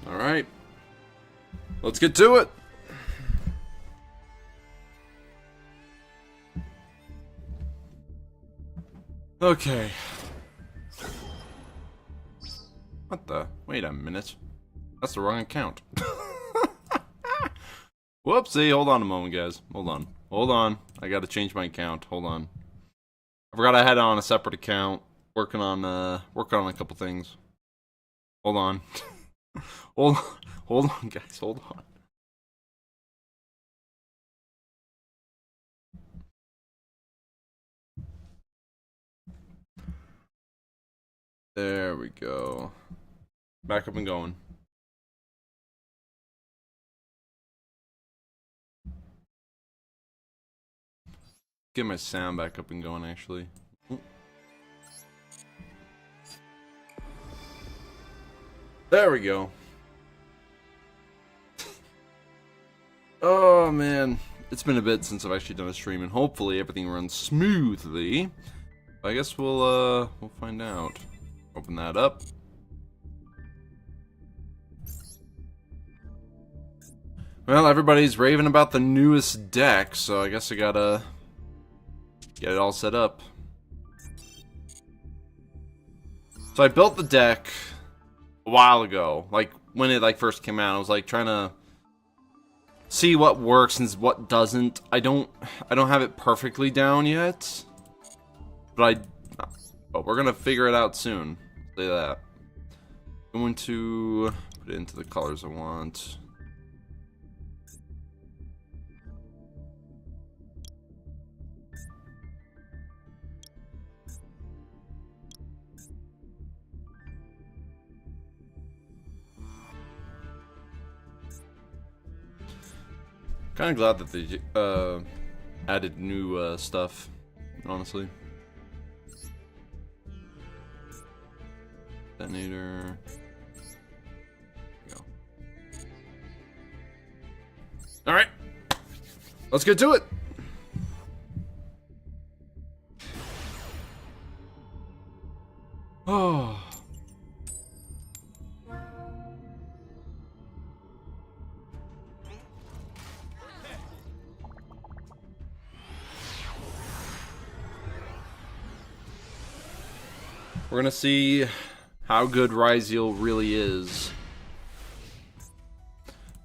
Alright. Let's get to it! Okay. What the? Wait a minute. That's the wrong account. Whoopsie, hold on a moment, guys. Hold on. Hold on. I gotta change my account. Hold on. I forgot I had it on a separate account. Working on a couple things. Hold on. hold on, guys. Hold on. There we go. Back up and going. Get my sound back up and going, actually. There we go. Oh man, it's been a bit since I've actually done a stream, and hopefully everything runs smoothly. I guess we'll find out. Open that up. Well, everybody's raving about the newest deck, so I guess I gotta get it all set up. So I built the deck a while ago, like when it first came out. I was like trying to see what works and what doesn't. I don't have it perfectly down yet, but we're gonna figure it out soon. Say that. I'm going to put it into the colors I want. Kind of glad that they added new stuff, honestly. Detonator. Go. All right, let's get to it. Oh. We're gonna see how good Ryzeal really is.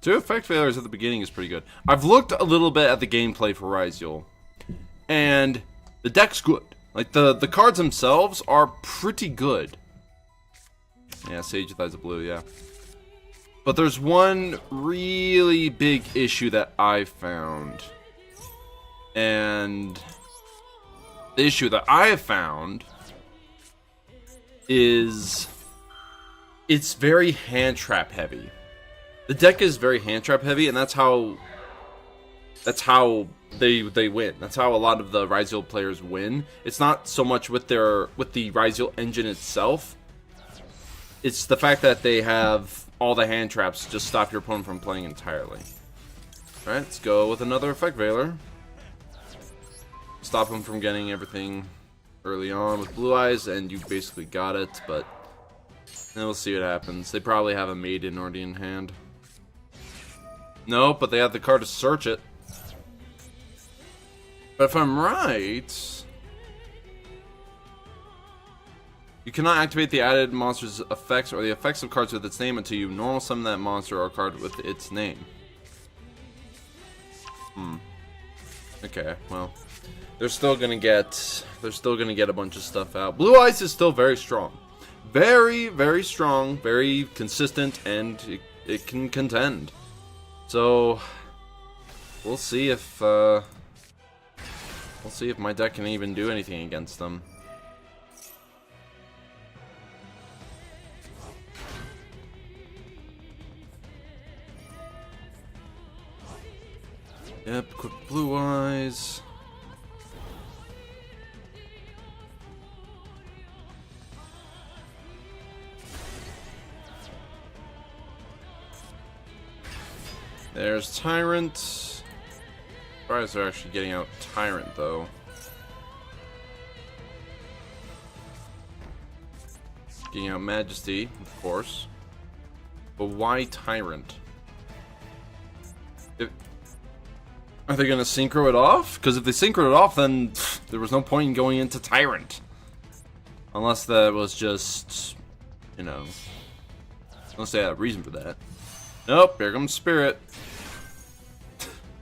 2 effect failures at the beginning is pretty good. I've looked a little bit at the gameplay for Ryzeal, and the deck's good. Like, the cards themselves are pretty good. Yeah, Sage of Thighs of Blue, yeah. But there's one really big issue that I found. And the issue that I have found is it's very hand trap heavy. The deck is very hand trap heavy, and that's how they win. That's how a lot of the Ryzeal players win. It's not so much with the Ryzeal engine itself. It's the fact that they have all the hand traps to just stop your opponent from playing entirely. All right, let's go with another effect veiler. Stop him from getting everything early on with Blue Eyes, and you basically got it, but then we'll see what happens. They probably have a Maiden already in hand. No, but they have the card to search it. But if I'm right, you cannot activate the added monster's effects or the effects of cards with its name until you normal summon that monster or card with its name. Okay, well, they're still gonna get a bunch of stuff out. Blue Eyes is still very strong. Very, very strong, very consistent, and it can contend. So we'll see if my deck can even do anything against them. Yep, quick Blue Eyes. There's Tyrant. Surprised they're actually getting out Tyrant, though. Getting out Majesty, of course. But why Tyrant? Are they gonna synchro it off? Because if they synchro it off, then there was no point in going into Tyrant. Unless that was just, you know, unless they had a reason for that. Nope, here comes Spirit.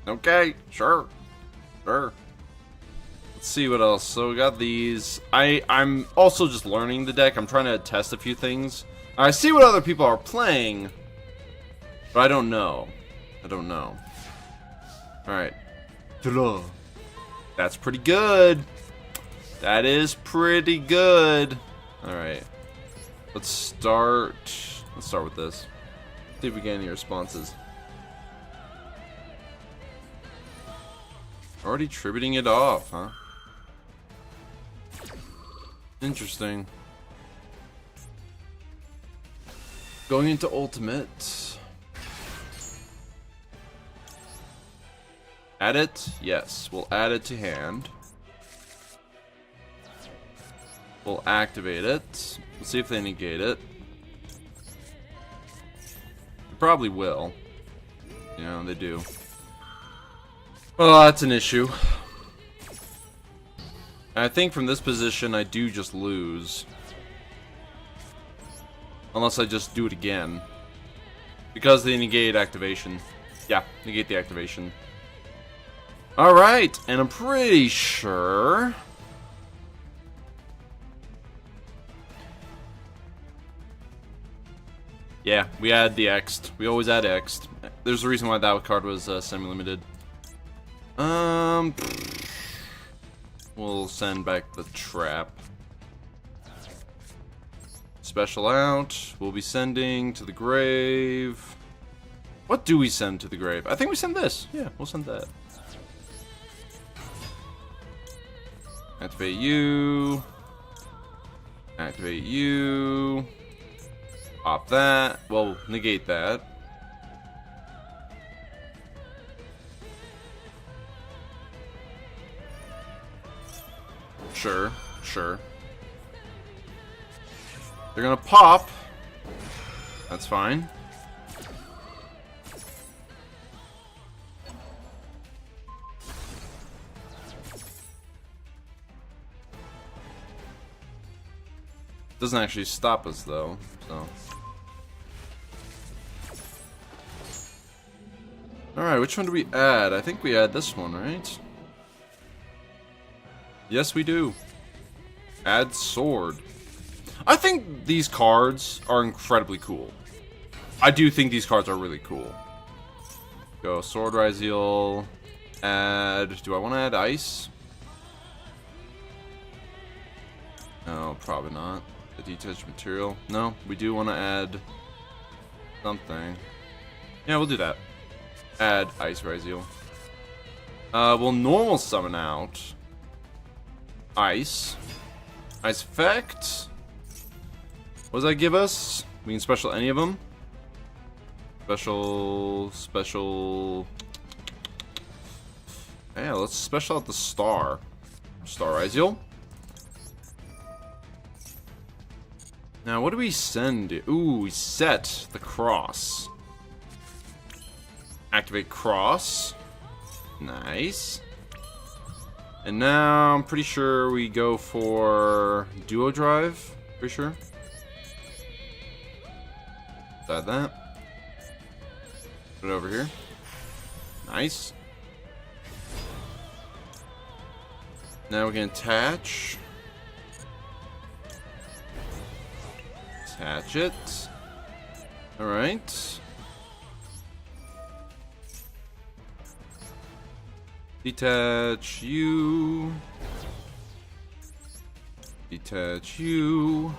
Okay, sure. Sure. Let's see what else. So we got these. I'm also just learning the deck. I'm trying to test a few things. I see what other people are playing, but I don't know. I don't know. Alright. That's pretty good. That is pretty good. Alright. Let's start with this. See if we get any responses. Already tributing it off, huh? Interesting. Going into ultimate. Add it? Yes. We'll add it to hand. We'll activate it. We'll see if they negate it. They probably will. You know, they do. Well, that's an issue. I think from this position, I do just lose. Unless I just do it again. Because they negate activation. Yeah, negate the activation. Alright, and I'm pretty sure... Yeah, we add the X'd. We always add X'd. There's a reason why that card was semi-limited. We'll send back the trap. Special out. We'll be sending to the grave. What do we send to the grave? I think we send this. Yeah, we'll send that. Activate you. Activate you. Pop that. Well, negate that. Sure, sure. They're gonna pop. That's fine. Doesn't actually stop us though, so. Alright, which one do we add? I think we add this one, right? Yes, we do. Add sword. I think these cards are incredibly cool. I do think these cards are really cool. Go sword Ryzeal. Add. Do I want to add ice? No, probably not. The detached material. No, we do want to add something. Yeah, we'll do that. Add ice Ryzeal. We'll normal summon out ice. Ice effect. What does that give us? We can special any of them. Special. Yeah, let's special out the star. Star Ryzeal. Now, what do we send? Ooh, we set the cross. Activate cross. Nice. And now, I'm pretty sure we go for duo drive. Pretty sure. Add that. Put it over here. Nice. Now we can attach. Attach it. Alright. Detach you. Detach you.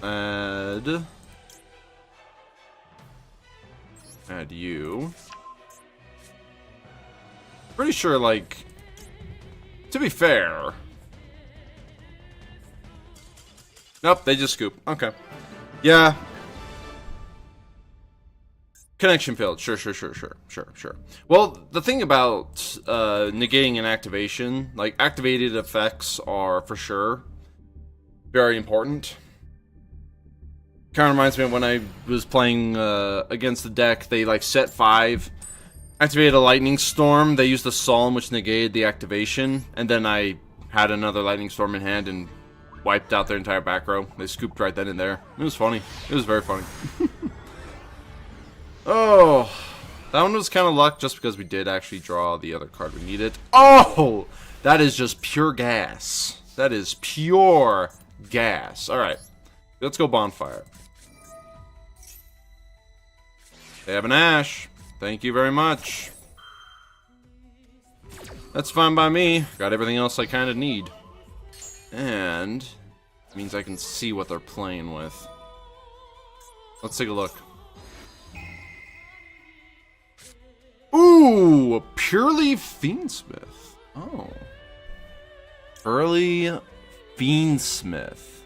Add. Add you. Pretty sure, like, to be fair. Nope, they just scoop. Okay. Yeah. Connection failed. Sure. Well, the thing about negating an activation, like, activated effects are, for sure, very important. Kind of reminds me of when I was playing against the deck. They like set 5, activated a lightning storm. They used the Solemn, which negated the activation, and then I had another lightning storm in hand and wiped out their entire back row. They scooped right then and there. It was funny. It was very funny. Oh, that one was kind of luck just because we did actually draw the other card we needed. Oh, that is just pure gas. That is pure gas. All right, let's go bonfire. They have an Ash. Thank you very much. That's fine by me. Got everything else I kind of need. And it means I can see what they're playing with. Let's take a look. Ooh, a purely Fiendsmith. Oh. Early Fiendsmith.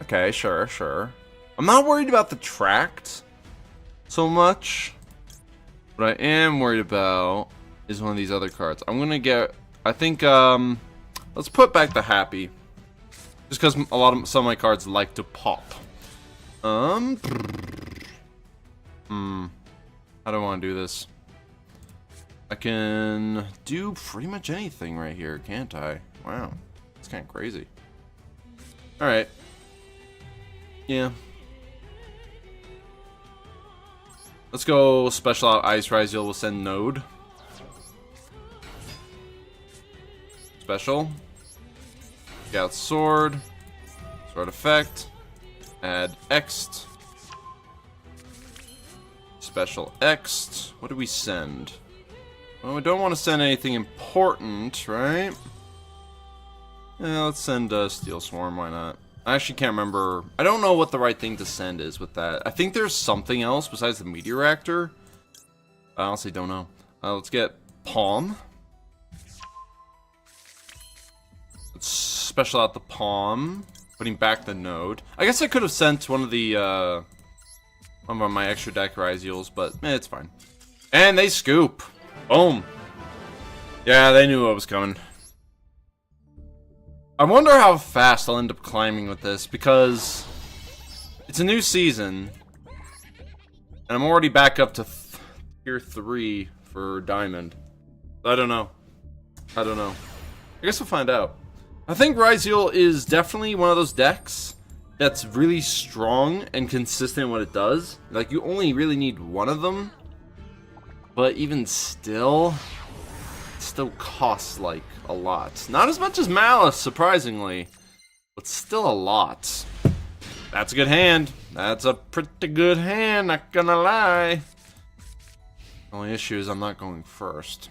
Okay, sure, sure. I'm not worried about the tract so much. What I am worried about is one of these other cards. I'm gonna get, I think, let's put back the Happy. Just because some of my cards like to pop. How do I want to do this? I can do pretty much anything right here, can't I? Wow, it's kind of crazy. Alright. Yeah. Let's go special out Ice Ryzeal. We'll send Node. Special. Get out Sword. Sword effect. Add X'd. Special X'd. What do we send? Well, we don't want to send anything important, right? Yeah, let's send Steel Swarm, why not? I actually can't remember. I don't know what the right thing to send is with that. I think there's something else besides the Meteor Reactor. I honestly don't know. Let's get Palm. Let's special out the Palm. Putting back the Node. I guess I could have sent one of the, one of my extra deck Ryzeals, but it's fine. And they scoop. Boom. Yeah, they knew what was coming. I wonder how fast I'll end up climbing with this, because it's a new season, and I'm already back up to tier 3 for Diamond. I don't know. I don't know. I guess we'll find out. I think Ryzeal is definitely one of those decks that's really strong and consistent in what it does. Like, you only really need one of them, but even still, it still costs, like, a lot. Not as much as Malice, surprisingly, but still a lot. That's a good hand. That's a pretty good hand, not gonna lie. The only issue is I'm not going first.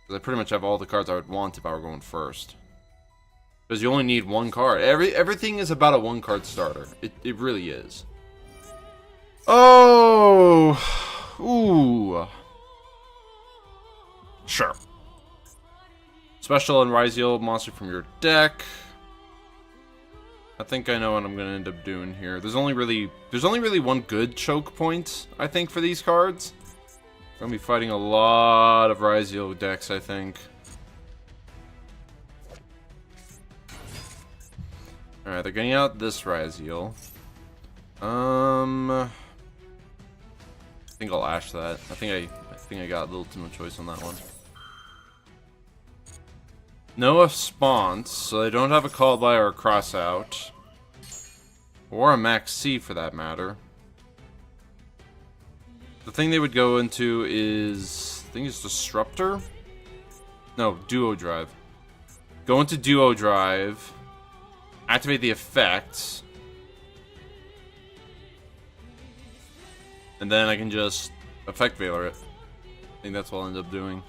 Because I pretty much have all the cards I would want if I were going first. Because you only need one card. Everything is about a one-card starter. It really is. Oh! Ooh. Sure. Special and Ryzeal monster from your deck. I think I know what I'm gonna end up doing here. There's only really one good choke point, I think, for these cards. I'm gonna be fighting a lot of Ryzeal decks, I think. Alright, they're getting out this Ryzeal. I think I'll Ash that. I think I got a little too much choice on that one. No response, so they don't have a call by or a cross out. Or a max C for that matter. The thing they would go into is, I think it's Disruptor? No, Duo Drive. Go into Duo Drive. Activate the effect. And then I can just Effect Veiler it. I think that's what I'll end up doing.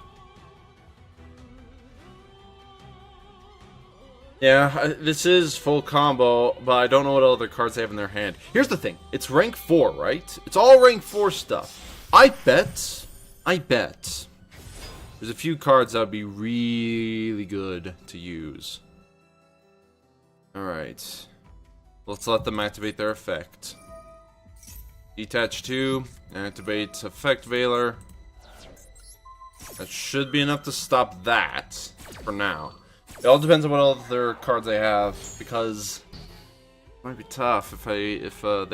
Yeah, this is full combo, but I don't know what other cards they have in their hand. Here's the thing. It's rank 4, right? It's all rank 4 stuff. I bet there's a few cards that would be really good to use. Alright. Let's let them activate their effect. Detach 2, activate Effect Veiler. That should be enough to stop that, for now. It all depends on what other cards I have, because it might be tough if they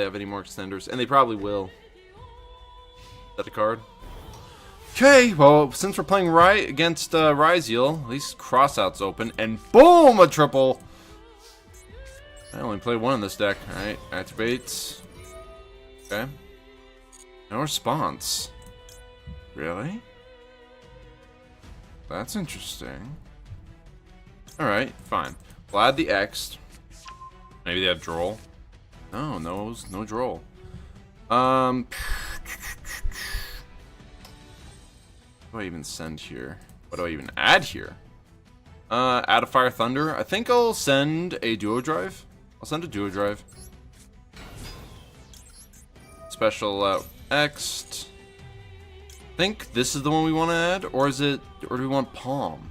have any more extenders, and they probably will. Is that a card? Okay, well, since we're playing against Ryzeal, at least crossout's open, and boom, a triple. I only play one in this deck. All right, activates. Okay. No response. Really? That's interesting. Alright, fine. We'll add the X. Maybe they have Droll. No, no Droll. What do I even send here? What do I even add here? Add a Fire Thunder. I think I'll send a Duo Drive. I'll send a Duo Drive. Special X. I think this is the one we want to add, or do we want Palm?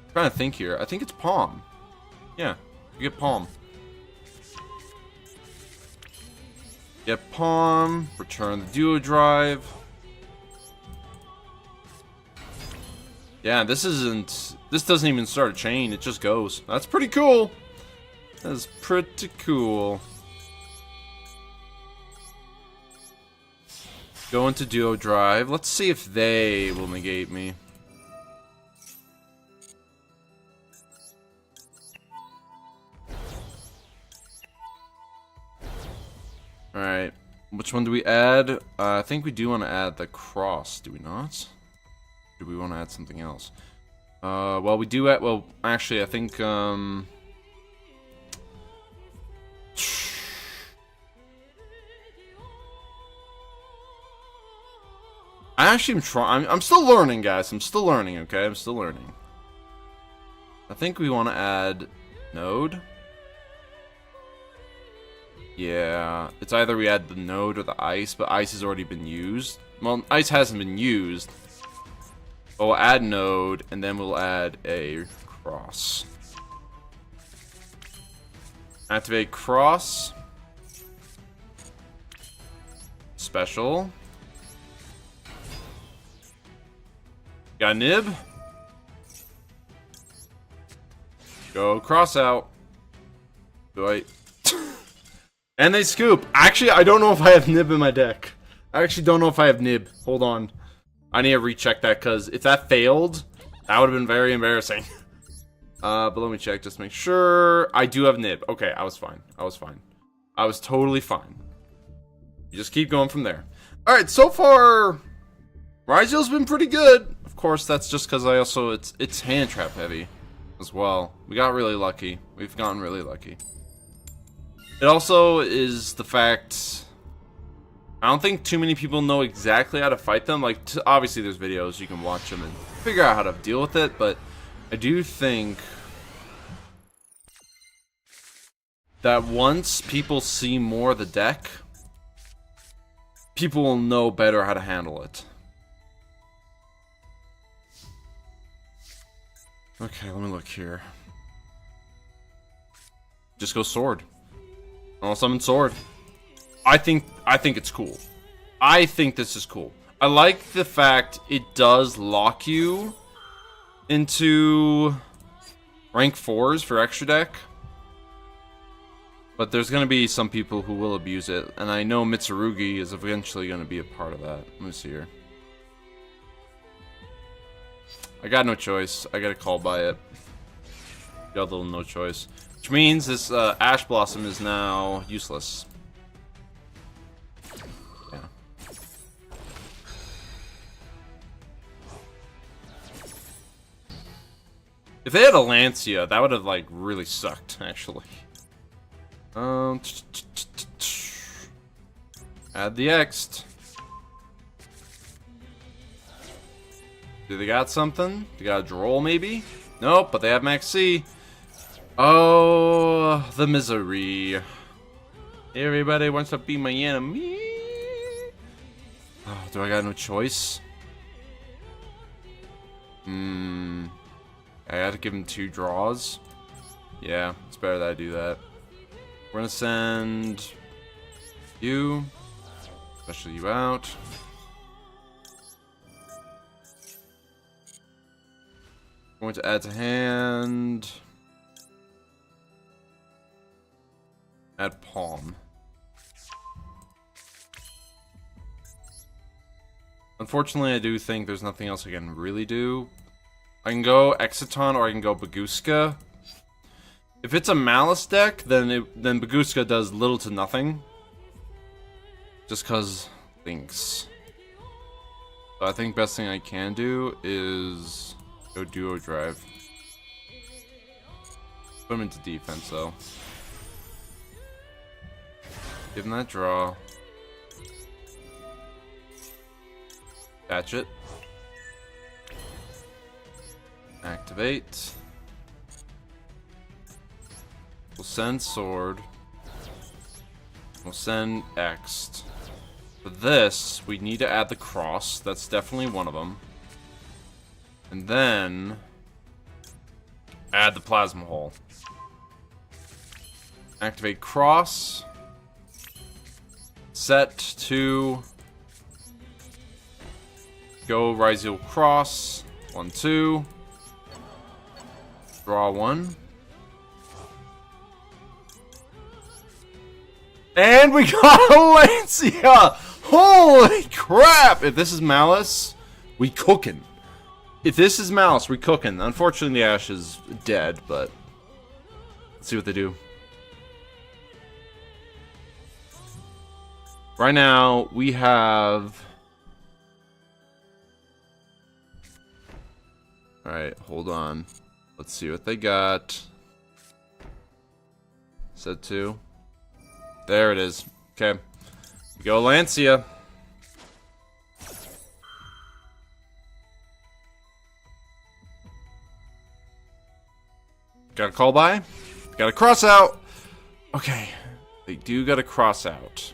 I'm trying to think here. I think it's Palm. Yeah, you get Palm. Get Palm. Return the Duo Drive. Yeah, this doesn't even start a chain. It just goes. That's pretty cool. That is pretty cool. Go into Duo Drive. Let's see if they will negate me. Alright. Which one do we add? I think we do want to add the cross, do we not? Do we want to add something else? Well, we do add... Well, actually, I think, I'm still learning, guys. I'm still learning, okay? I'm still learning. I think we want to add Node. Yeah, it's either we add the Node or the Ice, but Ice has already been used. Well, Ice hasn't been used. But we'll add Node, and then we'll add a Cross. Activate Cross. Special. Got a Nib. Go Cross out. Do I... And they scoop. Actually, I don't know if I have Nib in my deck. I actually don't know if I have Nib. Hold on. I need to recheck that, because if that failed, that would have been very embarrassing. But let me check just to make sure. I do have Nib. Okay, I was fine. I was fine. I was totally fine. You just keep going from there. Alright, so far, Ryzeal's been pretty good. Of course, that's just because it's hand trap heavy as well. We got really lucky. We've gotten really lucky. It also is the fact, I don't think too many people know exactly how to fight them. Like, obviously there's videos, you can watch them and figure out how to deal with it, but I do think that once people see more of the deck, people will know better how to handle it. Okay, let me look here. Just go Sword. I'll summon Sword. I think it's cool. I think this is cool. I like the fact it does lock you into rank 4s for extra deck. But there's going to be some people who will abuse it. And I know Mitsurugi is eventually going to be a part of that. Let me see here. I got no choice. I got to call by it. Got a little no choice. Which means this Ash Blossom is now useless. Yeah. If they had a Lancia, that would have like really sucked, actually. Add the X. Do they got something? They got a Droll, maybe? Nope, but they have Max C. Oh, the misery. Everybody wants to be my enemy. Oh, do I got no choice? I had to give him 2 draws. Yeah, it's better that I do that. We're gonna send you, especially you out. Going to add to hand. Add palm. Unfortunately, I do think there's nothing else I can really do. I can go Exiton or I can go Baguska. If it's a Malice deck, then Baguska does little to nothing. Just cause links. So I think best thing I can do is go Duo Drive. Put him into defense though. Give him that draw. Catch it. Activate. We'll send Sword. We'll send X'd. For this, we need to add the Cross. That's definitely one of them. And then add the Plasma Hole. Activate Cross. Set to go Ryzeal Cross. 1, 2. Draw 1. And we got a Lancia! Holy crap! If this is Malice, we cookin'. If this is Malice, we cookin'. Unfortunately, the Ash is dead, but let's see what they do. Right now, we have... Alright, hold on. Let's see what they got. Set 2. There it is. Okay. Go Lancia. Got a call by. Got a cross out. Okay. They do got a cross out.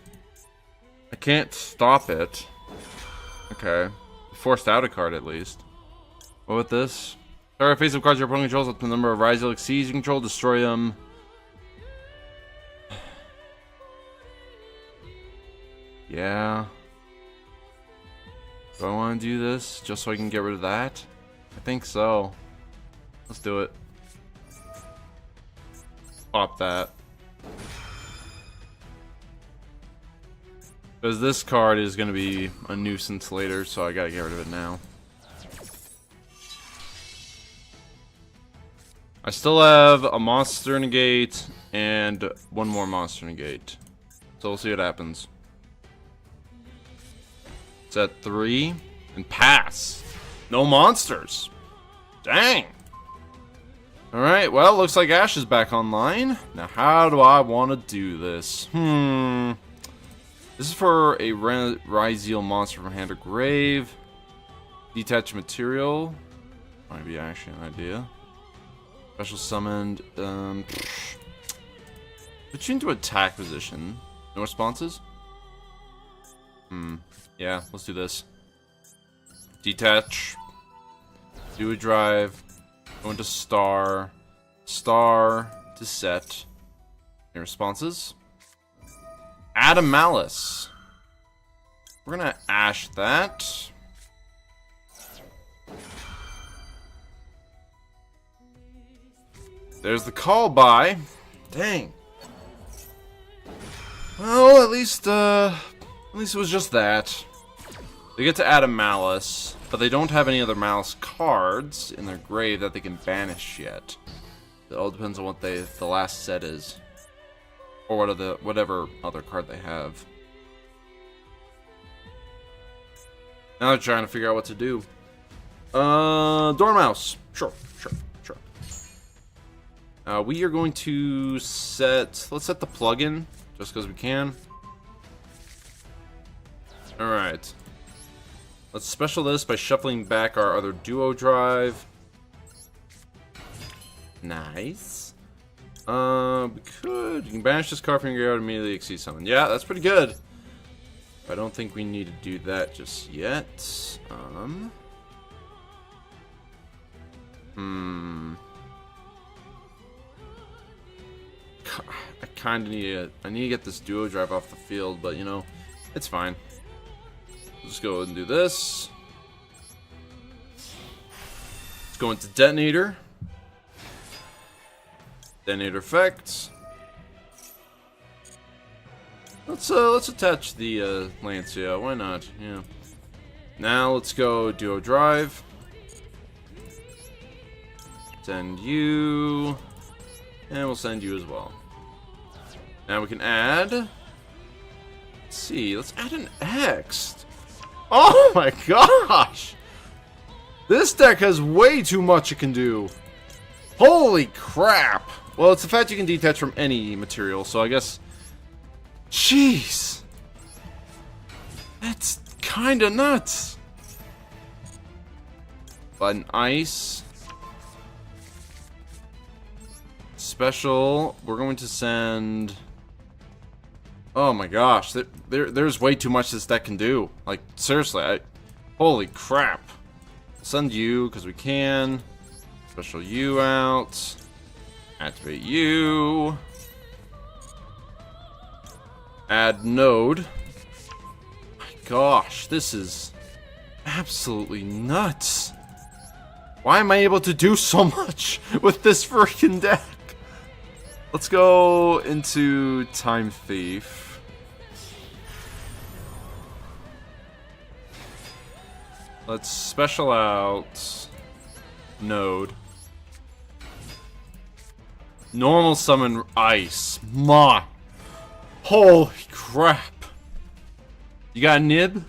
I can't stop it. Okay. Forced out a card at least. What with this? Target face of cards your opponent controls up to the number of Ryzeal exceeds you control, destroy them. Yeah. Do I want to do this just so I can get rid of that? I think so. Let's do it. Pop that. Because this card is going to be a nuisance later, so I gotta get rid of it now. I still have a monster negate and one more monster negate. So we'll see what happens. Set 3 and pass. No monsters. Dang. Alright, well, looks like Ash is back online. Now, how do I want to do this? This is for a Ryzeal monster from hand or grave. Detach material. Might be actually an idea. Special summoned. Put you into attack position. No responses? Yeah, let's do this. Detach. Do a drive. Go into star. Star to set. Any responses? Add a Malice. We're gonna Ash that. There's the call by. Dang. Well, at least it was just that. They get to add a Malice, but they don't have any other Malice cards in their grave that they can banish yet. It all depends on what the last set is, or whatever other card they have. Now they're trying to figure out what to do. Dormouse. Sure. We are going to set. Let's set the plugin just because we can. All right. Let's special this by shuffling back our other duo drive. Nice. We could. You can banish this card from your graveyard and immediately exceed summon. Yeah, that's pretty good. I don't think we need to do that just yet. I kind of need I need to get this duo drive off the field, but you know, it's fine. Let's go ahead and do this. Let's go into Detonator. Detonator effects. Let's attach the Lancia. Why not? Yeah. Now let's go Duo Drive. Send you. And we'll send you as well. Now we can add. Let's see. Let's add an X. Oh my gosh! This deck has way too much it can do. Holy crap! Well, it's the fact you can detach from any material, so I guess... Jeez! That's kinda nuts! But an ice... Special, we're going to send... Oh my gosh, there's way too much this deck can do. Like, seriously, holy crap. Send you, because we can. Special you out. Activate you. Add node. My gosh, this is absolutely nuts. Why am I able to do so much with this freaking deck? Let's go into Time Thief. Let's special out node. Normal summon ice. Ma. Holy crap. You got a nib?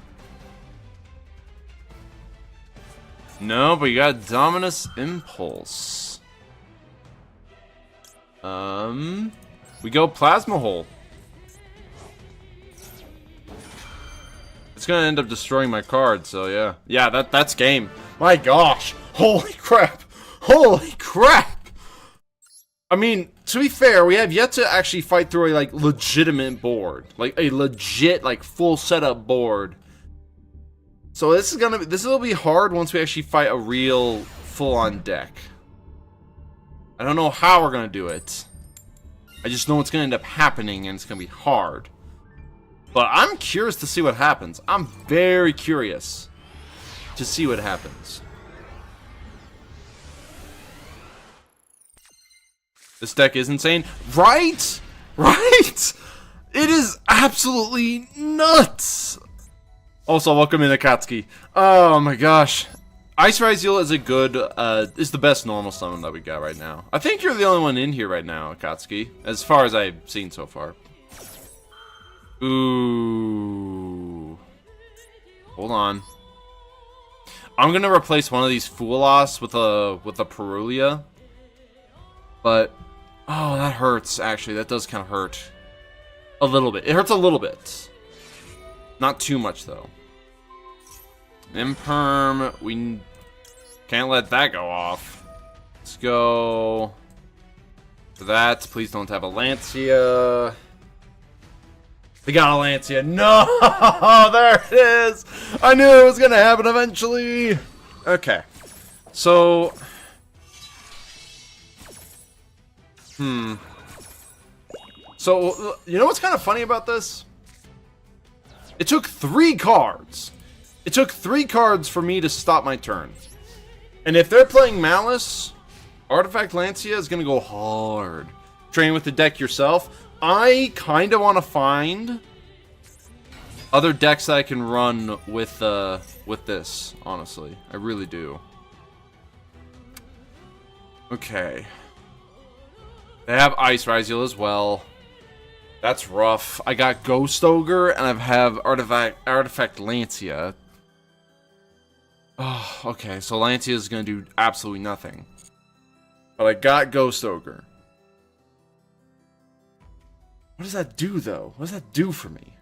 No, but you got Dominus Impulse. We go Plasma Hole. It's gonna end up destroying my card, so yeah. Yeah, that's game. My gosh. Holy crap. Holy crap. I mean, to be fair, we have yet to actually fight through a, like, legitimate board. Like, a legit, like, full setup board. So this will be hard once we actually fight a real full-on deck. I don't know how we're gonna do it. I just know it's gonna end up happening, and it's gonna be hard. But I'm curious to see what happens. I'm very curious to see what happens. This deck is insane. Right? Right? It is absolutely nuts. Also, welcome in, Akatsuki. Oh my gosh. Ice Ryzeal is a good, is the best normal summon that we got right now. I think you're the only one in here right now, Akatsuki, as far as I've seen so far. Ooh. Hold on. I'm gonna replace one of these Foolos with a Perulia. But, oh, that hurts, actually. That does kind of hurt. A little bit. It hurts a little bit. Not too much, though. Imperm, we can't let that go off. Let's go for that. Please don't have a Lancia. We got a Lancia. No! There it is! I knew it was gonna happen eventually! Okay. So... So, you know what's kind of funny about this? It took 3 cards. It took 3 cards for me to stop my turn. And if they're playing Malice, Artifact Lancia is going to go hard. Train with the deck yourself. I kind of want to find other decks that I can run with this, honestly. I really do. Okay. They have Ice Ryzeal as well. That's rough. I got Ghost Ogre, and I have Artifact Lancia. Oh, okay, so Lancia is going to do absolutely nothing. But I got Ghost Ogre. What does that do, though? What does that do for me?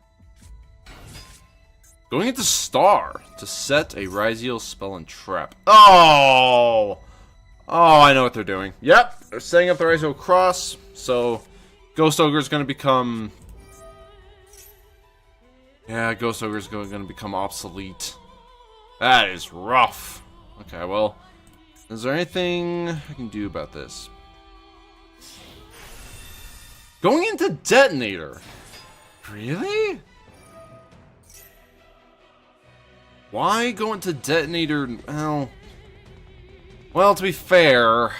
Going into Star to set a Ryzeal spell and trap. Oh! Oh, I know what they're doing. Yep, they're setting up the Ryzeal Cross, so Ghost Ogre is going to become... Yeah, Ghost Ogre is going to become obsolete. That is rough. Okay, well, is there anything I can do about this? Going into Detonator. Really? Why go into Detonator? Well, Well, to be fair...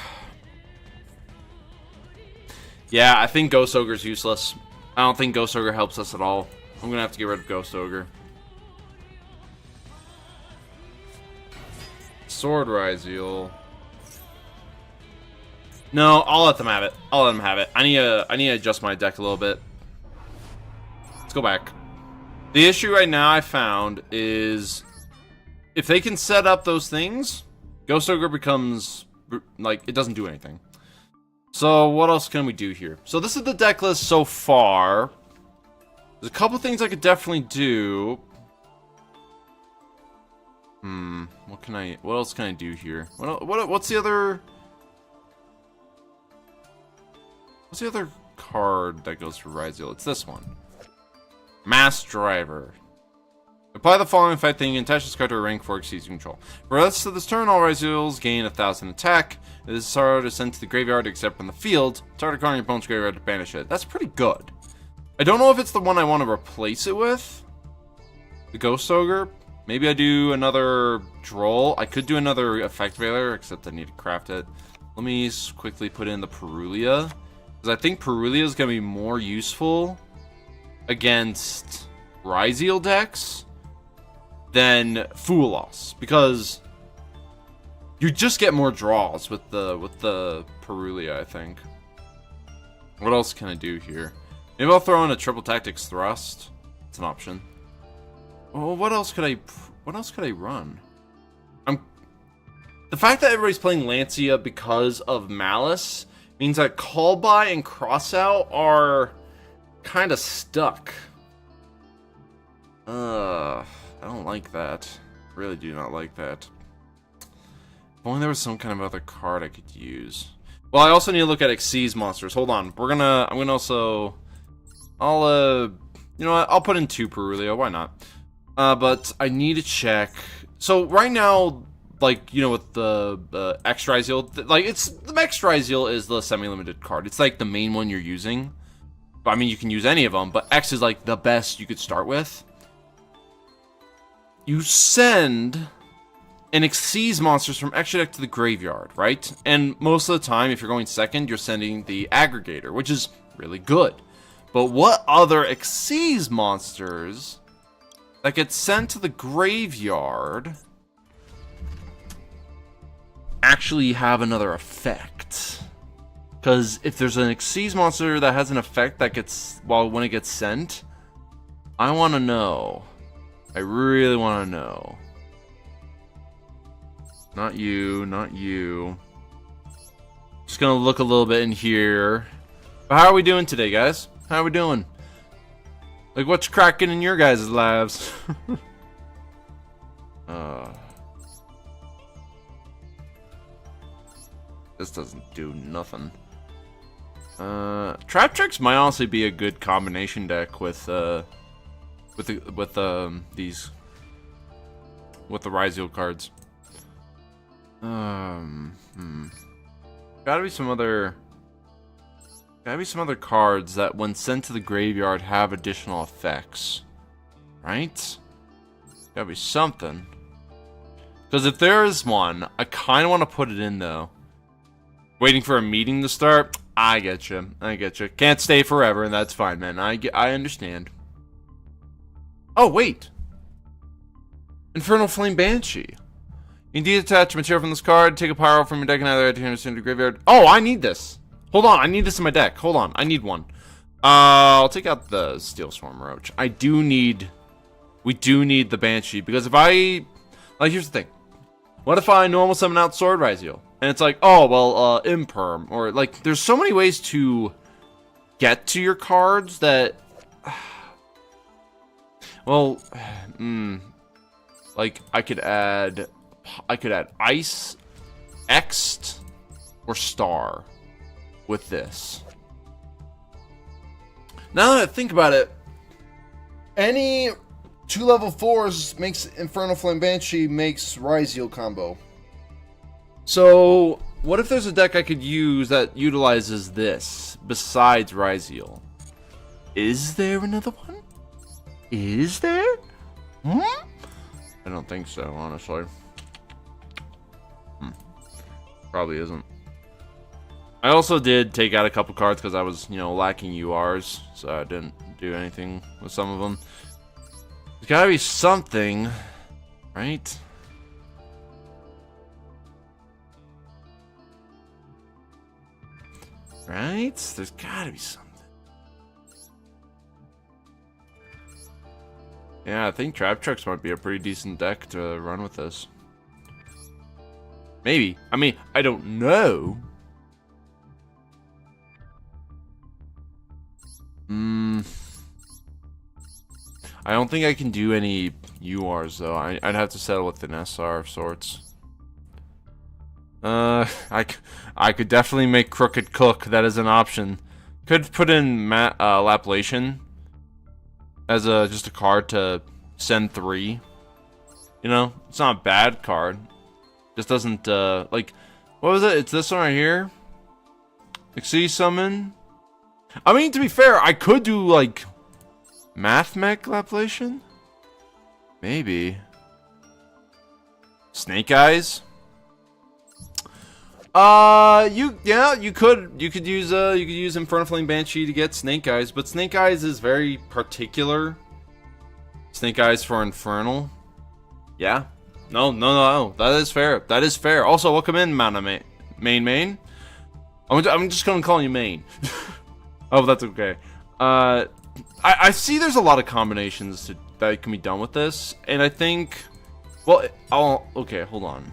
Yeah, I think Ghost Ogre's useless. I don't think Ghost Ogre helps us at all. I'm gonna have to get rid of Ghost Ogre. Sword Ryzeal. No, I'll let them have it. I'll let them have it. I need to adjust my deck a little bit. Let's go back. The issue right now I found is if they can set up those things, Ghost Ogre becomes like it doesn't do anything. So what else can we do here? So this is the deck list so far. There's a couple things I could definitely do. What else can I do here? What's the other card that goes for Ryzeal? It's this one. Mass Driver. Apply the following fight thing and attach this card to a rank 4 exceeds control. For the rest of this turn, all Ryzeals gain 1000 attack. It is sorrow to send to the graveyard except from the field. Target card in your opponent's graveyard to banish it. That's pretty good. I don't know if it's the one I want to replace it with. The Ghost Ogre. Maybe I do another Droll. I could do another Effect Veiler, except I need to craft it. Let me quickly put in the Perulia. Because I think Perulia is going to be more useful against Ryzeal decks than Foolos. Because you just get more draws with the Perulia, I think. What else can I do here? Maybe I'll throw in a Triple Tactics Thrust. It's an option. Oh, what else could I run? The fact that everybody's playing Lancia because of Malice means that Call By and Cross Out are kind of stuck. I don't like that. Really do not like that. If only there was some kind of other card I could use. Well, I also need to look at Xyz monsters. Hold on. I'm gonna also... you know what? I'll put in 2 Perulia. Why not? But I need to check. So right now, like, you know, with the X Ryzeal, like, the X Ryzeal is the semi-limited card. It's like the main one you're using. I mean, you can use any of them, but X is like the best you could start with. You send an Xyz monsters from extra deck to the graveyard, right? And most of the time, if you're going second, you're sending the aggregator, which is really good. But what other Xyz monsters that get sent to the graveyard actually have another effect? Because if there's an Xyz monster that has an effect that gets, well, when it gets sent, I want to know. I really want to know. Not you, not you. Just gonna look a little bit in here. But how are we doing today, guys? How are we doing? Like, what's cracking in your guys' lives? This doesn't do nothing. Trap Tricks might honestly be a good combination deck with the Ryzeal cards. Gotta be some other cards that when sent to the graveyard have additional effects. Right? Gotta be something. Because if there is one, I kind of want to put it in though. Waiting for a meeting to start? I get you. I get you. Can't stay forever, and that's fine, man. I understand. Oh, wait. Infernal Flame Banshee. You need to attach material from this card, take a power from your deck, and either add to the graveyard. Oh, I need this. Hold on, I need this in my deck. Hold on, I need one. I'll take out the Steel Swarm Roach. We do need the Banshee, because if I... Like, here's the thing. What if I normal summon out Sword Ryzeal? And it's like, oh, well, Imperm. Or, like, there's so many ways to get to your cards that... Well, like, I could add Ice, Ext, or Star with this. Now that I think about it, any 2 level 4s makes Infernal Flame Banshee makes Ryzeal combo. So, what if there's a deck I could use that utilizes this besides Ryzeal? Is there another one? Is there? I don't think so, honestly. Probably isn't. I also did take out a couple cards because I was, you know, lacking URs, so I didn't do anything with some of them. There's gotta be something, right? Right? There's gotta be something. Yeah, I think Trap Trucks might be a pretty decent deck to run with this. Maybe. I mean, I don't know. I don't think I can do any URs though. I'd have to settle with an SR of sorts. I could definitely make Crooked Cook. That is an option. Could put in Laplation as just a card to send 3. You know, it's not a bad card. Just doesn't like, what was it? It's this one right here. Exceed Summon. I mean, to be fair, I could do like Math Mech Laplation? Maybe. Snake Eyes? You could use Infernal Flame Banshee to get Snake Eyes, but Snake Eyes is very particular. Snake Eyes for Infernal. Yeah. No. That is fair. That is fair. Also, welcome in, Main. I'm just gonna call you Main. Oh, that's okay. I see there's a lot of combinations that can be done with this, and I think, well, okay, hold on.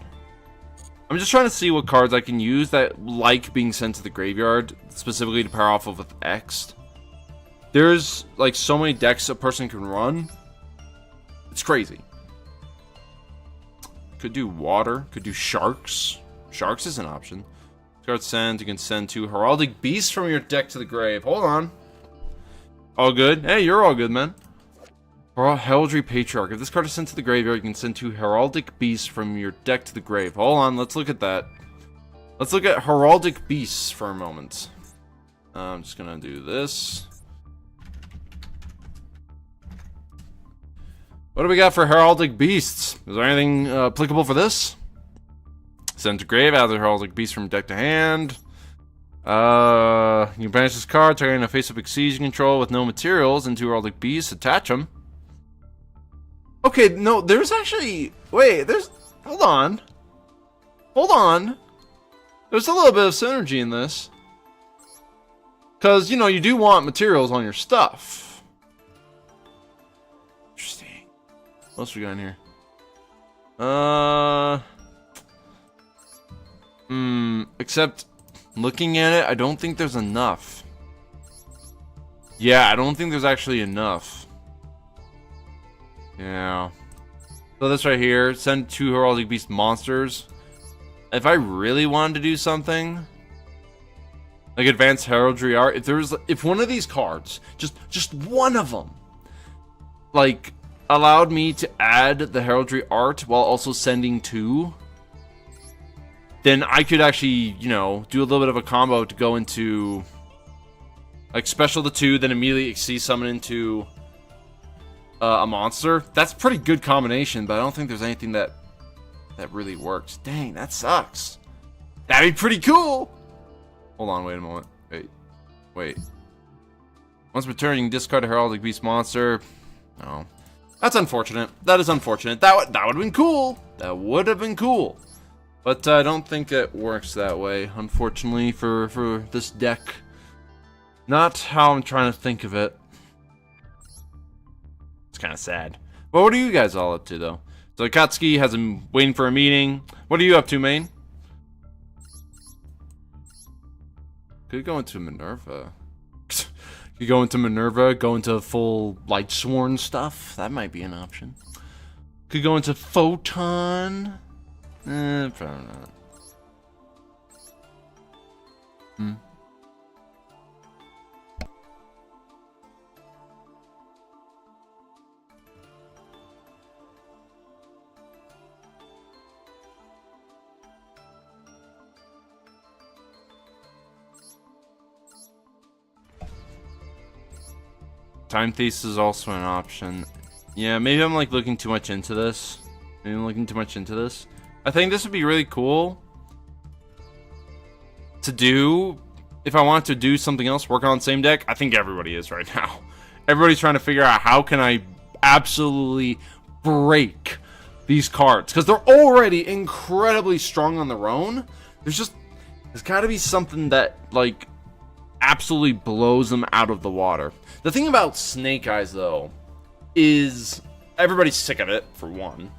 I'm just trying to see what cards I can use that like being sent to the graveyard, specifically to pair off of with X. There's like so many decks a person can run. It's crazy. Could do water, could do sharks. Sharks is an option. Card send, you can send 2 Heraldic Beasts from your deck to the grave. Hold on. All good? Hey, you're all good, man. Heraldry Patriarch. If this card is sent to the graveyard, you can send 2 Heraldic Beasts from your deck to the grave. Hold on, let's look at that. Let's look at Heraldic Beasts for a moment. I'm just gonna do this. What do we got for Heraldic Beasts? Is there anything applicable for this? Send to grave, add the Heraldic Beast from deck to hand. You banish this card, targeting a face-up Exceed you control with no materials, and 2 Heraldic Beasts, attach them. Okay, no, there's actually... Wait, there's... Hold on. Hold on. There's a little bit of synergy in this. Because, you know, you do want materials on your stuff. Interesting. What else we got in here? Except, looking at it, I don't think there's enough. Yeah, I don't think there's actually enough. Yeah. So this right here, send 2 Heraldic Beast monsters. If I really wanted to do something, like Advanced Heraldry Art, if one of these cards, just one of them, like, allowed me to add the Heraldry Art while also sending 2, then I could actually, you know, do a little bit of a combo to go into, like, special the 2, then immediately Exceed Summon into a monster. That's a pretty good combination, but I don't think there's anything that really works. Dang, that sucks. That'd be pretty cool. Hold on, wait a moment. Wait. Once per turn, you can discard a Heraldic Beast monster. No. That's unfortunate. That is unfortunate. That would have been cool. That would have been cool. But I don't think it works that way, unfortunately, for this deck. Not how I'm trying to think of it. It's kind of sad. But what are you guys all up to, though? So Katsuki has him waiting for a meeting. What are you up to, Main? Could go into Minerva. Could go into Minerva, go into full Lightsworn stuff. That might be an option. Could go into Photon. Probably not. Time Thief is also an option. Yeah, maybe I'm like looking too much into this. I think this would be really cool. to do, if I want to do something else, work on the same deck, I think everybody is right now. Everybody's trying to figure out how can I absolutely break these cards, because they're already incredibly strong on their own. There's got to be something that, like, absolutely blows them out of the water. The thing about Snake Eyes, though, is everybody's sick of it, for one.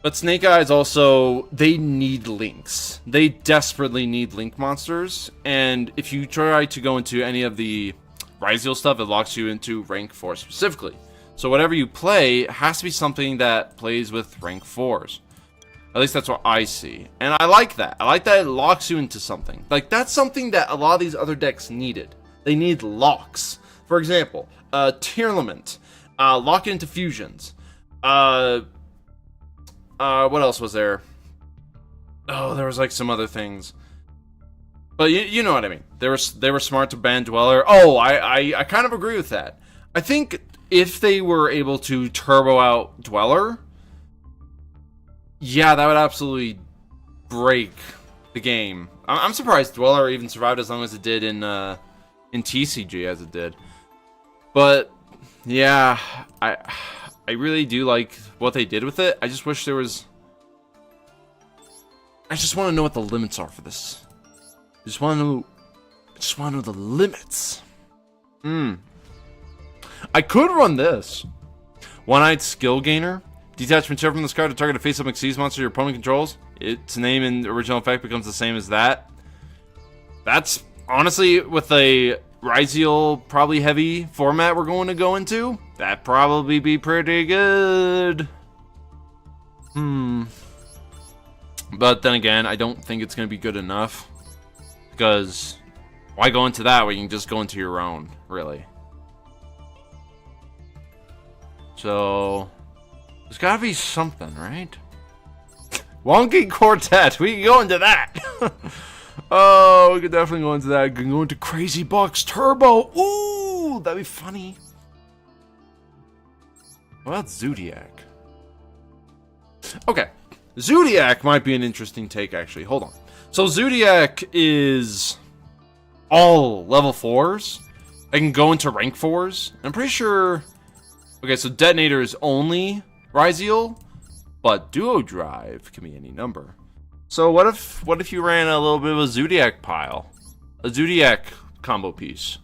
But Snake Eyes also, they need links. They desperately need link monsters. And if you try to go into any of the Ryzeal stuff, it locks you into rank 4 specifically. So whatever you play has to be something that plays with rank 4s. At least that's what I see. And I like that. I like that it locks you into something. Like, that's something that a lot of these other decks needed. They need locks. For example, Tearlament. Lock into fusions. What else was there? Oh, there was like some other things. But you know what I mean. They were smart to ban Dweller. Oh, I kind of agree with that. I think if they were able to turbo out Dweller, yeah, that would absolutely break the game. I'm surprised Dweller even survived as long as it did in TCG as it did. But yeah, I really do like what they did with it. I just wish there was... I just want to know what the limits are for this. I just want to know the limits. I could run this. One-Eyed Skill Gainer. Detach material from this card to target a face-up Xyz monster your opponent controls. Its name and original effect becomes the same as that. That's honestly, with a Ryzeal probably heavy format we're going to go into, that'd probably be pretty good. But then again, I don't think it's going to be good enough. Because why go into that when you can just go into your own, really? So there's got to be something, right? Wonky Quartet. We can go into that. Oh, we could definitely go into that. We can go into Crazy Bucks Turbo. Ooh, that'd be funny. What about Zodiac? Okay. Zodiac might be an interesting take, actually. Hold on. So Zodiac is all level 4s. I can go into rank 4s. I'm pretty sure... Okay, so Detonator is only Ryzeal, but Duo Drive can be any number. So what if you ran a little bit of a Zodiac pile? A Zodiac combo piece.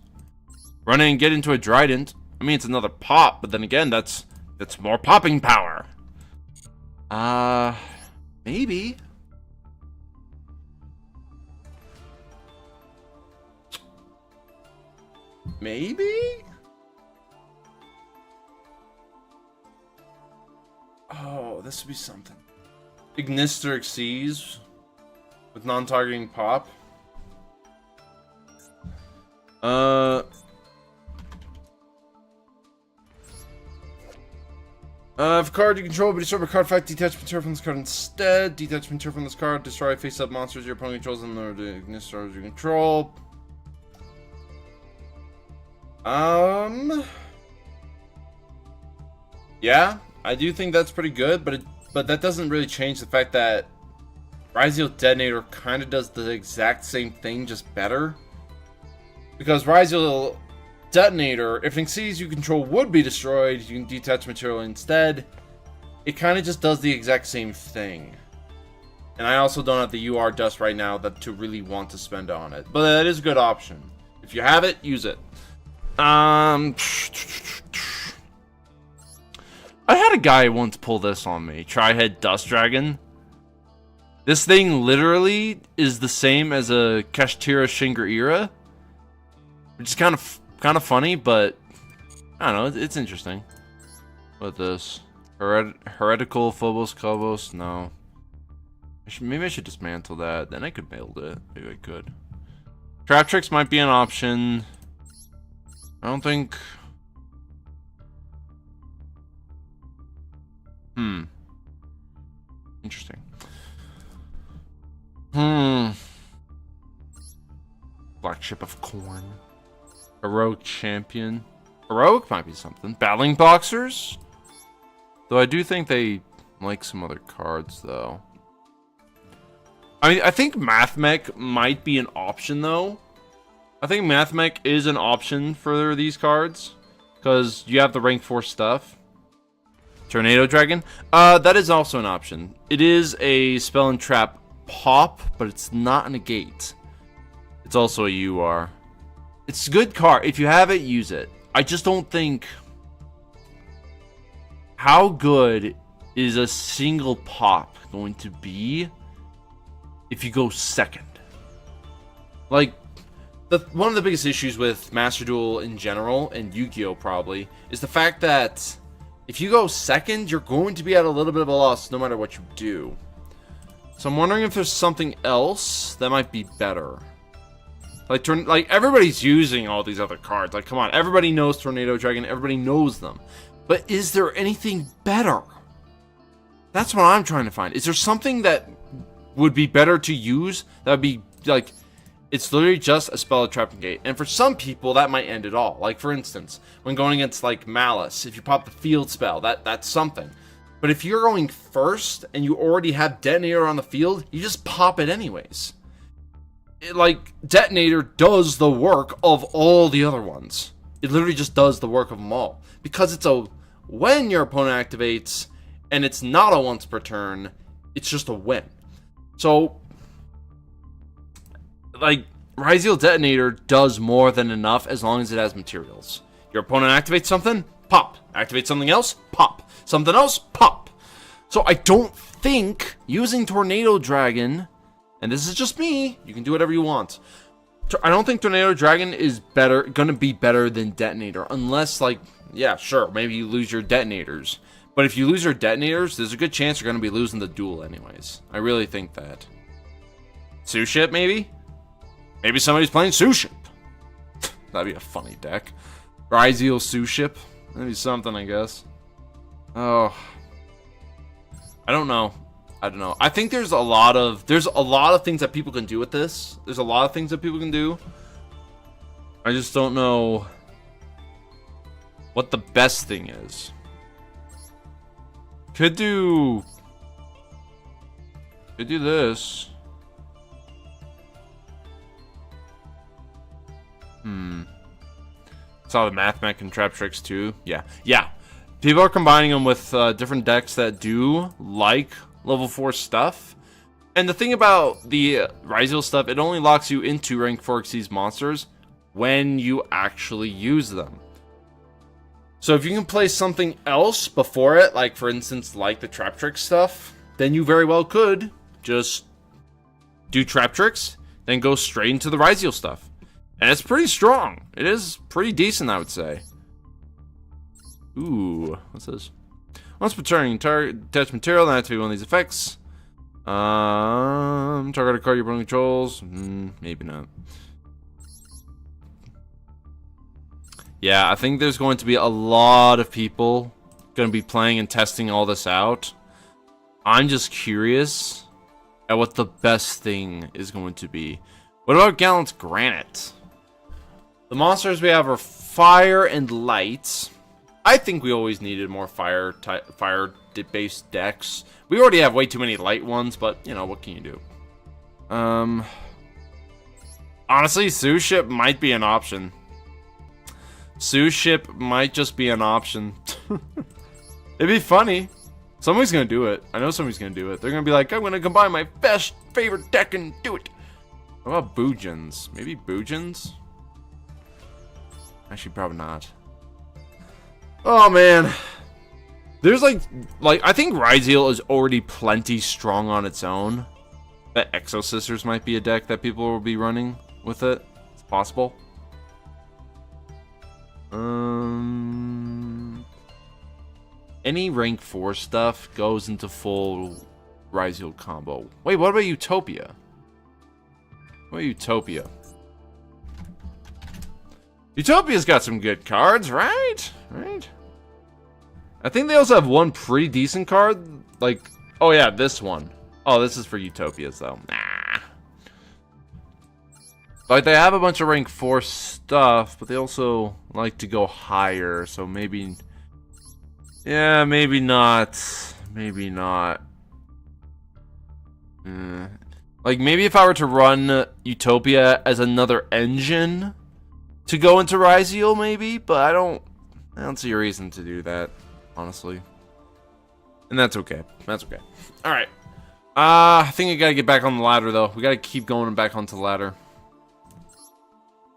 Run in and get into a Trident. I mean, it's another pop, but then again, that's more popping power. Maybe. Maybe? Oh, this would be something. Ignister Xyz with non-targeting pop. If a card you control be destroyed by card effect, detach material from this card instead. Detach material from this card, destroy face-up monsters your opponent controls in order to Ignister you control. Yeah, I do think that's pretty good, but that doesn't really change the fact that Ryzeal Detonator kind of does the exact same thing, just better. Because Ryzeal Detonator, if an Xyz you control would be destroyed, you can detach material instead. It kind of just does the exact same thing. And I also don't have the UR dust right now to really want to spend on it. But that is a good option. If you have it, use it. I had a guy once pull this on me. Tri-Head Dust Dragon. This thing literally is the same as a Kashtira Shingra, which is kind of funny, but I don't know, it's interesting. What this? Heretical Phobos Kobos? No. Maybe I should dismantle that. Then I could build it. Maybe I could. Trap Tricks might be an option. I don't think... Interesting. Black Ship of Corn. Heroic Champion. Heroic might be something. Battling Boxers? Though I do think they like some other cards, though. I mean, I think Mathmech might be an option, though. I think Mathmech is an option for these cards. Because you have the rank 4 stuff. Tornado Dragon. That is also an option. It is a spell and trap pop, but it's not a negate. It's also a UR. It's a good card. If you have it, use it. I just don't think... How good is a single pop going to be if you go second? Like, one of the biggest issues with Master Duel in general, and Yu-Gi-Oh! Probably, is the fact that if you go second, you're going to be at a little bit of a loss no matter what you do. So I'm wondering if there's something else that might be better. Like everybody's using all these other cards. Like, come on, everybody knows Tornado Dragon, everybody knows them. But is there anything better? That's what I'm trying to find. Is there something that would be better to use? That would be, like, it's literally just a spell of trap and gate. And for some people, that might end it all. Like, for instance, when going against, like, Malice, if you pop the field spell, that's something. But if you're going first, and you already have Detonator on the field, you just pop it anyways. Like, Detonator does the work of all the other ones. It literally just does the work of them all. Because it's a... When your opponent activates, and it's not a once per turn, it's just a win. So, like, Ryzeal Detonator does more than enough as long as it has materials. Your opponent activates something, pop. Activates something else, pop. Something else, pop. So I don't think using Tornado Dragon, and this is just me, you can do whatever you want. I don't think Tornado Dragon is gonna be better than Detonator, unless, like, yeah, sure, maybe you lose your Detonators. But if you lose your Detonators, there's a good chance you're gonna be losing the duel anyways. I really think that. Suship, maybe? Maybe somebody's playing Suship. That'd be a funny deck. Ryzeal Suship. That'd be something, I guess. Oh. I don't know. I think there's a lot of things that people can do with this. There's a lot of things that people can do. I just don't know what the best thing is. Could do this. Saw the Mathmech and Trap Tricks too. Yeah. People are combining them with different decks that do like level 4 stuff. And the thing about the Ryzeal stuff, it only locks you into rank 4 Xyz monsters when you actually use them. So if you can play something else before it, like for instance, like the Trap Tricks stuff, then you very well could just do Trap Tricks, then go straight into the Ryzeal stuff. And it's pretty strong. It is pretty decent, I would say. Ooh, what's this? Once per turn, attach material, then activate one of these effects. Target a card your opponent controls. Maybe not. Yeah, I think there's going to be a lot of people going to be playing and testing all this out. I'm just curious at what the best thing is going to be. What about Gallant's Granite? The monsters we have are fire and light. I think we always needed more fire-based decks. We already have way too many light ones, but, you know, what can you do? Honestly, Suship might be an option. Suship might just be an option. It'd be funny. Somebody's gonna do it. I know somebody's gonna do it. They're gonna be like, I'm gonna combine my best favorite deck and do it. What about Boojins? Maybe Boojins? Actually, probably not. Oh, man. There's, like, I think Ryzeal is already plenty strong on its own. Bet Exo Sisters might be a deck that people will be running with it. It's possible. Any rank 4 stuff goes into full Ryzeal combo. Wait, what about Utopia? What about Utopia? Utopia's got some good cards, right? I think they also have one pretty decent card. Like, oh yeah, this one. Oh, this is for Utopias, though. Nah. Like, they have a bunch of rank 4 stuff, but they also like to go higher, so maybe... Yeah, maybe not. Maybe not. Like, maybe if I were to run Utopia as another engine to go into Ryzeal, maybe, but I don't see a reason to do that, honestly. And that's okay. That's okay. Alright. I think I gotta get back on the ladder, though. We gotta keep going back onto the ladder.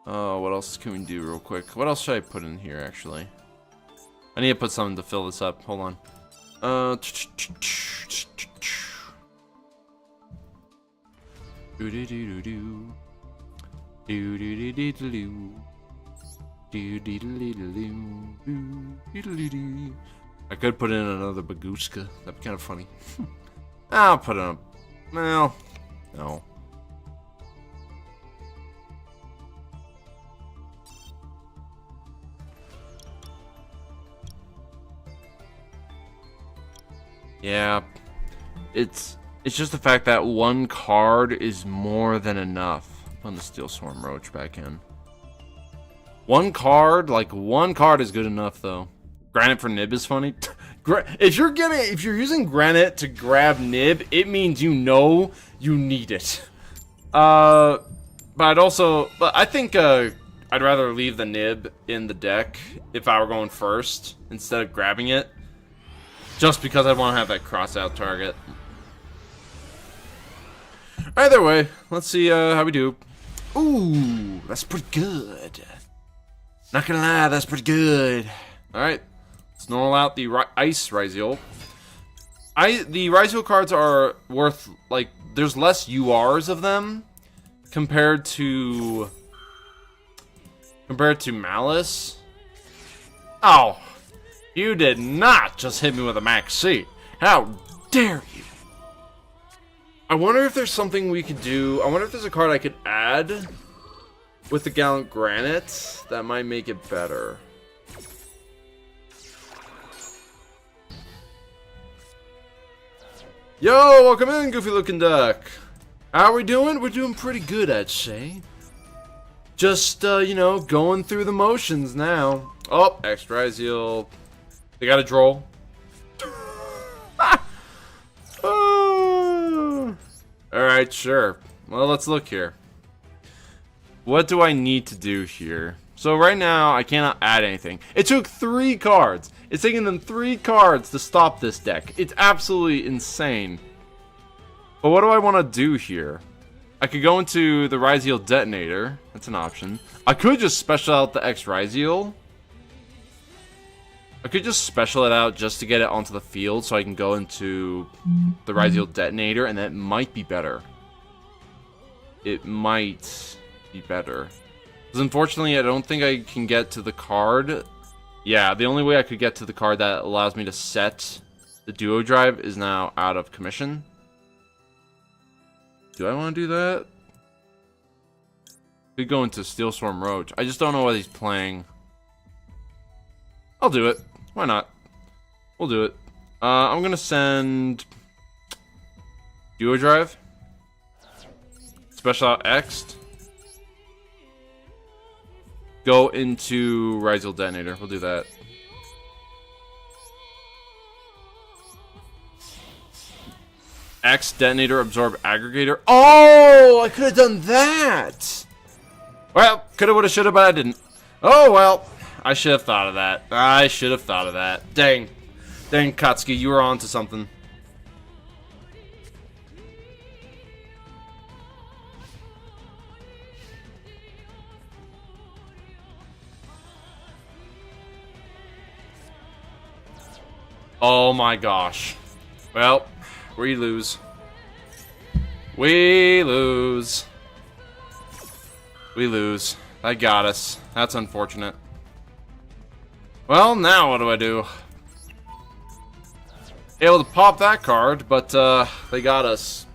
Oh, what else can we do real quick? What else should I put in here, actually? I need to put something to fill this up. Hold on. I could put in another Bagushka. That'd be kind of funny. I'll put in a... Well, no. Yeah. It's just the fact that one card is more than enough. Putting the Steel Swarm Roach back in. One card is good enough, though. Granite for Nib is funny. If you're using Granite to grab Nib, it means you know you need it. But I think I'd rather leave the Nib in the deck if I were going first instead of grabbing it, just because I want to have that cross-out target. Either way, let's see how we do. Ooh, that's pretty good. Not gonna lie, that's pretty good. Alright, let's normal out the Ice Ryzeal. The Ryzeal cards are worth, like, there's less URs of them compared to Malice. Oh, you did not just hit me with a Max C. How dare you? I wonder if there's something we could do. I wonder if there's a card I could add with the Gallant Granite that might make it better. Yo, welcome in, goofy looking duck. How are we doing? We're doing pretty good, I'd say. Just, you know, going through the motions now. Oh, extra Ryzeal. They got a droll. Alright, sure. Well, let's look here. What do I need to do here? So right now, I cannot add anything. It took 3 cards. It's taking them 3 cards to stop this deck. It's absolutely insane. But what do I want to do here? I could go into the Ryzeal Detonator. That's an option. I could just special out the X Ryzeal. I could just special it out just to get it onto the field so I can go into the Ryzeal Detonator, and that might be better. It might be better. Because unfortunately, I don't think I can get to the card. Yeah, the only way I could get to the card that allows me to set the Duo Drive is now out of commission. Do I want to do that? Could go into Steel Swarm Roach. I just don't know what he's playing. I'll do it. Why not? We'll do it. I'm gonna send Duo Drive. Special out X'd. Go into Ryzeal Detonator. We'll do that. X Detonator, Absorb Aggregator. Oh, I could have done that. Well, coulda, woulda, shoulda, but I didn't. Oh, well. I should have thought of that. I should have thought of that. Dang. Dang, Katsuki, you were on to something. Oh my gosh. Well, we lose. We lose. We lose. That got us. That's unfortunate. Well, now what do I do? Able to pop that card, but they got us.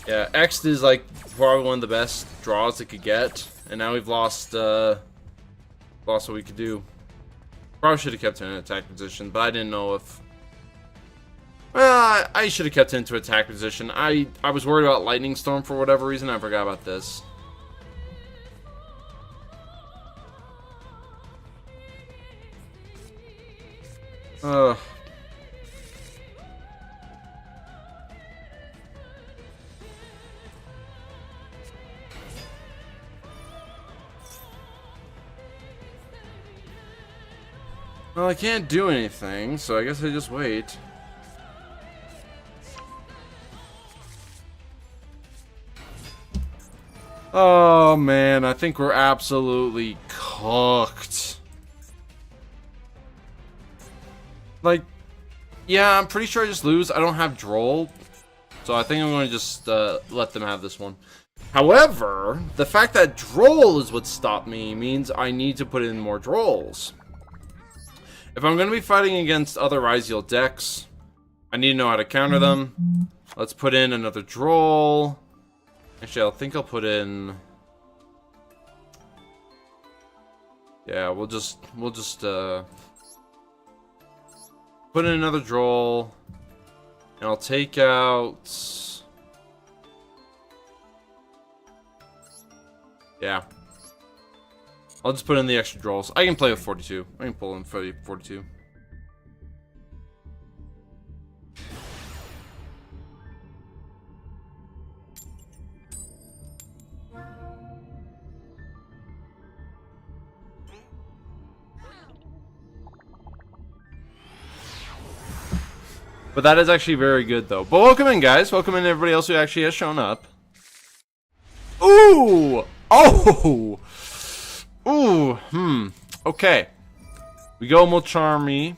Yeah, X is like probably one of the best draws it could get, and now we've lost what we could do. Probably should have kept it in attack position, but I didn't know if. Well, I should have kept it into attack position. I was worried about Lightning Storm for whatever reason. I forgot about this. Well, I can't do anything, so I guess I just wait. Oh man, I think we're absolutely cooked. Like, yeah, I'm pretty sure I just lose. I don't have Droll, so I think I'm going to just let them have this one. However, the fact that Droll is what stopped me means I need to put in more Drolls. If I'm going to be fighting against other Ryzeal decks, I need to know how to counter them. Let's put in another Droll. Actually, I think I'll put in... Yeah, we'll just put in another Droll. And I'll take out... Yeah. I'll just put in the extra Drolls. I can play with 42. I can pull in 42. But that is actually very good, though. But welcome in, guys. Welcome in everybody else who actually has shown up. Ooh! Oh! Ooh, okay. We go Mulcharmy.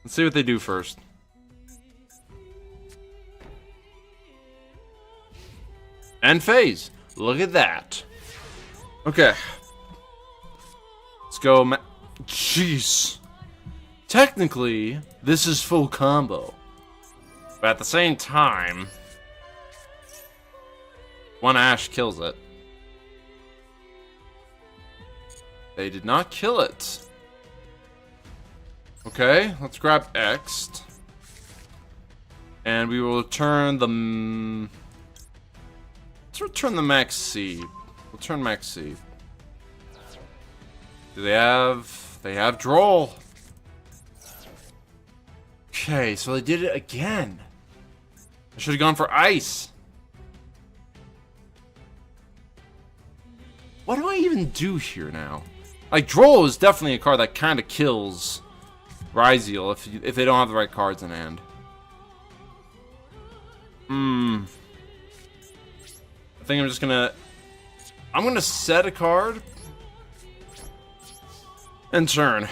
Let's see what they do first. End phase. Look at that. Okay. Let's go. Jeez. Technically, this is full combo. But at the same time, one Ash kills it. They did not kill it. Okay, let's grab X'd. And we will return the... Let's return the Max C. We'll turn Max C. Do they have... They have Droll. Okay, so they did it again. I should have gone for Ice. What do I even do here now? Like, Droll is definitely a card that kind of kills Ryzeal if they don't have the right cards in hand. I think I'm just gonna... I'm gonna set a card and turn.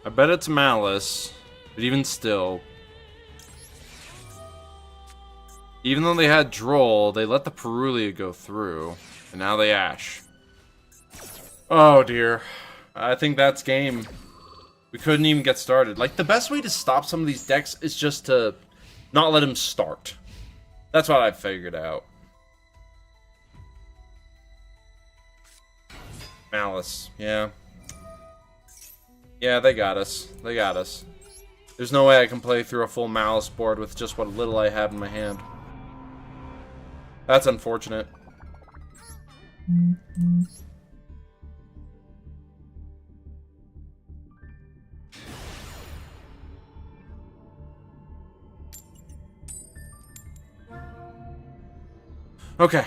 I bet it's Malice, but even still... Even though they had Droll, they let the Perulia go through. And now they Ash. Oh dear. I think that's game. We couldn't even get started. Like, the best way to stop some of these decks is just to not let them start. That's what I figured out. Malice, yeah. Yeah, they got us. They got us. There's no way I can play through a full Malice board with just what little I have in my hand. That's unfortunate. Okay.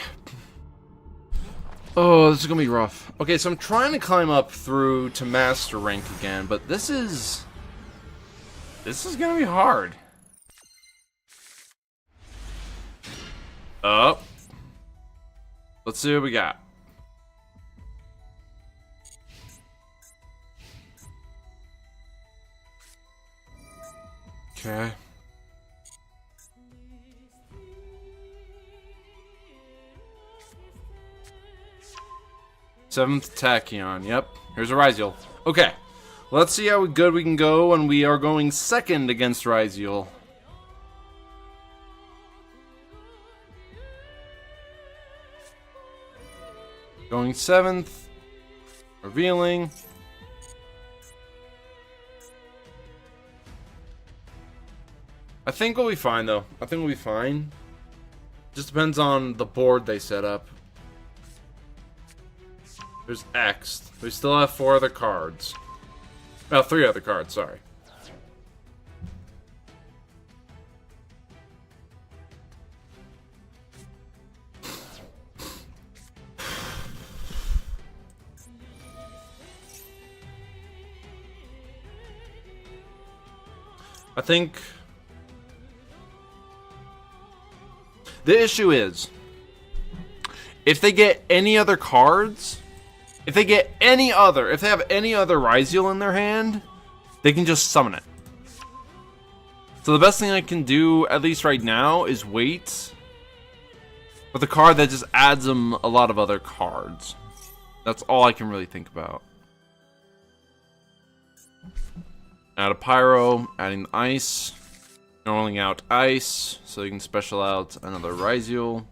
Oh, this is gonna be rough. Okay, so I'm trying to climb up through to master rank again, but this is gonna be hard. Oh. Let's see what we got. Okay. Seventh Tachyon. Yep. Here's a Ryzeal. Okay. Let's see how good we can go when we are going second against Ryzeal. Going seventh. Revealing. I think we'll be fine, though. I think we'll be fine. Just depends on the board they set up. There's X. We still have 4 other cards. Well, 3 other cards, sorry. I think the issue is if they get any other cards, if they have any other Ryzeal in their hand, they can just summon it. So the best thing I can do, at least right now, is wait with a card that just adds them a lot of other cards. That's all I can really think about. Add a Pyro, adding the Ice, normaling out Ice, so you can special out another Ryzeal.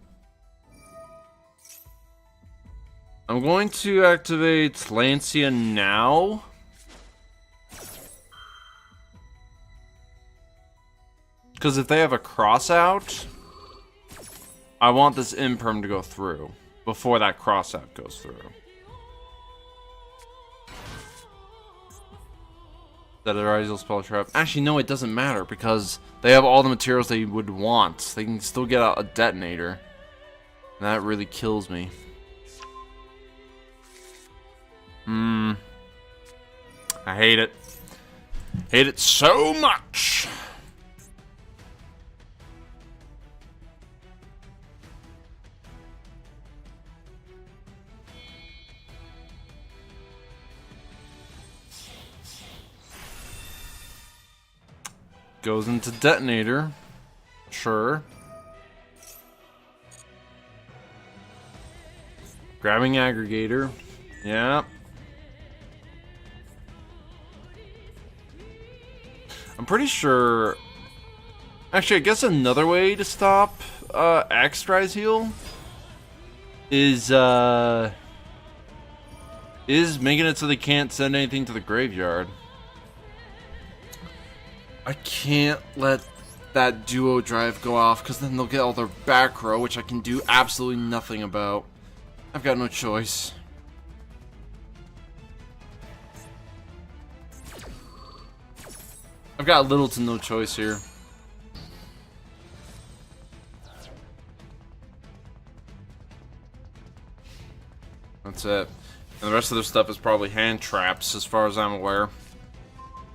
I'm going to activate Lancia now. Because if they have a cross out, I want this imperm to go through before that cross out goes through. Is that a Ryzeal spell trap? Actually, no, it doesn't matter because they have all the materials they would want. They can still get out a detonator. And that really kills me. I hate it. Hate it so much. Goes into detonator. Sure. Grabbing aggregator. Yeah. I'm pretty sure. Actually, I guess another way to stop X Ryzeal is making it so they can't send anything to the graveyard. I can't let that duo drive go off because then they'll get all their back row, which I can do absolutely nothing about. I've got no choice. I've got little to no choice here. That's it. And the rest of their stuff is probably hand traps as far as I'm aware.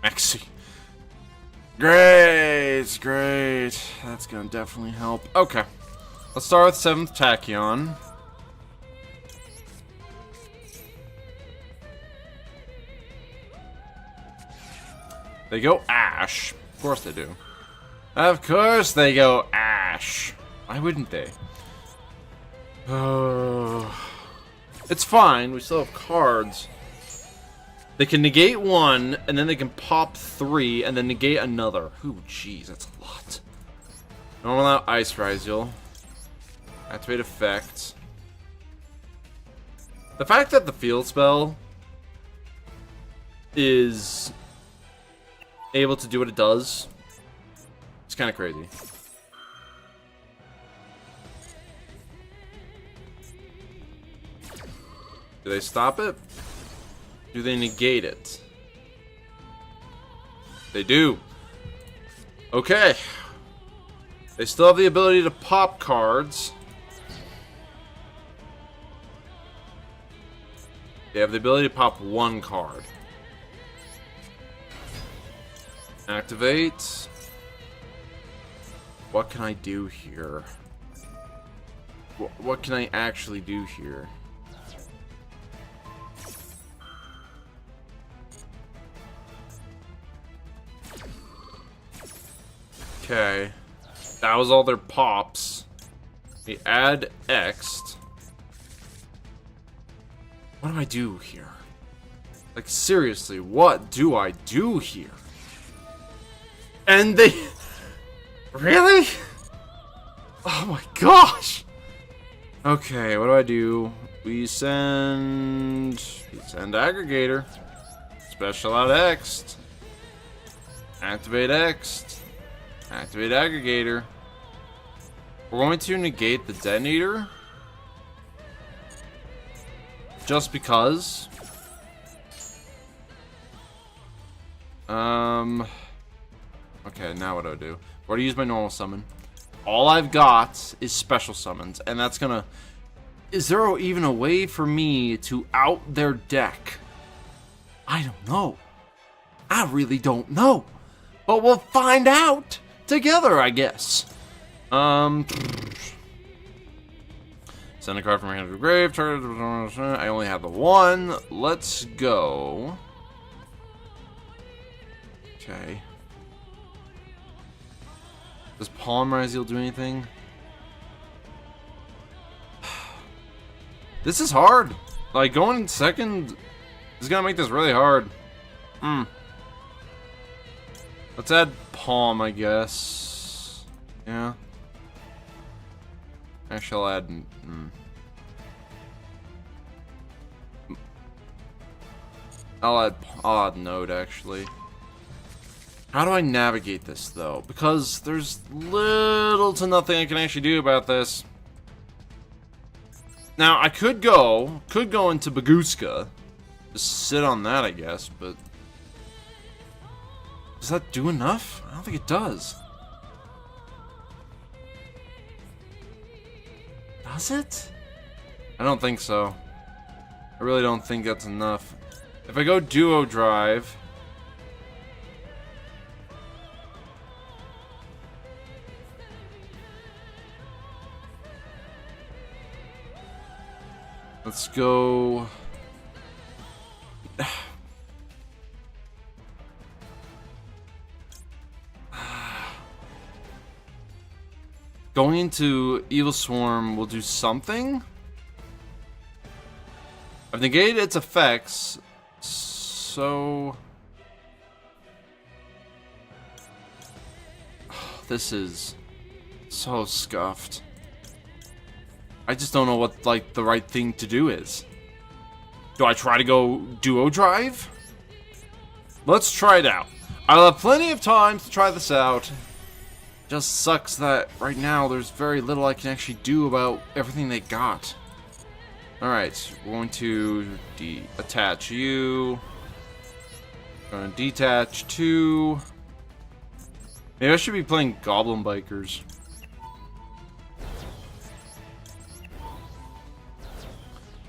Maxi. Great, great. That's gonna definitely help. Okay. Let's start with 7th Tachyon. They go Ash. Of course they do. Of course they go Ash. Why wouldn't they? Oh. It's fine. We still have cards. They can negate one, and then they can pop 3, and then negate another. Ooh, jeez, that's a lot. Normal out Ice Ryzeal. Activate effect. The fact that the field spell is able to do what it does, it's kind of crazy. Do they stop it? Do they negate it? They do. Okay. They still have the ability to pop cards. They have the ability to pop 1 card. Activate. What can I do here? What can I actually do here? Okay, that was all their pops. We add X. What do I do here? Like, seriously, what do I do here? And they... Really? Oh my gosh! Okay, what do I do? We send aggregator. Special out X. Activate X. Activate aggregator. We're going to negate the detonator. Just because. Okay, now what do I do? I've already used my normal summon. All I've got is special summons, and that's gonna... Is there even a way for me to out their deck? I don't know. I really don't know. But we'll find out together, I guess. Send a card from my hand to the grave. I only have the one. Let's go. Okay. Does Palm Ryzeal do anything? This is hard. Like, going second is gonna make this really hard. Let's add Palm, I guess. Yeah. Actually, I'll add... I'll add Node, actually. How do I navigate this, though? Because there's little to nothing I can actually do about this. Now, I could go into Baguska. Just sit on that, I guess, but... Does that do enough? I don't think it does. Does it? I don't think so. I really don't think that's enough. If I go Duo Drive... Let's go... Going into Evil Swarm will do something? I've negated its effects, so... This is so scuffed. I just don't know what, like, the right thing to do is. Do I try to go Duo Drive? Let's try it out. I'll have plenty of time to try this out. Just sucks that right now there's very little I can actually do about everything they got. Alright, we're going to attach you. Going to detach 2. Maybe I should be playing Goblin Bikers.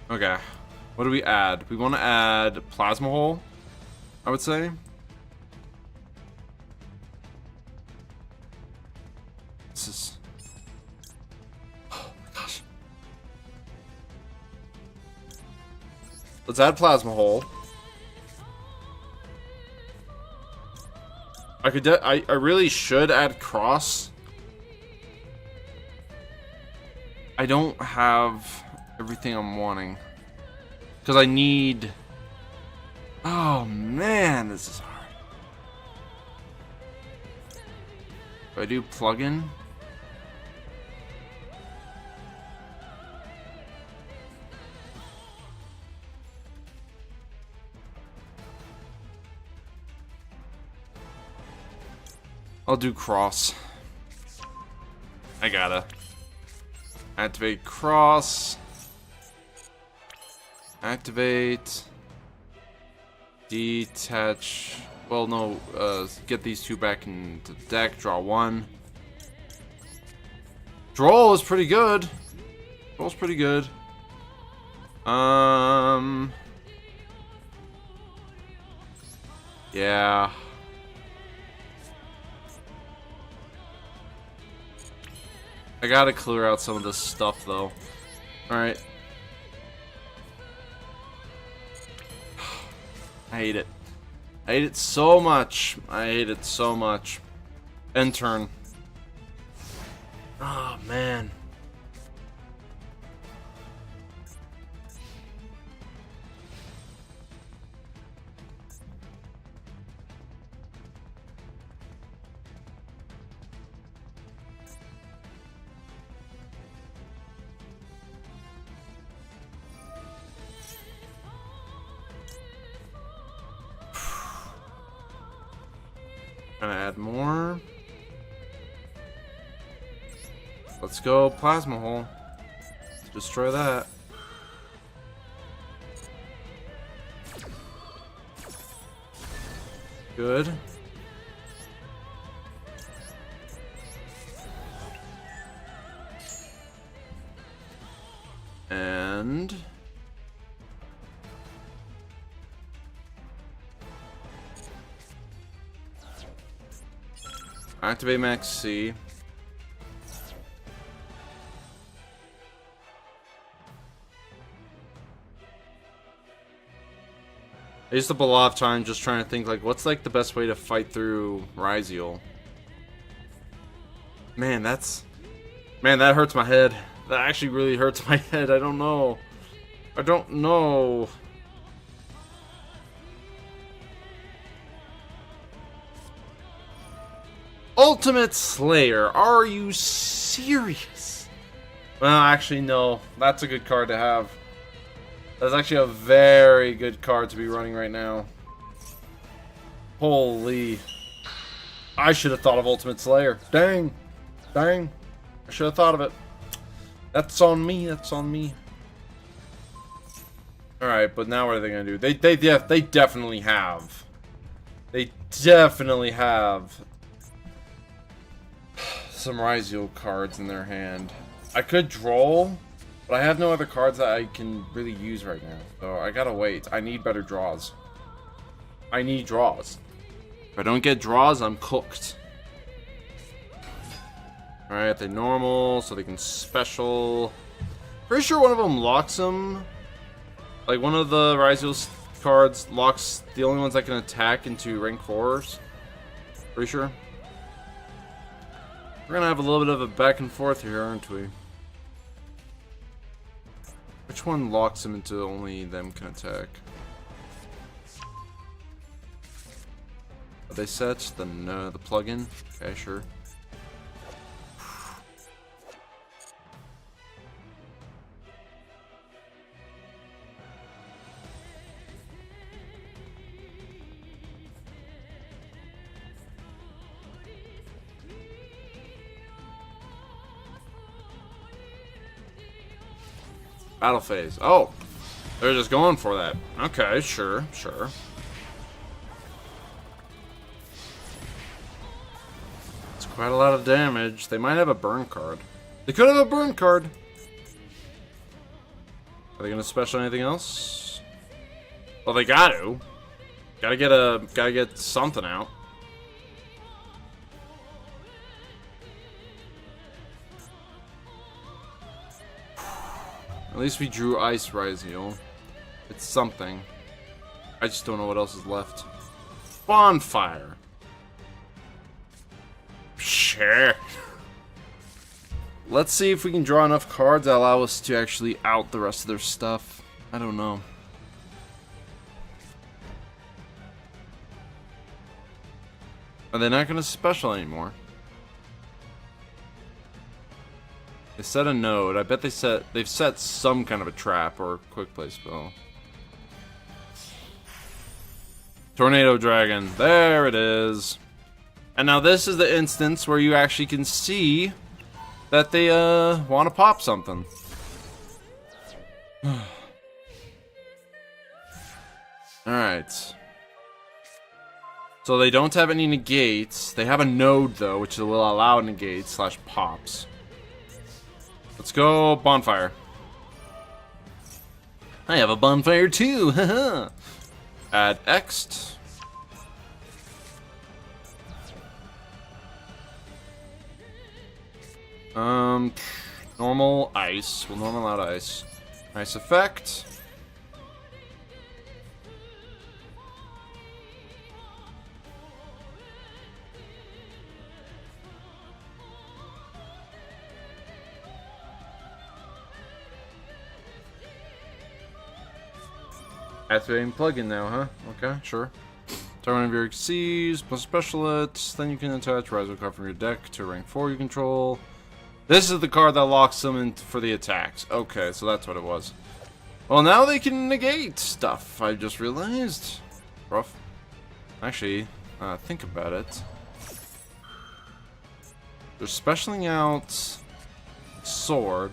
Okay, what do we add? We want to add Plasma Hole, I would say. This is... Oh my gosh. Let's add Plasma Hole. I really should add Cross. I don't have everything I'm wanting. Because I need... Oh man, this is hard. Do I do plugin? I'll do Cross. I gotta. Activate Cross. Activate. Detach. Well, no. Get these 2 back into the deck. Draw 1. Droll is pretty good. Droll's pretty good. Yeah. I gotta clear out some of this stuff, though. Alright. I hate it. I hate it so much. I hate it so much. End turn. Oh, man. Gonna add more. Let's go Plasma Hole. Let's destroy that. Good. And Activate Max C. I used up a lot of time just trying to think, like, what's, like, the best way to fight through Ryzeal? Man, that's... Man, that hurts my head. That actually really hurts my head. I don't know. I don't know. Ultimate Slayer. Are you serious? Well, actually, no. That's a good card to have. That's actually a very good card to be running right now. Holy. I should have thought of Ultimate Slayer. Dang. Dang. I should have thought of it. That's on me. That's on me. Alright, but now what are they going to do? They definitely have. They definitely have some Ryzeal cards in their hand. I could draw, but I have no other cards that I can really use right now. So I gotta wait. I need better draws. I need draws. If I don't get draws, I'm cooked. Alright, they normal, so they can special. Pretty sure one of them locks them. Like, one of the Ryzeal cards locks the only ones that can attack into rank 4s. Pretty sure. We're gonna have a little bit of a back and forth here, aren't we? Which one locks them into only them can attack? Are they set? The plugin? Okay, sure. Battle phase. Oh, they're just going for that. Okay, sure, sure. It's quite a lot of damage. They might have a burn card. They could have a burn card. Are they gonna special anything else? Well, they got to. Gotta get something out. At least we drew Ice Ryzeal. It's something. I just don't know what else is left. Bonfire. Sure. Let's see if we can draw enough cards that allow us to actually out the rest of their stuff. I don't know. Are they not going to special anymore? They set a node. I bet they've set some kind of a trap or quick play spell. Tornado Dragon. There it is. And now this is the instance where you actually can see that they want to pop something. Alright. So they don't have any negates. They have a node though, which will allow negates / pops. Let's go bonfire. I have a bonfire too. Haha. Add Ext. Normal ice. We'll normal out ice. Nice effect. Activating plugin now, huh? Okay, sure. Target one of your Xyz plus special it. Then you can attach Ryzeal card from your deck to rank 4 you control. This is the card that locks them in for the attacks. Okay, so that's what it was. Well, now they can negate stuff. I just realized. Rough. Actually, think about it. They're specialing out Sword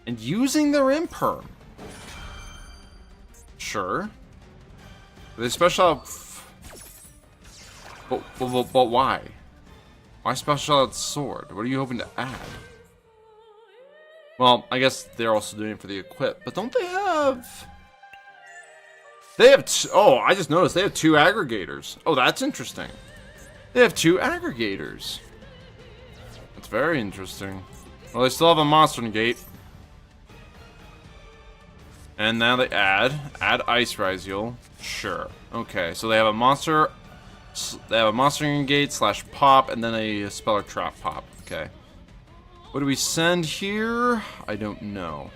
and using their Imperm. Sure. They special out. But why? Why special out Sword? What are you hoping to add? Well, I guess they're also doing it for the equip, but don't they have... They have oh, I just noticed they have 2 aggregators. Oh, that's interesting. They have 2 aggregators. That's very interesting. Well, they still have a monster negate. And now they add Ice Ryzeal. Sure. Okay, so they have a monster negate / pop, and then a spell or trap pop. Okay. What do we send here? I don't know.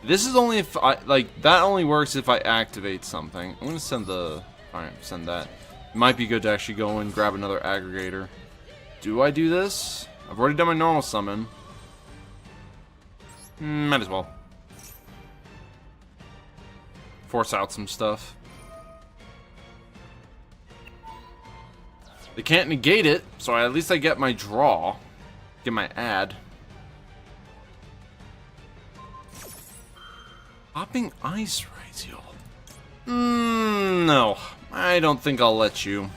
This is only if I, like, that only works if I activate something. I'm gonna send the, alright, send that. It might be good to actually go and grab another aggregator. Do I do this? I've already done my normal summon. Might as well. Force out some stuff. They can't negate it, so at least I get my draw. Get my add. Popping Ice Ryzeal. No. I don't think I'll let you.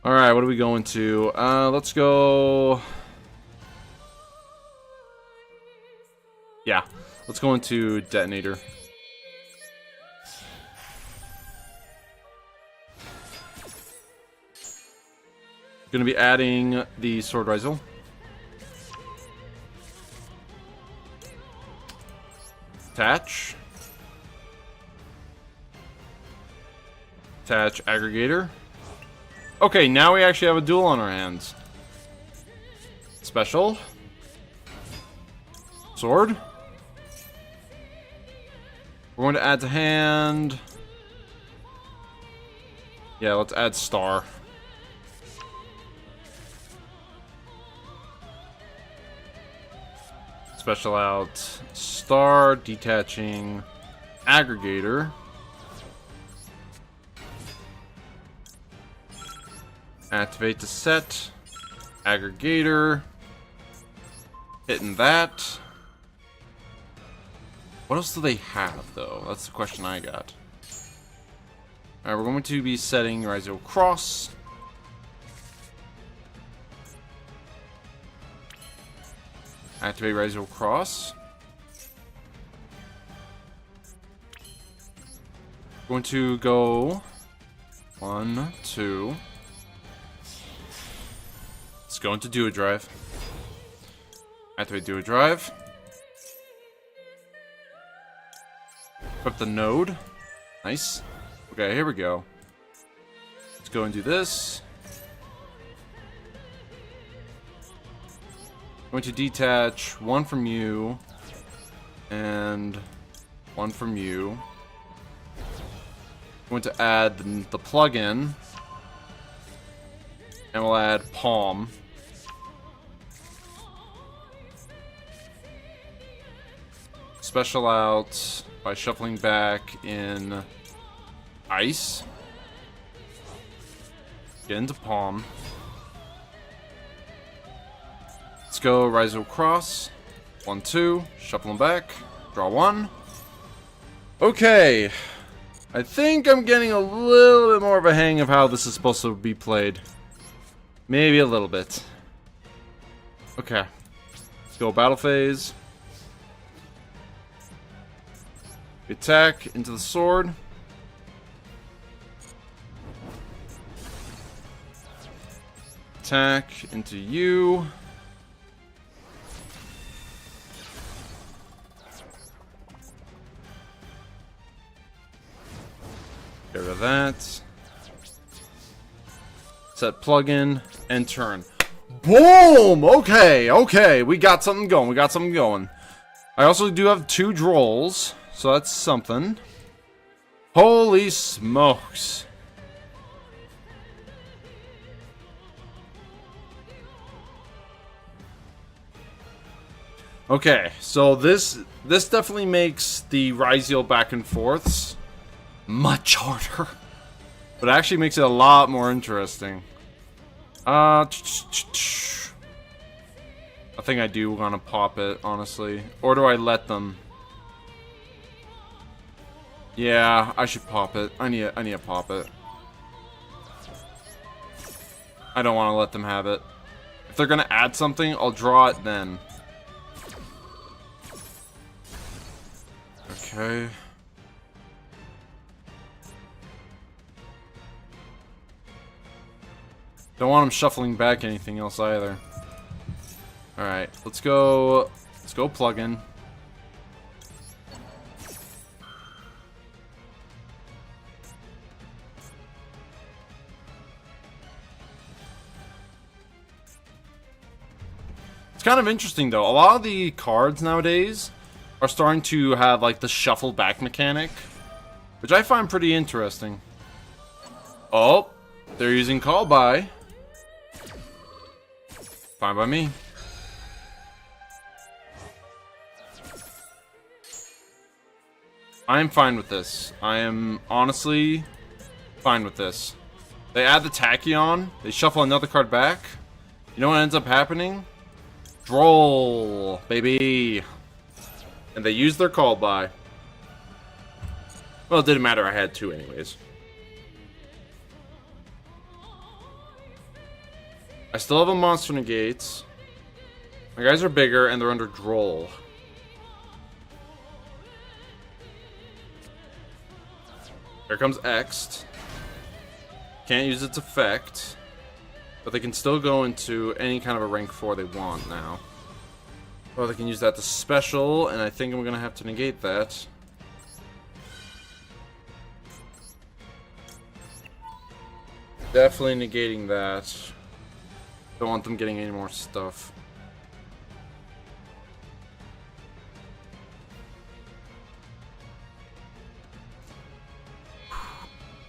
Alright, what are we going to? Let's go... Yeah, let's go into Detonator. Gonna be adding the Sword Ryzeal. Attach. Attach Aggregator. Okay, now we actually have a duel on our hands. Special. Sword. We're going to add to hand. Yeah, let's add Star. Special out Star, detaching Aggregator. Activate the set. Aggregator. Hitting that. What else do they have, though? That's the question I got. Alright, we're going to be setting Ryzeal Cross. Activate Ryzeal Cross. Going to go 1, 2. Let's go into Duo Drive. Activate Duo Drive. Equip the node. Nice. Okay, here we go. Let's go and do this. Going to detach one from you and one from you. Going to add the plugin, and we'll add Palm. Special out by shuffling back in Ice. Get into Palm. Let's go Ryzeal Cross. 1, 2. Shuffle them back. Draw 1. Okay. I think I'm getting a little bit more of a hang of how this is supposed to be played. Maybe a little bit. Okay. Let's go battle phase. Attack into the sword. Attack into you. Get rid of that. Set plugin and turn. Boom! Okay, okay. We got something going. We got something going. I also do have 2 drolls, so that's something. Holy smokes. Okay, so this definitely makes the Ryzeal back and forths much harder. But it actually makes it a lot more interesting. I think I do want to pop it, honestly. Or do I let them? Yeah, I should pop it. I need to pop it. I don't want to let them have it. If they're gonna add something, I'll draw it then. Okay. Don't want him shuffling back anything else either. Alright, let's go plug in. It's kind of interesting though. A lot of the cards nowadays are starting to have like the shuffle back mechanic, which I find pretty interesting. Oh, they're using call by. Fine by me. I am fine with this. I am honestly fine with this. They add the Tachyon. They shuffle another card back. You know what ends up happening? Droll, baby. And they use their call by. Well, it didn't matter. I had two anyways. I still have a monster negates. My guys are bigger and they're under Droll. Here comes X'd. Can't use its effect. But they can still go into any kind of a rank 4 they want now. Or they can use that to special, and I think I'm gonna have to negate that. Definitely negating that. Don't want them getting any more stuff.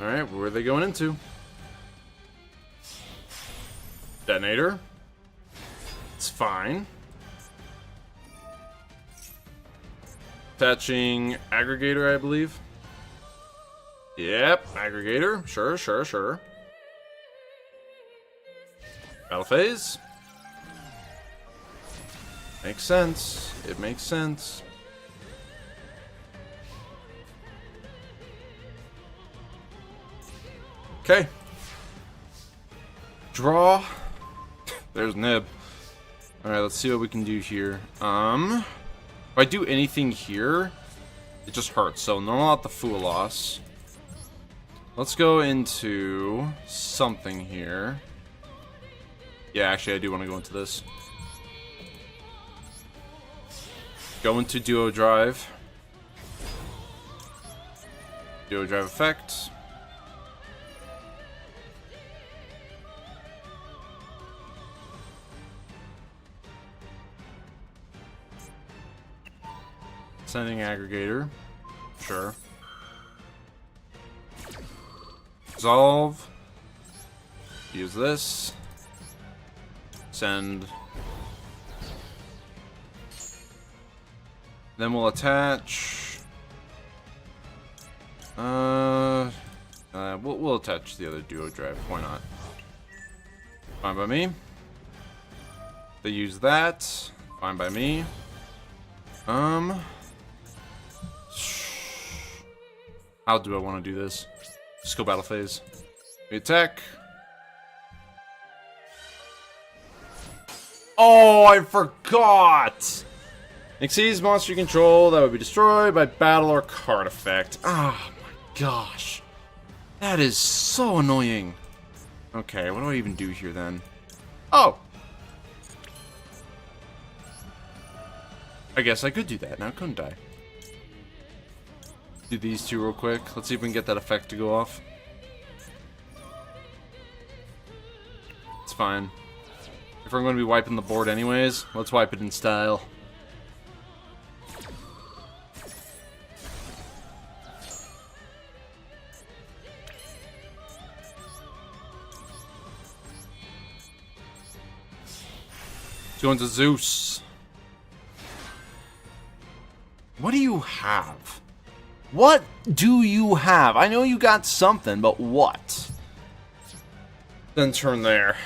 Alright, where are they going into? Detonator. It's fine. Attaching aggregator, I believe. Yep, aggregator. Sure, sure, sure. Battle phase. Makes sense. It makes sense. Okay. Draw. There's Nib. Alright, let's see what we can do here. If I do anything here, it just hurts. So normal out the Fool loss. Let's go into something here. Yeah, actually I do want to go into this. Go into Duo Drive. Duo Drive effect. Sending aggregator. Sure. Resolve. Use this. Send. Then we'll attach. We'll attach the other Duo Drive. Why not? Fine by me. They use that. Fine by me. How do I want to do this? Just go battle phase. We attack. Oh, I forgot! Exceeds monster you control that would be destroyed by battle or card effect. Oh my gosh. That is so annoying. Okay, what do I even do here then? Oh! I guess I could do that now, couldn't I? Do these two real quick. Let's see if we can get that effect to go off. It's fine. If we're going to be wiping the board anyways, let's wipe it in style. Let's go into Zeus. What do you have? What do you have? I know you got something, but what? Then turn there.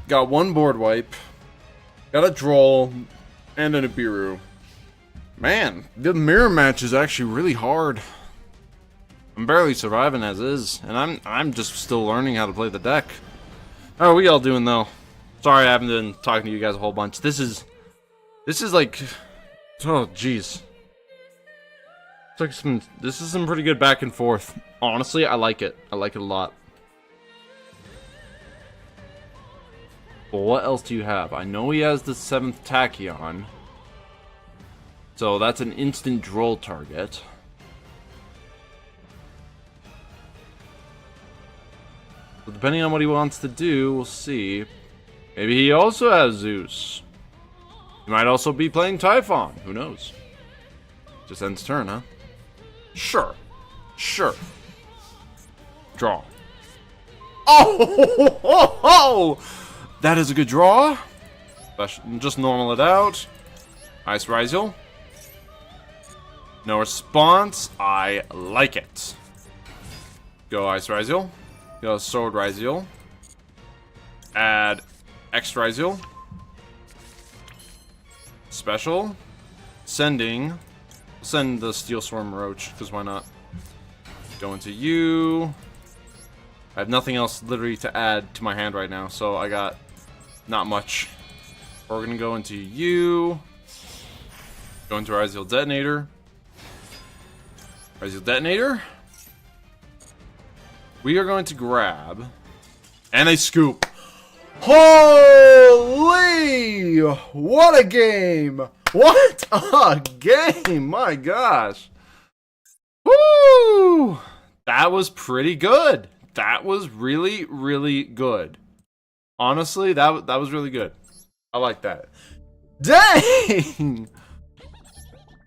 Got one board wipe. Got a Droll. And a Nibiru. Man, the mirror match is actually really hard. I'm barely surviving as is. And I'm just still learning how to play the deck. How are we all doing though? Sorry I haven't been talking to you guys a whole bunch. This is This is like... Oh, jeez. It's like this is some pretty good back and forth. Honestly, I like it. I like it a lot. Well, what else do you have? I know he has the 7th Tachyon. So that's an instant droll target. So depending on what he wants to do, we'll see. Maybe he also has Zeus. He might also be playing Typhon. Who knows? Just ends turn, huh? Sure. Sure. Draw. Oh! That is a good draw. Just normal it out. Ice Ryzeal. No response. I like it. Go Ice Ryzeal. Go Sword Ryzeal. Add X Ryzeal. Special. Sending. Send the Steel Swarm Roach, because why not? Go into you. I have nothing else literally to add to my hand right now, so I got not much. We're gonna go into you. Go into Ryzeal Detonator. Ryzeal Detonator. We are going to grab. And a scoop. Holy! What a game! What a game! My gosh. Woo! That was pretty good. That was really, really good. Honestly, that was really good. I like that. Dang!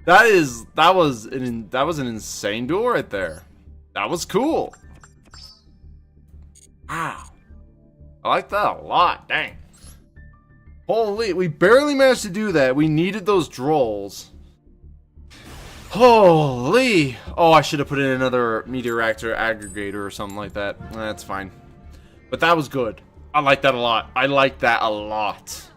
That was an insane duel right there. That was cool. Wow. I like that a lot. Dang. Holy, we barely managed to do that. We needed those drolls. Holy. Oh, I should have put in another Meteor Reactor aggregator or something like that. That's fine. But that was good. I like that a lot. I like that a lot.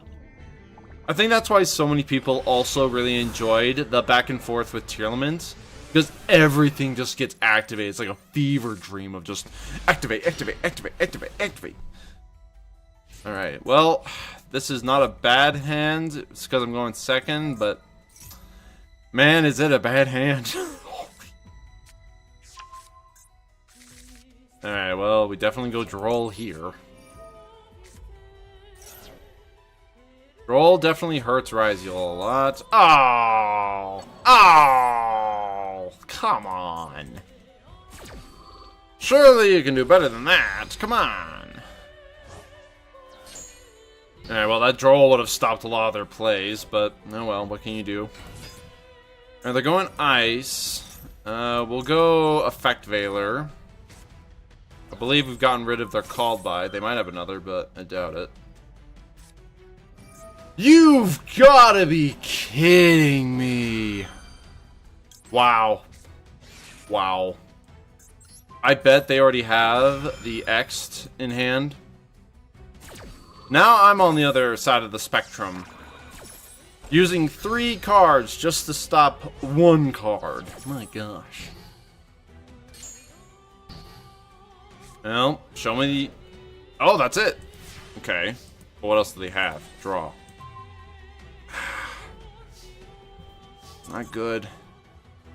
I think that's why so many people also really enjoyed the back and forth with Tearlaments. Because everything just gets activated. It's like a fever dream of just activate, activate, activate, activate, activate. Alright, well, this is not a bad hand. It's because I'm going second, but... Man, is it a bad hand. Alright, well, we definitely go droll here. Droll definitely hurts Ryzeal a lot. Oh! Oh! Come on. Surely you can do better than that. Come on. Alright, well, that droll would have stopped a lot of their plays, but oh well, what can you do? Alright, they're going ice. We'll go Effect Veiler. I believe we've gotten rid of their Called By. They might have another, but I doubt it. You've gotta be kidding me. Wow. Wow. I bet they already have the X'd in hand. Now I'm on the other side of the spectrum. Using 3 cards just to stop 1 card. My gosh. Well, show me the... Oh, that's it. Okay. What else do they have? Draw. Not good.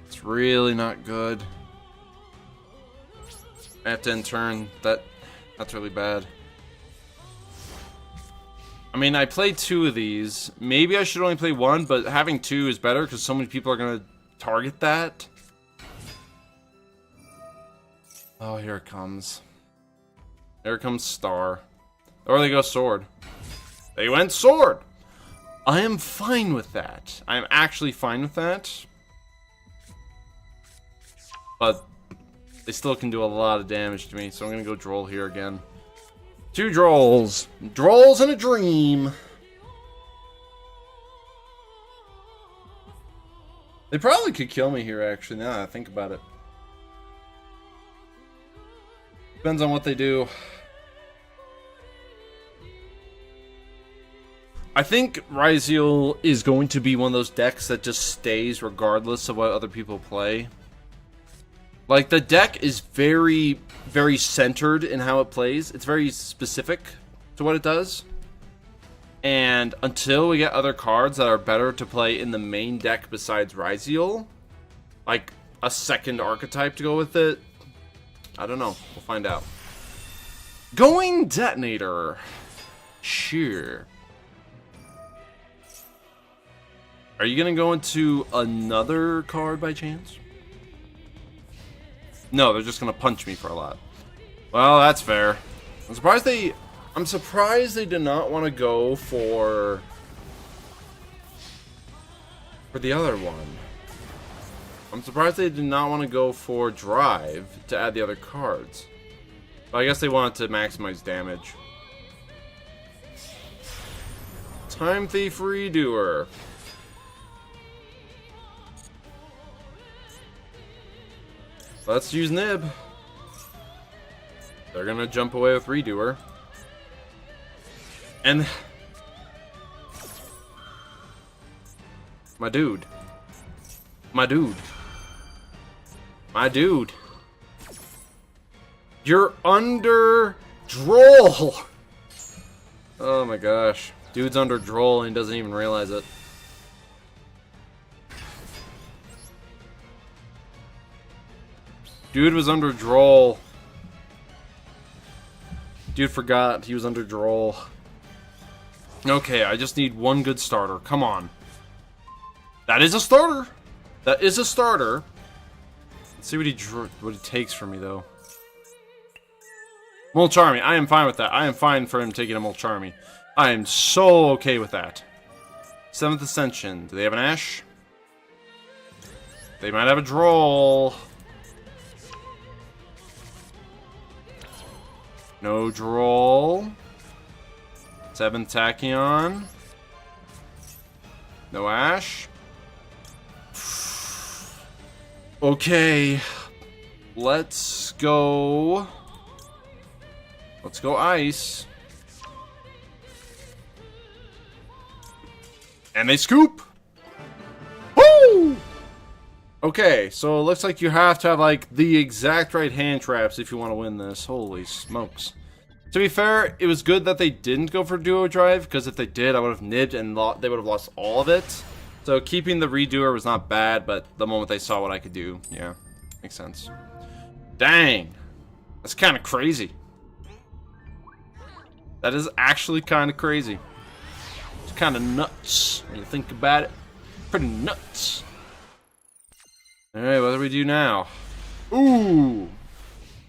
It's really not good. I have to end turn. That's really bad. I mean, I played 2 of these. Maybe I should only play 1, but having 2 is better because so many people are going to target that. Oh, here it comes. There comes Star. Or they go Sword. They went Sword! I am fine with that. I am actually fine with that. But they still can do a lot of damage to me, so I'm going to go Droll here again. 2 Drolls. Drolls in a dream. They probably could kill me here, actually, now that I think about it. Depends on what they do. I think Ryzeal is going to be one of those decks that just stays regardless of what other people play. Like, the deck is very, very centered in how it plays. It's very specific to what it does. And until we get other cards that are better to play in the main deck besides Ryzeal, like a second archetype to go with it, I don't know. We'll find out. Going Detonator. Sure. Are you going to go into another card by chance? No, they're just going to punch me for a lot. Well, that's fair. I'm surprised they did not want to go for the other one. I'm surprised they did not want to go for Drive to add the other cards. But I guess they wanted to maximize damage. Time Thief Redoer. Let's use Nib. They're gonna jump away with Redoer. And my dude. My dude. My dude. You're under Droll. Oh my gosh. Dude's under Droll and he doesn't even realize it. Dude was under Droll. Dude forgot he was under Droll. Okay, I just need one good starter. Come on. That is a starter. That is a starter. Let's see what he takes from me, though. Molcharmy. I am fine with that. I am fine for him taking a Molcharmy. I am so okay with that. 7th Ascension. Do they have an Ash? They might have a Droll. No Droll. 7th Tachyon. No Ash. Okay. Let's go. Let's go Ice. And they scoop! Woo! Okay, so it looks like you have to have, like, the exact right hand traps if you want to win this. Holy smokes. To be fair, it was good that they didn't go for Duo Drive, because if they did, I would have nibbed and they would have lost all of it. So keeping the Redoer was not bad, but the moment they saw what I could do, yeah, makes sense. Dang! That's kind of crazy. That is actually kind of crazy. It's kind of nuts when you think about it. Pretty nuts. Alright, what do we do now? Ooh!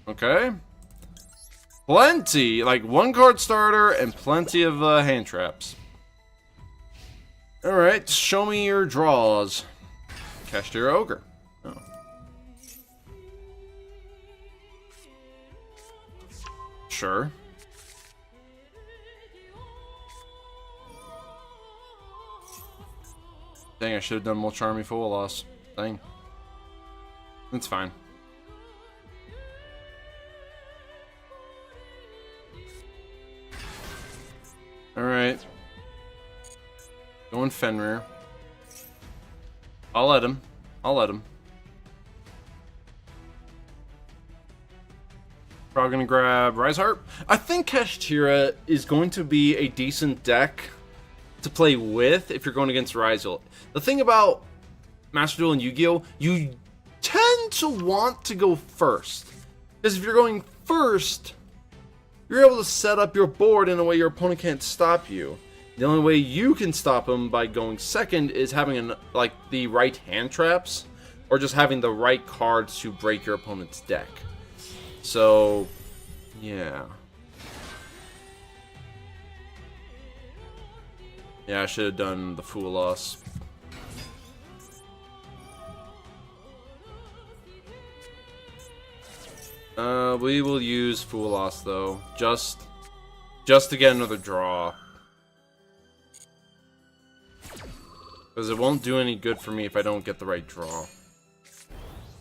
Okay. Plenty! Like, one card starter and plenty of hand traps. Alright, show me your draws. Cashier Ogre. Oh. Sure. Dang, I should have done Molcharmy full loss. Dang. It's fine. Alright. Going Fenrir. I'll let him. I'll let him. Probably gonna grab Ryzeal. I think Kashtira is going to be a decent deck to play with if you're going against Ryzeal. The thing about Master Duel and Yu-Gi-Oh! You tend to want to go first. Because if you're going first, you're able to set up your board in a way your opponent can't stop you. The only way you can stop them by going second is having the right hand traps, or just having the right cards to break your opponent's deck. So, yeah. Yeah, I should have done the Fool Loss. We will use Fool Loss though, just to get another draw. Because it won't do any good for me if I don't get the right draw.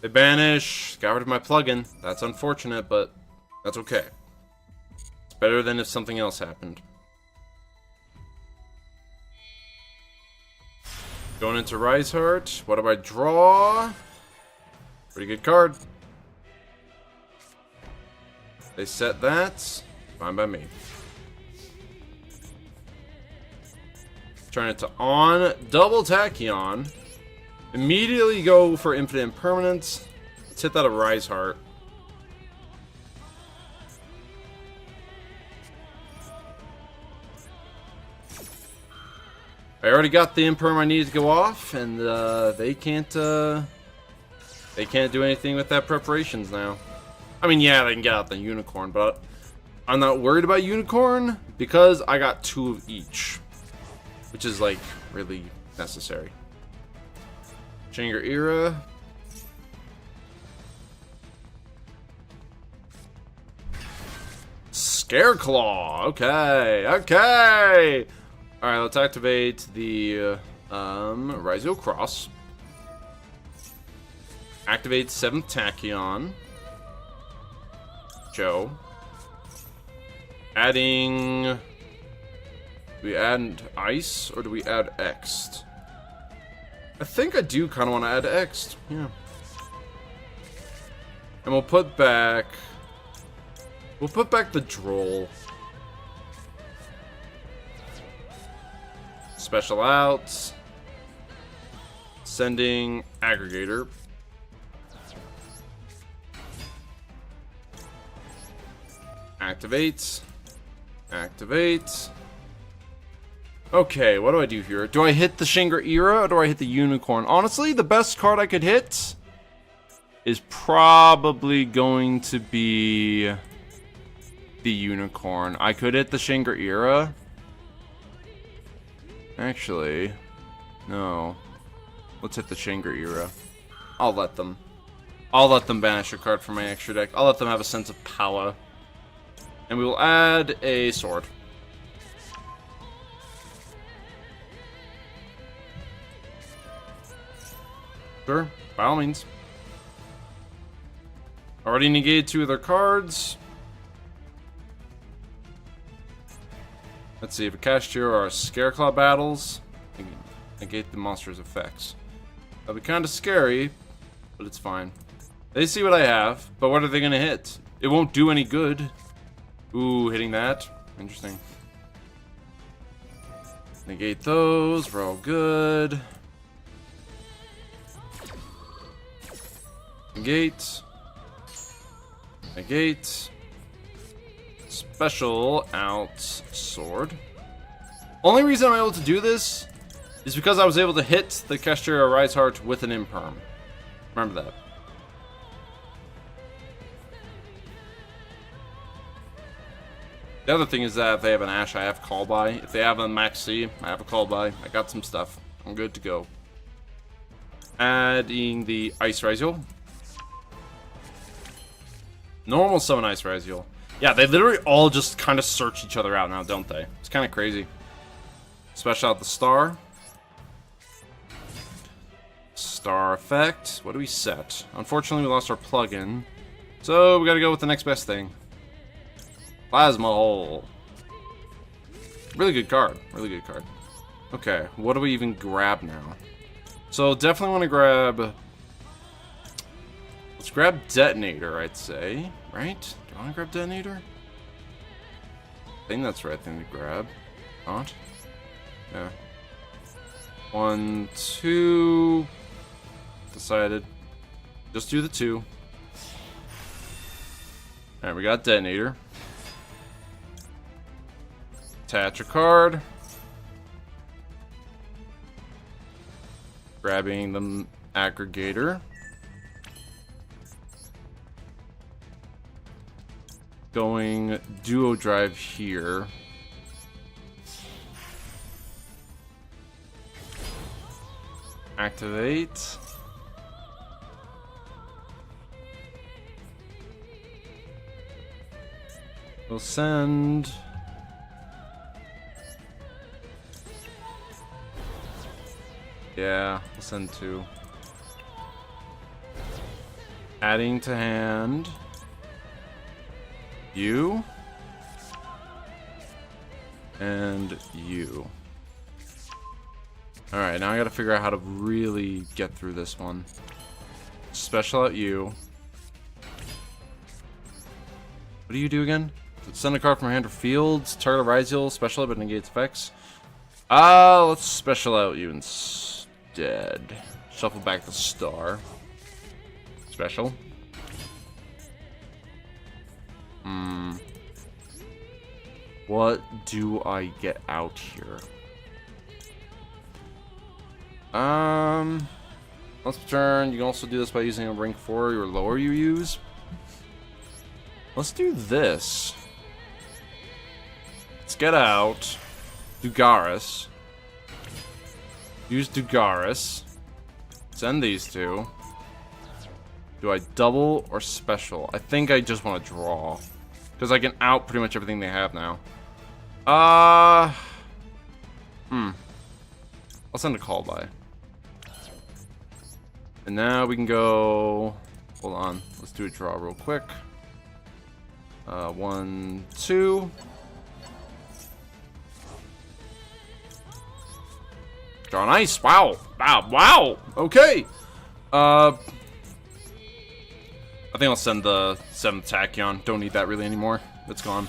They banish, got rid of my plugin. That's unfortunate, but that's okay. It's better than if something else happened. Going into Ryzeal. What do I draw? Pretty good card. They set that. Fine by me. Turn it to on. Double Tachyon. Immediately go for infinite impermanence. Let's hit that a Rise Heart. I already got the imperm I needed to go off, and they can't do anything with that preparations now. I mean, yeah, they can get out the unicorn, but I'm not worried about unicorn because I got 2 of each, which is like really necessary. Shanger Era. Scareclaw. Okay, okay. All right, let's activate the Ryzeal Cross. Activate 7th Tachyon. Joe. Adding. Do we add Ice or do we add X'd? I think I do kind of want to add X'd. Yeah. And we'll put back. We'll put back the Droll. Special outs. Sending Aggregator. Activate. Activate. Okay, what do I do here? Do I hit the Shanger Era or do I hit the Unicorn? Honestly, the best card I could hit is probably going to be the Unicorn. I could hit the Shanger Era. Actually, no. Let's hit the Shanger Era. I'll let them banish a card from my extra deck. I'll let them have a sense of power. And we will add a sword. Sure, by all means. Already negated 2 of their cards. Let's see if a Cashier or a Scareclaw battles. Negate the monster's effects. That'll be kind of scary, but it's fine. They see what I have, but what are they going to hit? It won't do any good. Ooh, hitting that. Interesting. Negate those. We're all good. Negate. Negate. Special out sword. Only reason I'm able to do this is because I was able to hit the Kestra Rise Heart with an imperm. Remember that. The other thing is that if they have an Ash, I have Call By. If they have a Max C, I have a Call By. I got some stuff. I'm good to go. Adding the Ice Ryzeal. Normal summon Ice Ryzeal. Yeah, they literally all just kind of search each other out now, don't they? It's kind of crazy. Special out the Star. Star effect. What do we set? Unfortunately, we lost our plugin. So, we gotta go with the next best thing. Plasma Hole. Really good card. Really good card. Okay, what do we even grab now? So, definitely want to grab... Let's grab Detonator, I'd say. Right? Do I want to grab Detonator? I think that's the right thing to grab. Not? Yeah. 1, 2... Decided. Just do the 2. Alright, we got Detonator. Attach a card. Grabbing the Aggregator. Going Duo Drive here. Activate. We'll send... Yeah, we'll send 2. Adding to hand. You. And you. Alright, now I gotta figure out how to really get through this one. Special out you. What do you do again? Send a card from your hand or fields. Target a Ryzeal, special but negates effects. Let's special out you instead. Shuffle back the star. Special. What do I get out here? Once per turn, you can also do this by using a rank 4 or lower you use. Let's do this. Let's get out Dugaris. Use Dugaris. Send these two. Do I double or special? I think I just want to draw. Because I can out pretty much everything they have now. I'll send a call by. And now we can go... Hold on. Let's do a draw real quick. 1, 2. Draw nice. Wow. Wow. Wow. Okay. I think I'll send the 7th Tachyon. Don't need that really anymore. It's gone.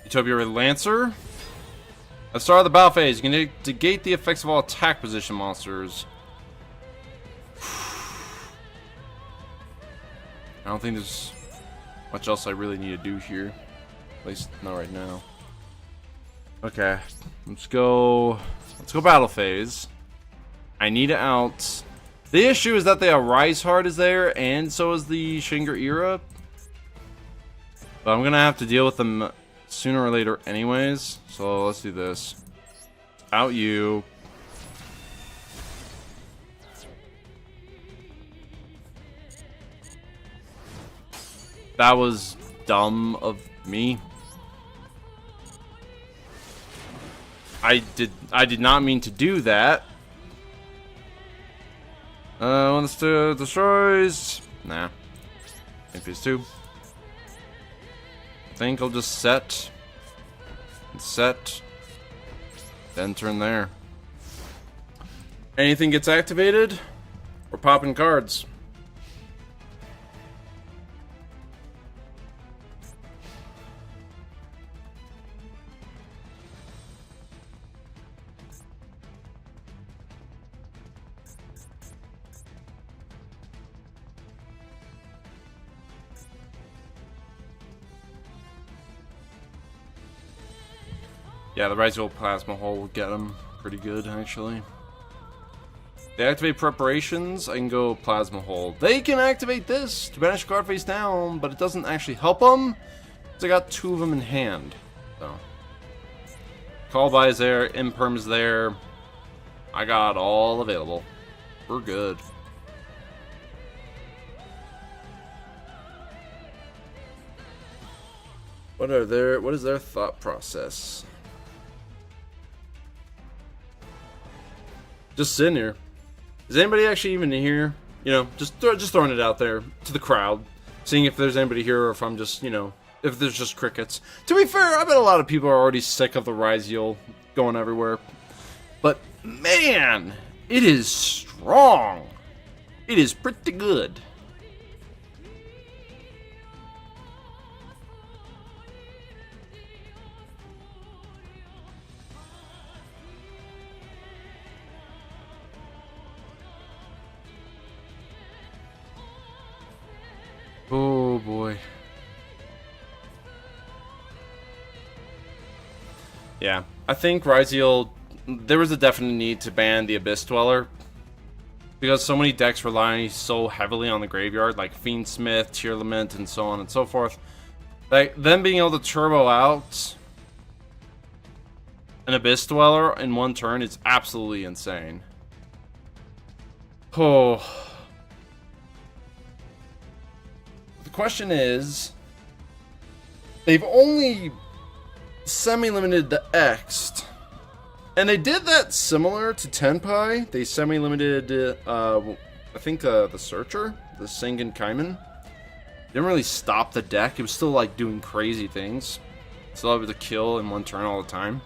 Utopia Lancer. At the start of the battle phase, you can negate the effects of all attack position monsters. I don't think there's much else I really need to do here. At least not right now. Okay. Let's go battle phase. I need it out. The issue is that the Ryzeal is there, and so is the Shinger Era. But I'm gonna have to deal with them sooner or later anyways. So let's do this. Out you. That was dumb of me. I did not mean to do that. When this destroys... Nah. Phase 2. I think I'll just set. And set. Then turn there. Anything gets activated? We're popping cards. Yeah, the Ryzeal Plasma Hole will get them pretty good, actually. They activate preparations, I can go Plasma Hole. They can activate this to banish card face down, but it doesn't actually help them, because I got 2 of them in hand. So, Call by is there, Imperm is there. I got all available. We're good. What is their thought process? Just sitting here. Is anybody actually even here? You know, just throwing it out there to the crowd, seeing if there's anybody here, or if I'm just, you know, if there's just crickets. To be fair, I bet a lot of people are already sick of the Ryzeal going everywhere. But man, it is strong. It is pretty good. Oh boy. Yeah, I think Ryzeal, there was a definite need to ban the Abyss Dweller, because so many decks rely so heavily on the graveyard, like Fiendsmith, Tear Lament, and so on and so forth. Like, them being able to turbo out an Abyss Dweller in 1 turn is absolutely insane. Oh. The question is, they've only semi-limited the X'd, and they did that similar to Tenpai. They semi-limited, I think, the Searcher, the Sengen Kaiman. Didn't really stop the deck. It was still, like, doing crazy things. Still able to kill in 1 turn all the time.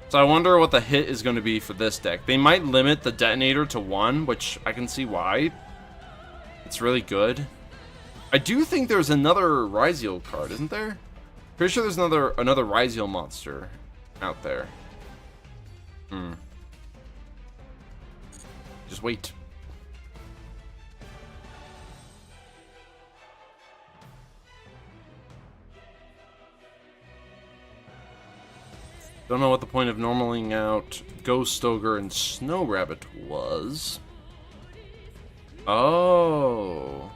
So I wonder what the hit is going to be for this deck. They might limit the Detonator to 1, which I can see why. It's really good. I do think there's another Ryzeal card, isn't there? Pretty sure there's another Ryzeal monster out there. Just wait. Don't know what the point of normaling out Ghost Ogre and Snow Rabbit was. Oh.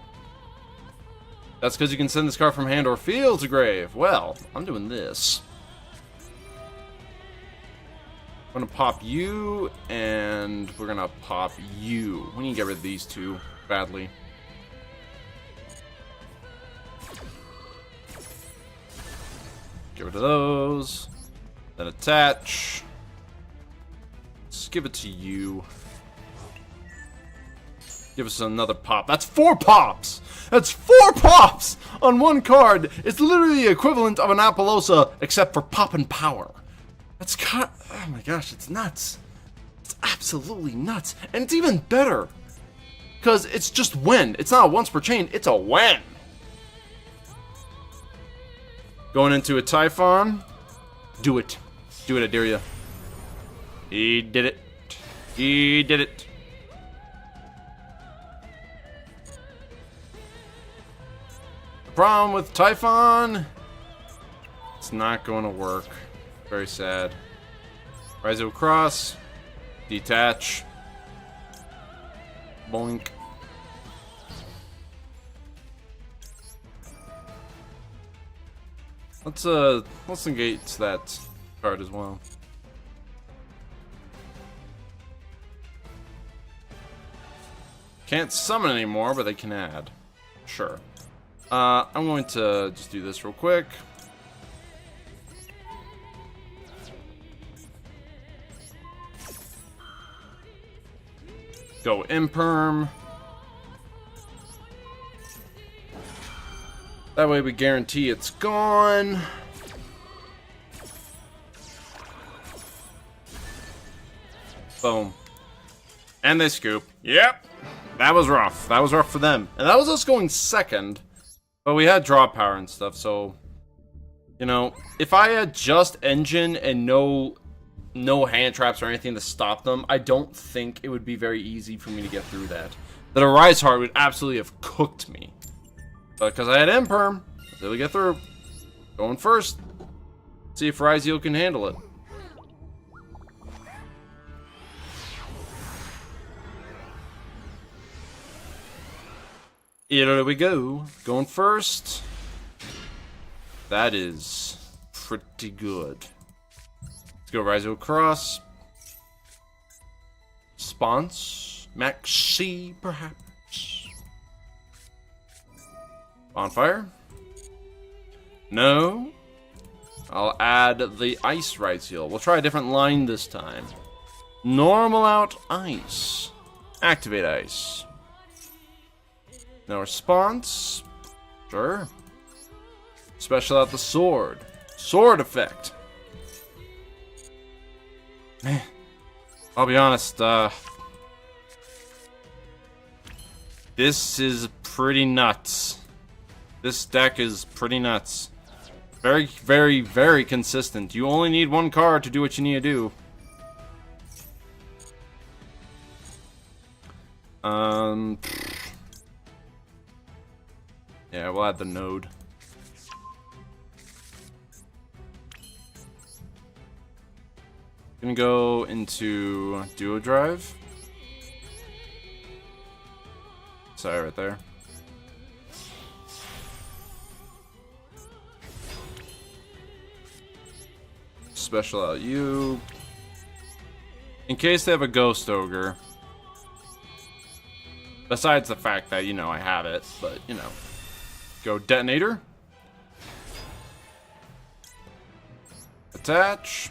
That's because you can send this card from hand or field to grave. Well, I'm doing this. I'm gonna pop you, and we're gonna pop you. We need to get rid of these two badly. Get rid of those. Then attach. Let's give it to you. Give us another pop. That's 4 pops! That's 4 pops on one card! It's literally the equivalent of an Appaloosa, except for pop and power. That's oh my gosh, it's nuts. It's absolutely nuts. And it's even better. Because it's just win. It's not a once per chain, it's a win. Going into a Typhon. Do it. Do it, I dare you. He did it. He did it. The problem with Typhon, it's not going to work. Very sad. Ryzeal cross. Detach. Boink. Let's engage that card as well. Can't summon anymore, but they can add. Sure. I'm going to just do this real quick. Go Imperm. That way we guarantee it's gone. Boom. And they scoop. Yep. That was rough. That was rough for them. And that was us going second. But we had draw power and stuff, so... You know, if I had just engine and no hand traps or anything to stop them, I don't think it would be very easy for me to get through that. That a Ryzeal would absolutely have cooked me. But because I had Imperm, I was able to get through. Going first. See if Ryzeal can handle it. Here we go. Going first. That is pretty good. Let's go Ryzeal cross. Spons. Maxi, perhaps. Bonfire. No. I'll add the ice Ryzeal. We'll try a different line this time. Normal out ice. Activate ice. No response. Sure. Special out the sword. Sword effect. Man, I'll be honest, this is pretty nuts. This deck is pretty nuts. Very, very, very consistent. You only need one card to do what you need to do. Yeah, we'll add the node. Gonna go into Duo Drive. Sorry, right there. Special out you. In case they have a Ghost Ogre. Besides the fact that, you know, I have it, but, you know. Go Detonator. Attach.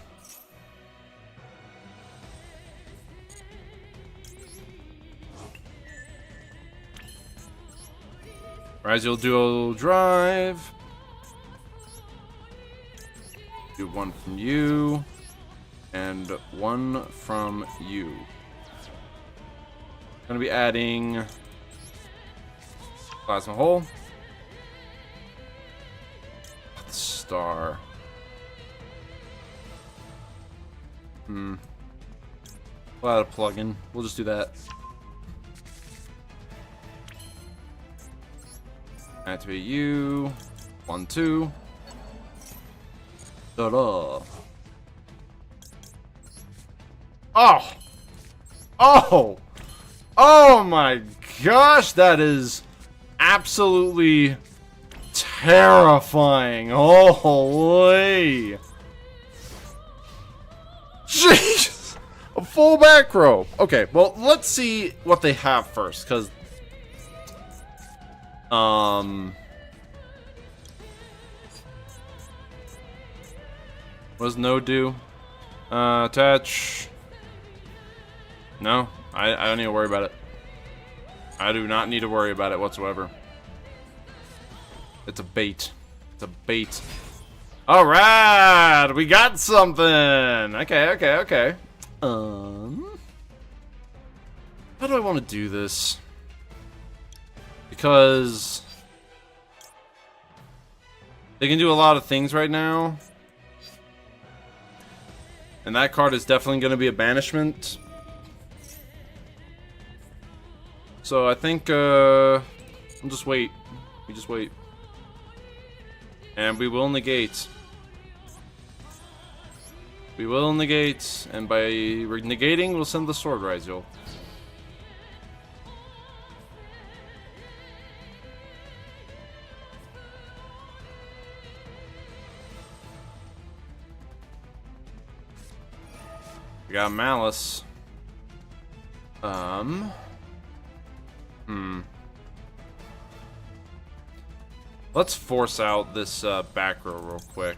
Ryzeal Duo Drive. Do one from you. And one from you. Gonna be adding Plasma Hole. Star. We'll add a plugin. We'll just do that. Activate you. 1, 2. Ta-da. Oh! Oh! Oh my gosh, that is absolutely terrifying. Holy! Jeez! A full back row. Okay, well, let's see what they have first, because... What does no do? Attach... No, I don't need to worry about it. I do not need to worry about it whatsoever. It's a bait. It's a bait. Alright! We got something! Okay. How do I want to do this? Because... they can do a lot of things right now. And that card is definitely going to be a banishment. So I think, we'll just wait. We just wait. And we will negate. We will negate. And by negating, we'll send the sword Ryzeal. We got Malice. Let's force out this back row real quick.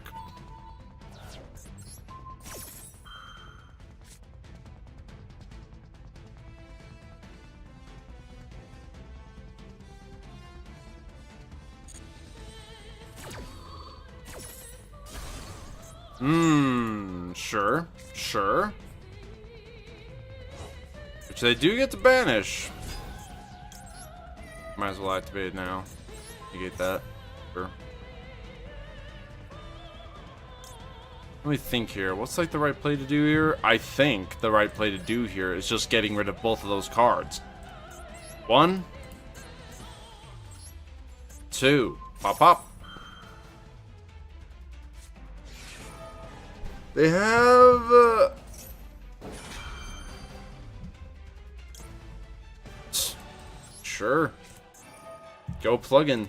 Sure. Which they do get to banish. Might as well activate it now. You get that. Sure. Let me think here. What's like the right play to do here? I think the right play to do here is just getting rid of both of those cards. 1, 2. Pop, pop. They have... Sure. Go plugin.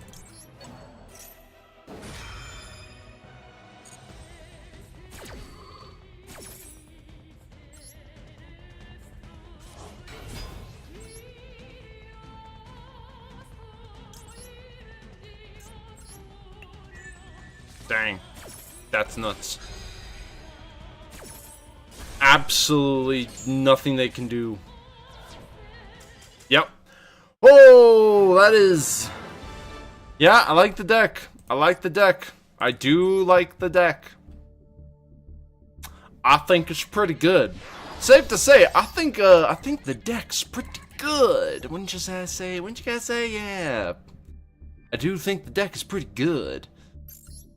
Dang. That's nuts. Absolutely nothing they can do. Yep. Oh, that is... Yeah, I like the deck. I do like the deck. I think it's pretty good. Safe to say, I think the deck's pretty good. Wouldn't you guys say? Yeah. I do think the deck is pretty good.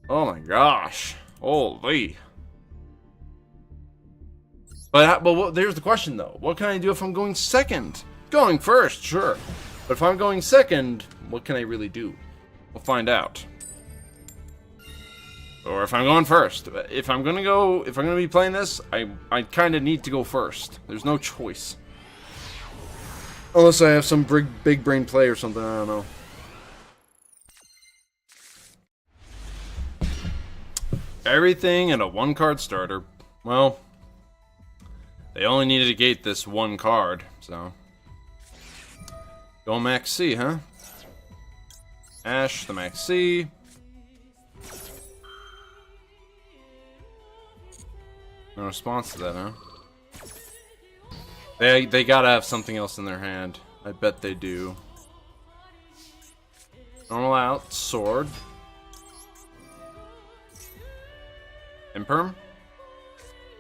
Oh my gosh. Holy. But there's the question though. What can I do if I'm going second? Going first, sure. But if I'm going second, what can I really do? We'll find out. Or if I'm going first. If I'm gonna be playing this, I kinda need to go first. There's no choice. Unless I have some big brain play or something, I don't know. Everything in a 1-card starter. Well, they only needed to gate this 1 card, so. Go Max C, huh? Ash, the Max C. No response to that, huh? They gotta have something else in their hand. I bet they do. Normal out, sword. Imperm?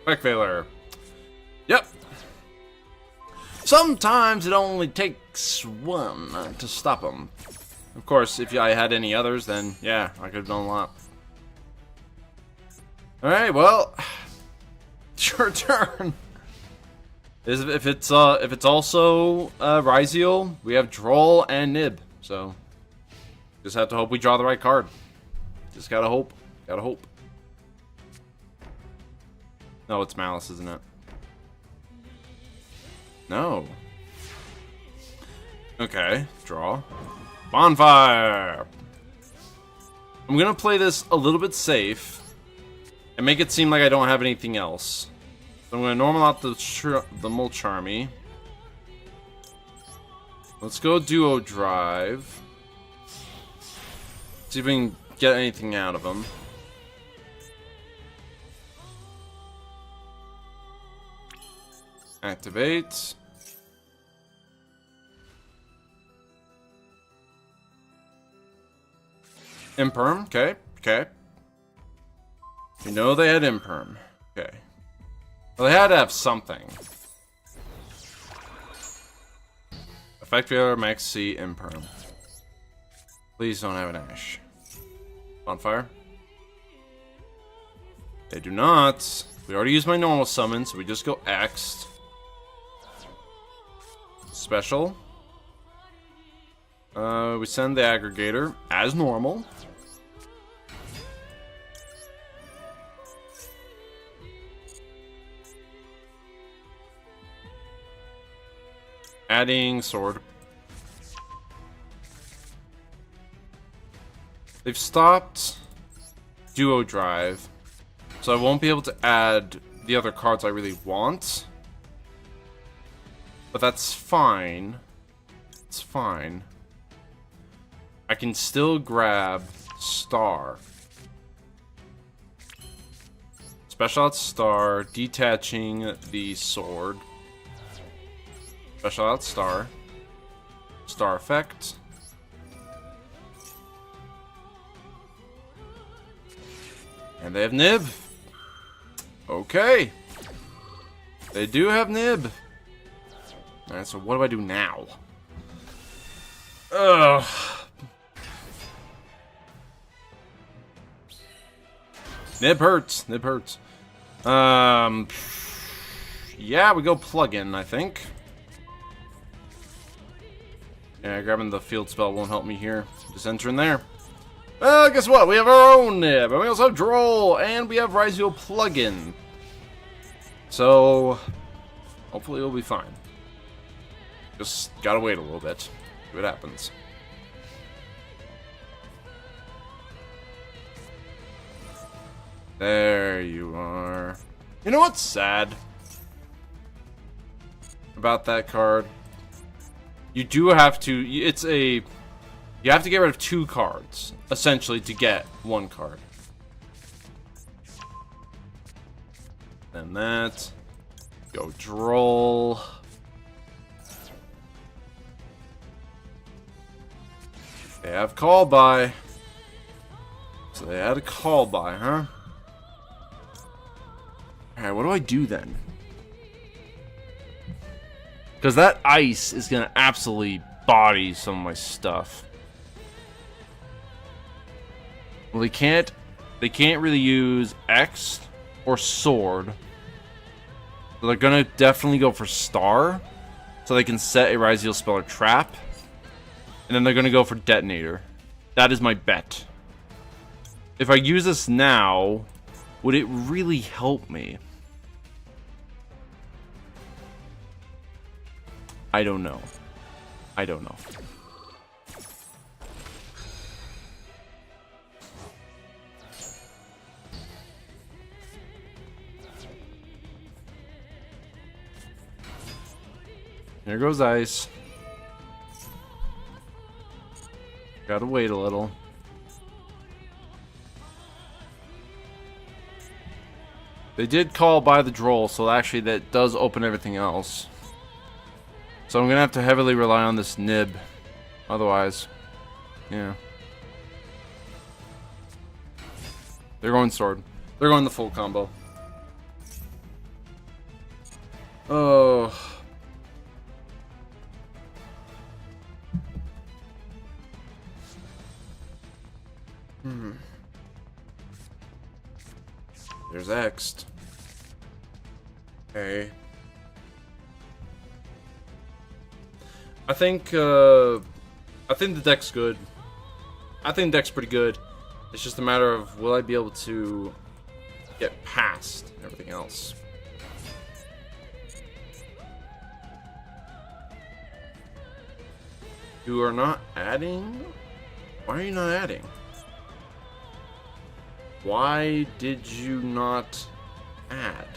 Quick Veiler. Yep. Sometimes it only takes one to stop them. Of course, if I had any others, then yeah, I could have done a lot. Alright, well, it's your turn. If it's also Ryzeal, we have Droll and Nib. So just have to hope we draw the right card. Just gotta hope. Gotta hope. No, it's Malice, isn't it? No. Okay, draw. Bonfire! I'm gonna play this a little bit safe and make it seem like I don't have anything else. So I'm gonna normal out the Mulcharmy. Let's go Duo Drive. See if we can get anything out of him. Activate. Imperm, okay, okay. We know they had Imperm, okay. Well, they had to have something. Effect Veiler, Maxi, Imperm. Please don't have an Ash. Bonfire. They do not. We already used my normal summon, so we just go X'd. Special. We send the aggregator as normal. Adding sword. They've stopped Duo Drive, so I won't be able to add the other cards I really want. But that's fine. It's fine. I can still grab Star. Special out Star, detaching the sword. Special out Star. Star effect. And they have Nib. Okay. They do have Nib. Alright, so what do I do now? Ugh. Nib hurts. Nib hurts. Yeah, we go plug-in, I think. Yeah, grabbing the field spell won't help me here. Just enter in there. Well, guess what? We have our own Nib, and we also have Droll, and we have Ryzeal plug-in. So, hopefully it'll be fine. Just gotta wait a little bit. See what happens. There you are. You know what's sad about that card? You do have to... It's a... You have to get rid of 2 cards, essentially, to get 1 card. Then that. Go Droll. They have Call By. So they had a Call By, huh? Alright, what do I do then? Because that ice is going to absolutely body some of my stuff. Well, they can't really use X or Sword. So they're going to definitely go for Star. So they can set a Ryzeal spell or trap. And then they're going to go for Detonator. That is my bet. If I use this now, would it really help me? I don't know. I don't know. There goes ice. Gotta wait a little. They did call by the Droll, so actually that does open everything else. So I'm gonna have to heavily rely on this Nib. Otherwise, yeah. They're going sword. They're going the full combo. Oh. There's X. Okay. I think the deck's good. I think the deck's pretty good. It's just a matter of will I be able to get past everything else. You are not adding? Why are you not adding? Why did you not add?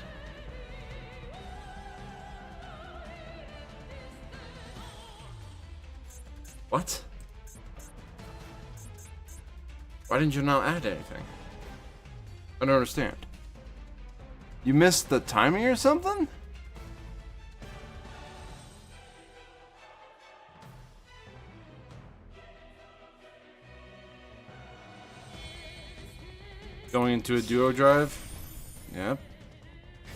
What? Why didn't you not add anything? I don't understand. You missed the timing or something? Going into a duo drive? Yep.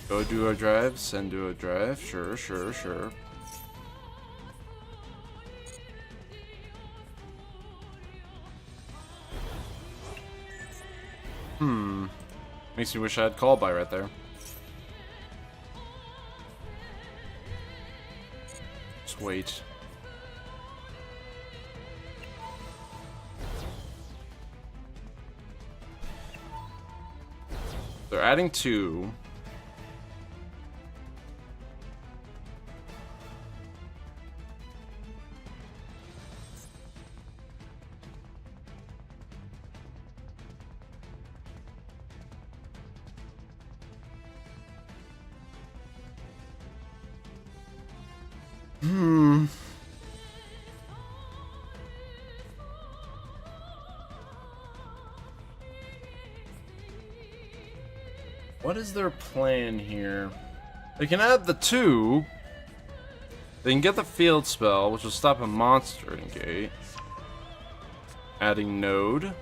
Go duo drive, send duo drive. Sure, sure, sure. Makes me wish I had call by right there. Just wait. They're adding 2. What is their plan here? They can add the 2. They can get the field spell, which will stop a monster in gate. Adding node.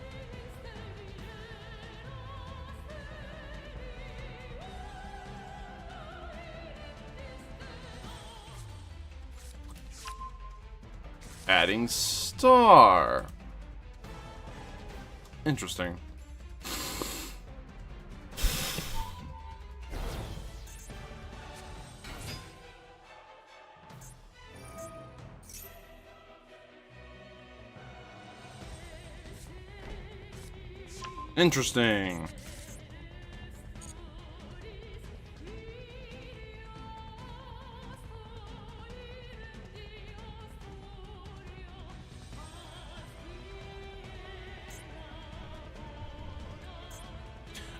Adding star. Interesting. Interesting.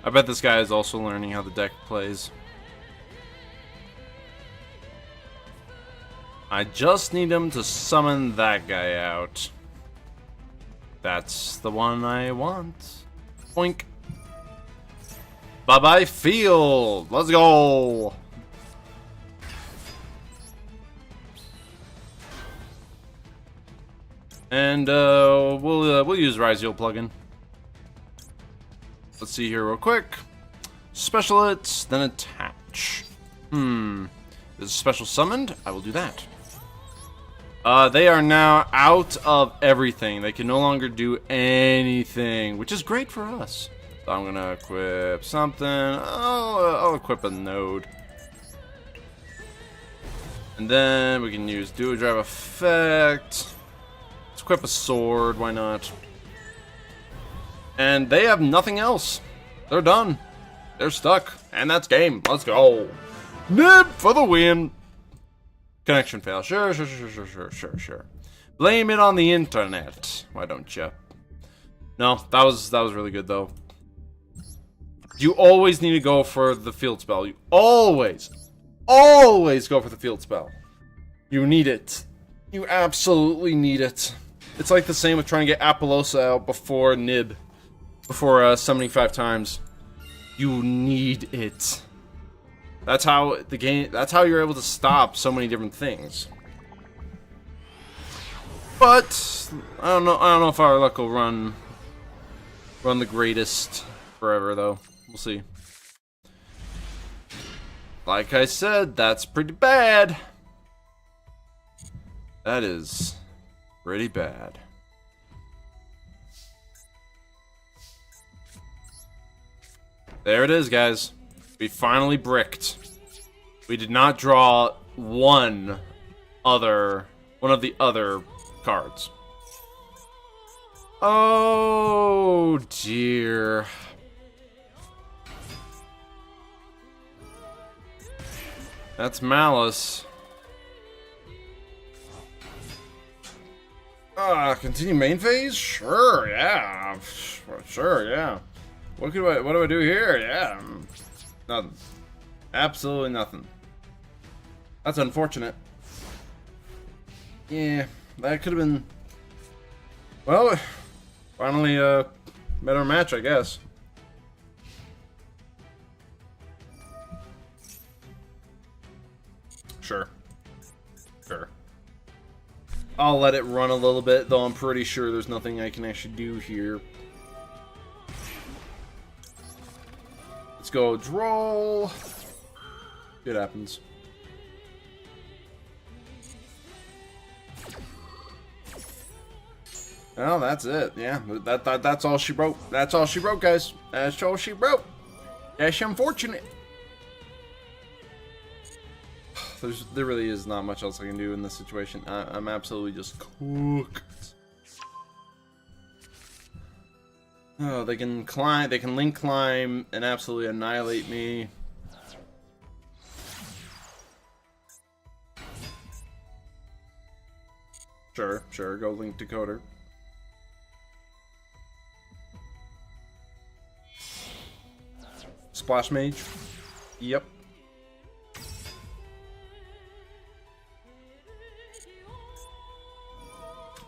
I bet this guy is also learning how the deck plays. I just need him to summon that guy out. That's the one I want. Boink. Bye-bye field. Let's go. And we'll use Ryzeal plugin. Let's see here real quick. Special it, then attach. Is a special summoned? I will do that. They are now out of everything. They can no longer do anything, which is great for us. So I'm gonna equip something. I'll equip a node. And then we can use duo drive effect. Let's equip a sword, why not? And they have nothing else. They're done. They're stuck. And that's game. Let's go. Nib for the win. Connection fail. Sure. Blame it on the internet. Why don't you? No, that was really good though. You always need to go for the field spell. You always go for the field spell. You need it. You absolutely need it. It's like the same with trying to get Apollosa out before Nib. Before summoning 5 times. You need it. That's how the game. That's how you're able to stop so many different things. But I don't know if our luck will run the greatest forever though. We'll see. Like I said, that's pretty bad. That is pretty bad. There it is, guys. We finally bricked. We did not draw one other one of the other cards. Oh dear. That's Malice. Continue main phase? Sure, yeah. Sure, yeah. What do I do here? Yeah. Nothing. Absolutely nothing. That's unfortunate. Yeah, that could have been... Well, finally a better match, I guess. Sure. Sure. I'll let it run a little bit, though I'm pretty sure there's nothing I can actually do here. Let's go droll. It happens. Well, that's it. Yeah, that's all she wrote. That's all she wrote, guys. That's all she wrote. That's unfortunate. There really is not much else I can do in this situation. I'm absolutely just cooked. Oh, they can climb. They can link climb and absolutely annihilate me. Sure. Go link decoder. Splash Mage. Yep.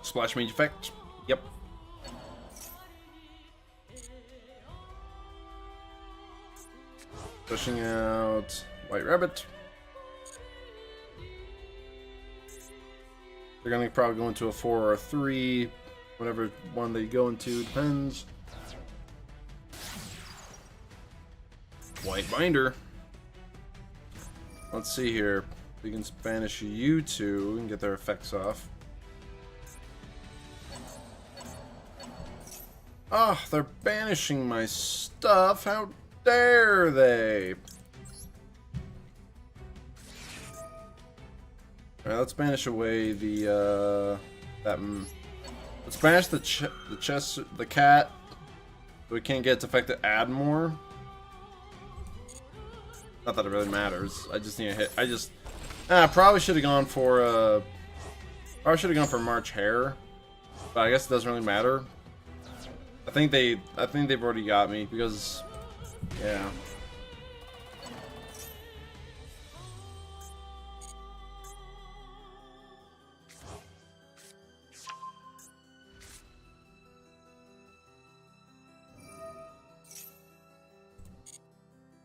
Splash Mage effect. Yep. Pushing out White Rabbit. They're gonna probably go into a 4 or a 3. Whatever one they go into, depends. White Binder. Let's see here. We can banish you two and get their effects off. Oh, they're banishing my stuff. How dare they? Alright, let's banish away the, let's banish the cat. So we can't get its effect to add more. Not that it really matters. I just need a hit. Probably should have gone for, March Hare. But I guess it doesn't really matter. I think they've already got me because, yeah.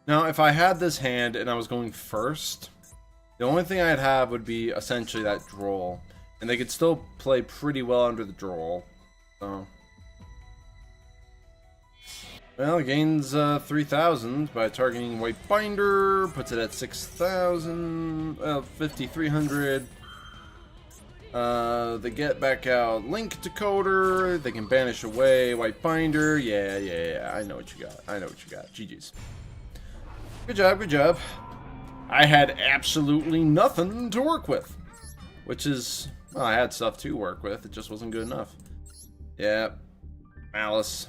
Now, if I had this hand and I was going first, the only thing I'd have would be essentially that droll. And they could still play pretty well under the droll. So. Well, it gains 3,000 by targeting White Binder, puts it at 6,000, 5,300. They get back out Link Decoder, they can banish away White Binder. Yeah, I know what you got. GG's. Good job. I had absolutely nothing to work with. Which is, well, I had stuff to work with, it just wasn't good enough. Yeah, Malice.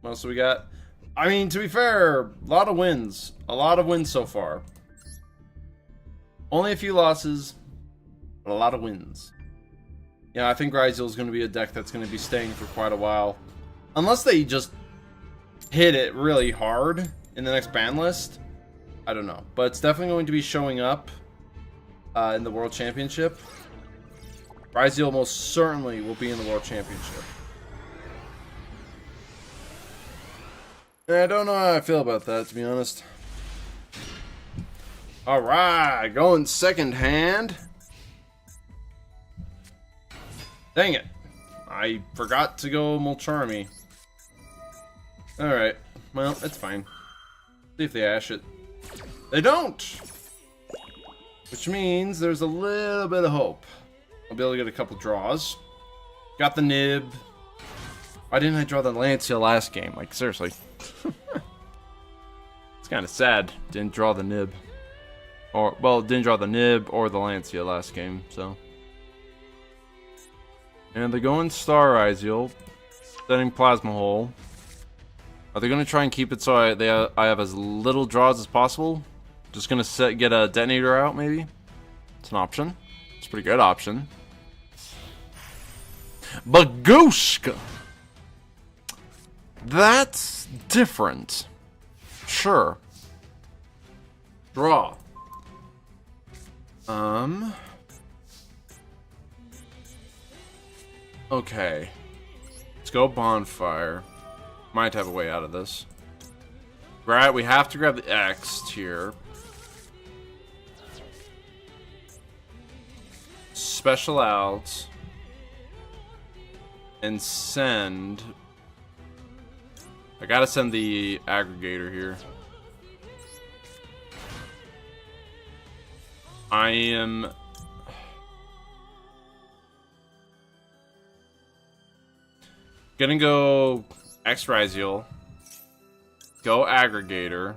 What else do we got? I mean, to be fair, a lot of wins. A lot of wins so far. Only a few losses, but a lot of wins. Yeah, I think Ryzeal is going to be a deck that's going to be staying for quite a while. Unless they just hit it really hard in the next ban list. I don't know. But it's definitely going to be showing up in the World Championship. Ryzeal most certainly will be in the World Championship. I don't know how I feel about that, to be honest. Alright, going second hand. Dang it. I forgot to go Molcharmy. Alright, well, it's fine. See if they ash it. They don't! Which means there's a little bit of hope. I'll be able to get a couple draws. Got the nib. Why didn't I draw the Lancia last game? Like, seriously. It's kind of sad. Didn't draw the nib. Or, well, didn't draw the nib or the Lancia last game, so. And they're going Star Ryzeal, setting Plasma Hole. Are they going to try and keep it so I have as little draws as possible? Just going to get a detonator out, maybe? It's an option. It's a pretty good option. Bagooshka! That's different. Sure. Draw. Okay. Let's go Bonfire. Might have a way out of this. Right, we have to grab the X here. Special out. And send. I gotta send the aggregator here. I am gonna go X Ryzeal, go aggregator,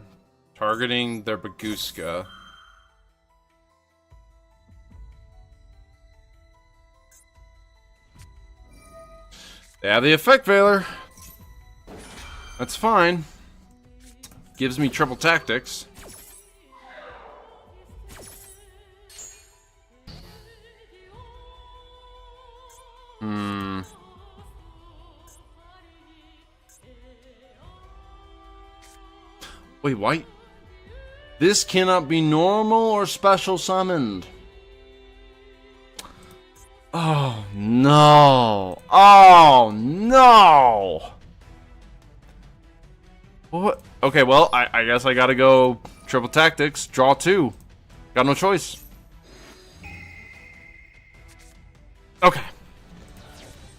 targeting their Bagooska. They have the effect Veiler. That's fine. Gives me triple tactics. Wait, why? This cannot be normal or special summoned. Oh, no. Oh, no. What? Okay, well, I guess I gotta go triple tactics, draw 2. Got no choice. Okay.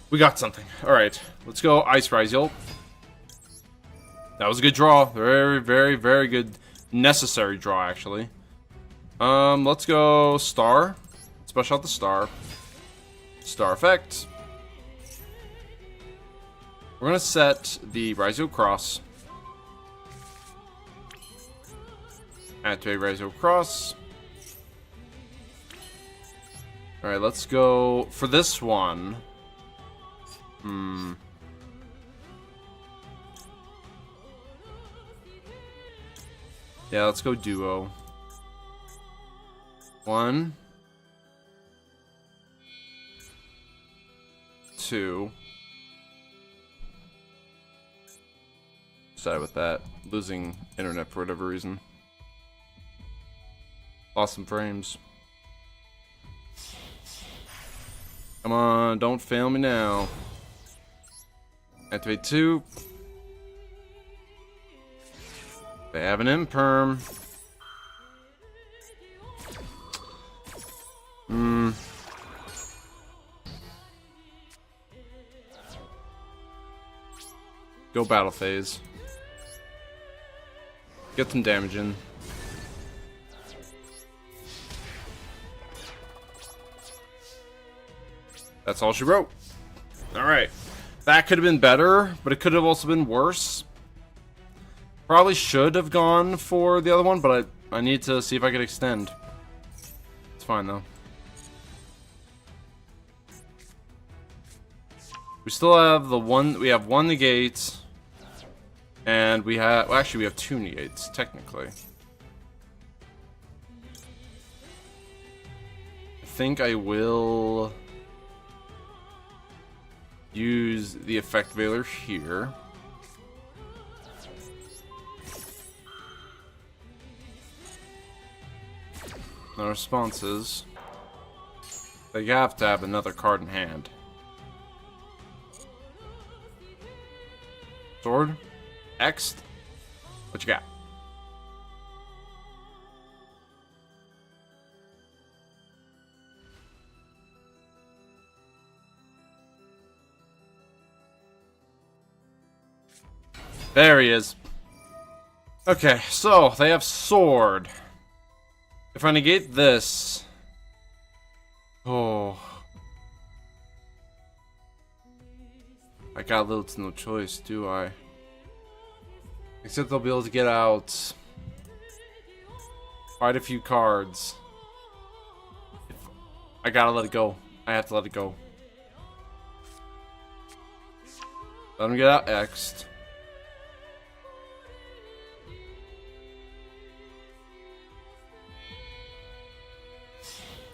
We got something. Alright, let's go Ice Ryzeal. That was a good draw. Very, very, very good. Necessary draw, actually. Let's go Star. Special out the Star. Star effect. We're gonna set the Ryzeal Cross. Activate Ryzeal Cross. Alright, let's go for this one. Yeah, let's go duo. 1, 2. Sorry with that. Losing internet for whatever reason. Lost some frames. Come on, don't fail me now. Activate 2. They have an imperm. Go battle phase. Get some damage in. That's all she wrote. Alright. That could have been better, but it could have also been worse. Probably should have gone for the other one, but I need to see if I can extend. It's fine though. We still have the one. We have one negate, and we have. Well, actually, we have 2 negates technically. I think I will use the effect Veiler here. The response is they have to have another card in hand. Sword, X. What you got? There he is. Okay, so they have sword. If I negate this, oh, I got little to no choice, do I? Except they'll be able to get out quite a few cards. I gotta let it go. I have to let it go. Let him get out X'd.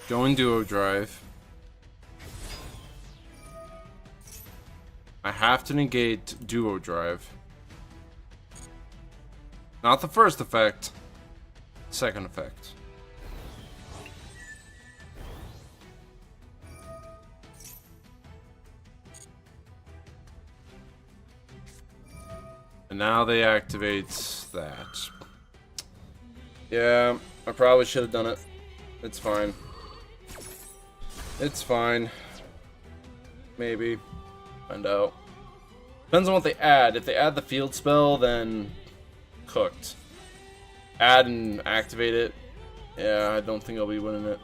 Go in duo drive. I have to negate duo drive. Not the first effect. Second effect. And now they activate that. Yeah, I probably should have done it. It's fine. It's fine. Maybe. Find out. Depends on what they add. If they add the field spell, then cooked. Add and activate it. Yeah, I don't think I'll be winning it.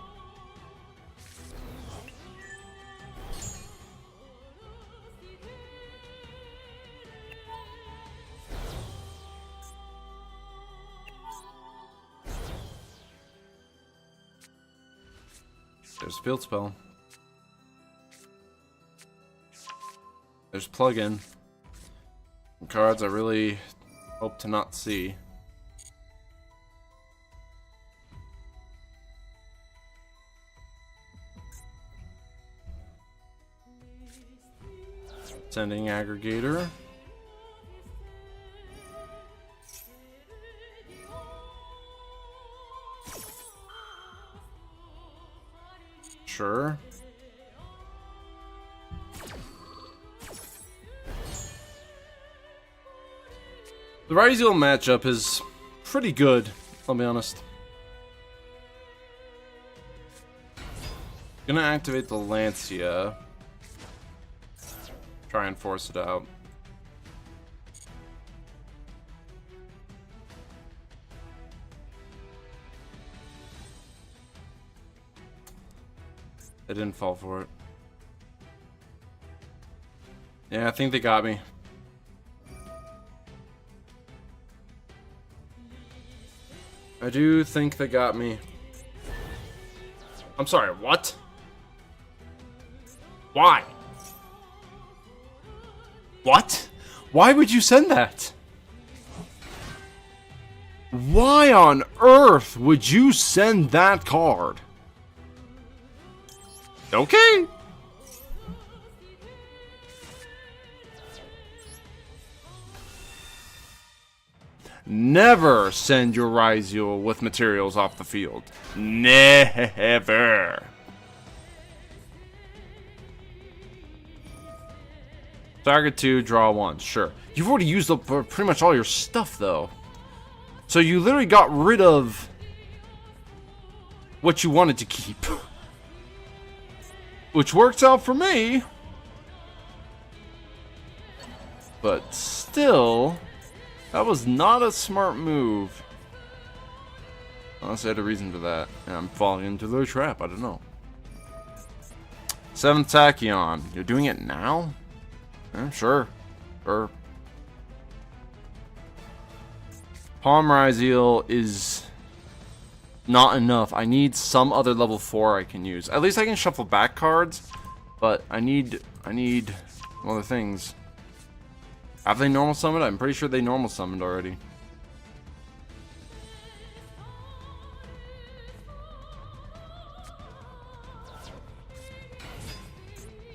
There's field spell. There's plug-in. Cards I really hope to not see. Sending aggregator. Sure. The Ryzeal matchup is pretty good, I'll be honest. Gonna activate the Lancia. Try and force it out. They didn't fall for it. Yeah, I think they got me. I do think they got me. I'm sorry, what? Why? What? Why would you send that? Why on earth would you send that card? Okay. Never send your Ryzeal with materials off the field. Never. Target 2, draw 1. Sure. You've already used up pretty much all your stuff, though. So you literally got rid of what you wanted to keep. Which works out for me. But still, that was not a smart move. Unless I had a reason for that. And I'm falling into their trap, I don't know. 7th Tachyon. You're doing it now? Sure. Sure. Palm Ryzeal is not enough. I need some other level 4 I can use. At least I can shuffle back cards, but I need other things. Have they normal summoned? I'm pretty sure they normal summoned already.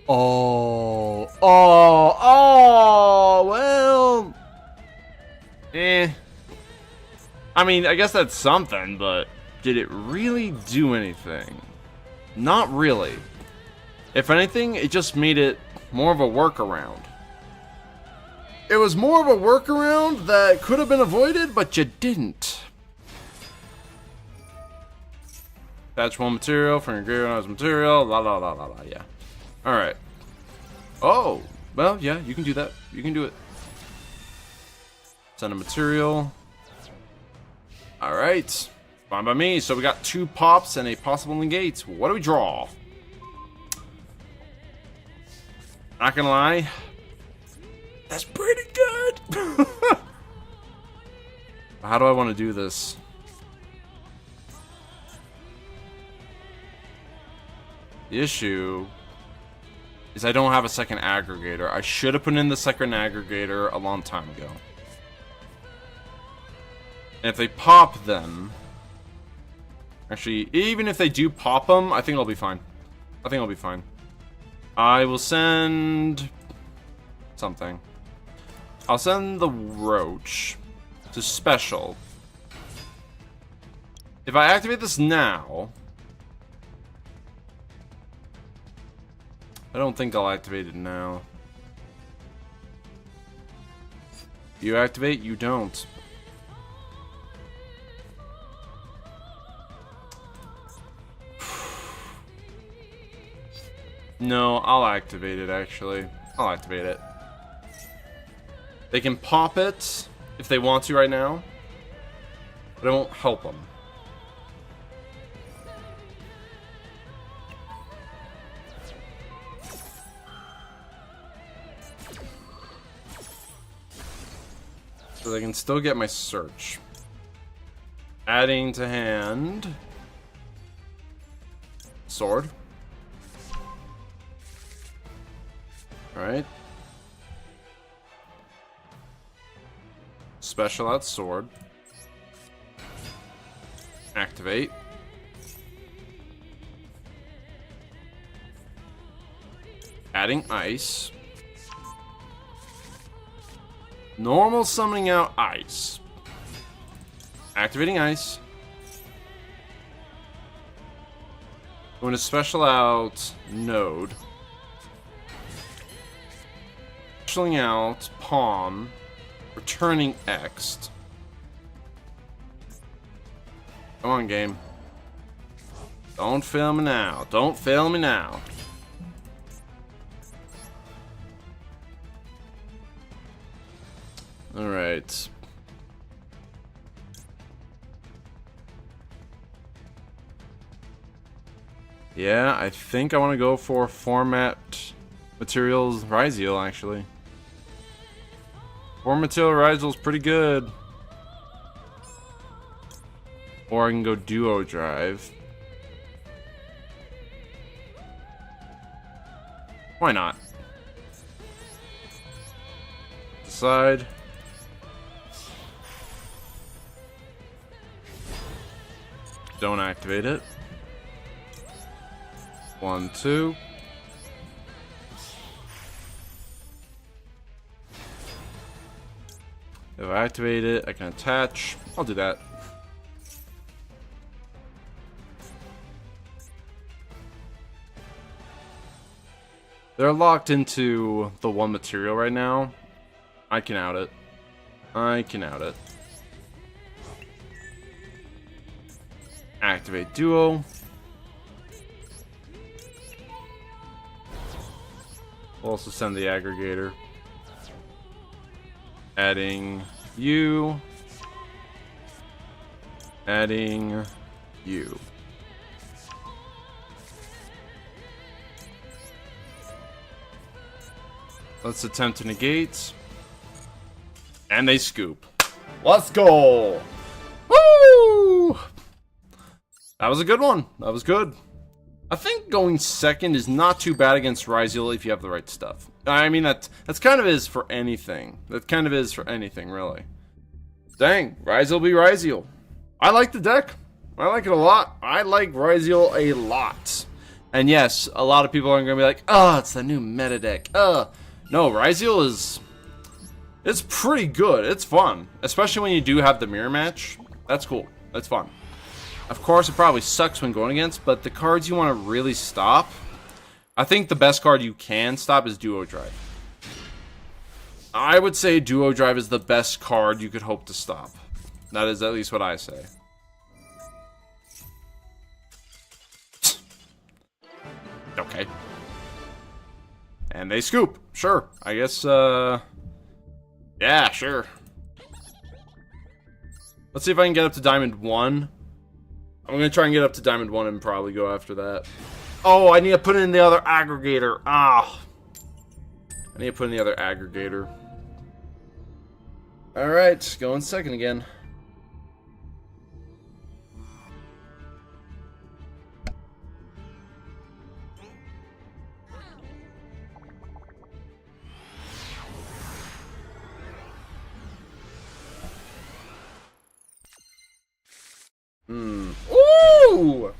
Oh, well. I mean, I guess that's something, but did it really do anything? Not really. If anything, it just made it more of a workaround. It was more of a workaround that could have been avoided, but you didn't. Attach 1 material from your graveyard material, la la la la la, yeah. Alright. Oh, well, yeah, you can do that. You can do it. Send a material. Alright. Fine by me. So we got 2 pops and a possible negate. What do we draw? Not gonna lie. That's pretty good. How do I want to do this? The issue is I don't have a second aggregator. I should have put in the second aggregator a long time ago. And if they pop them... Actually, even if they do pop them, I think I'll be fine. I think I'll be fine. I will send... something. I'll send the Roach to Special. If I activate this now... I don't think I'll activate it now. You activate, you don't. No, I'll activate it, actually. I'll activate it. They can pop it if they want to right now, but it won't help them. So they can still get my search. Adding to hand. Sword. Alright. Special out sword. Activate. Adding ice. Normal summoning out ice. Activating ice. Going to special out node. Specialing out palm. Returning X. Come on, game. Don't fail me now. Don't fail me now. Alright. Yeah, I think I want to go for format materials Ryzeal, actually. Format material Ryzeal is pretty good. Or I can go duo drive. Why not? Decide. Don't activate it. 1, 2. If I activate it, I can attach. I'll do that. They're locked into the one material right now. I can out it. I can out it. Activate duo. We'll also send the aggregator. Adding you. Adding you. Let's attempt to negate. And they scoop. Let's go! Woo! That was a good one. That was good. I think going second is not too bad against Ryzeal if you have the right stuff. I mean, that's kind of is for anything. That kind of is for anything, really. Dang, Ryzeal be Ryzeal. I like the deck. I like it a lot. I like Ryzeal a lot. And yes, a lot of people are going to be like, oh, it's the new meta deck. No, Ryzeal is... It's pretty good. It's fun. Especially when you do have the mirror match. That's cool. That's fun. Of course, it probably sucks when going against, but the cards you want to really stop... I think the best card you can stop is Duo Drive. I would say Duo Drive is the best card you could hope to stop. That is at least what I say. Okay. And they scoop. Sure. I guess, yeah, sure. Let's see if I can get up to Diamond 1. I'm going to try and get up to Diamond 1 and probably go after that. Oh, I need to put in the other aggregator. Ah. I need to put in the other aggregator. Alright, going second again. Ooh!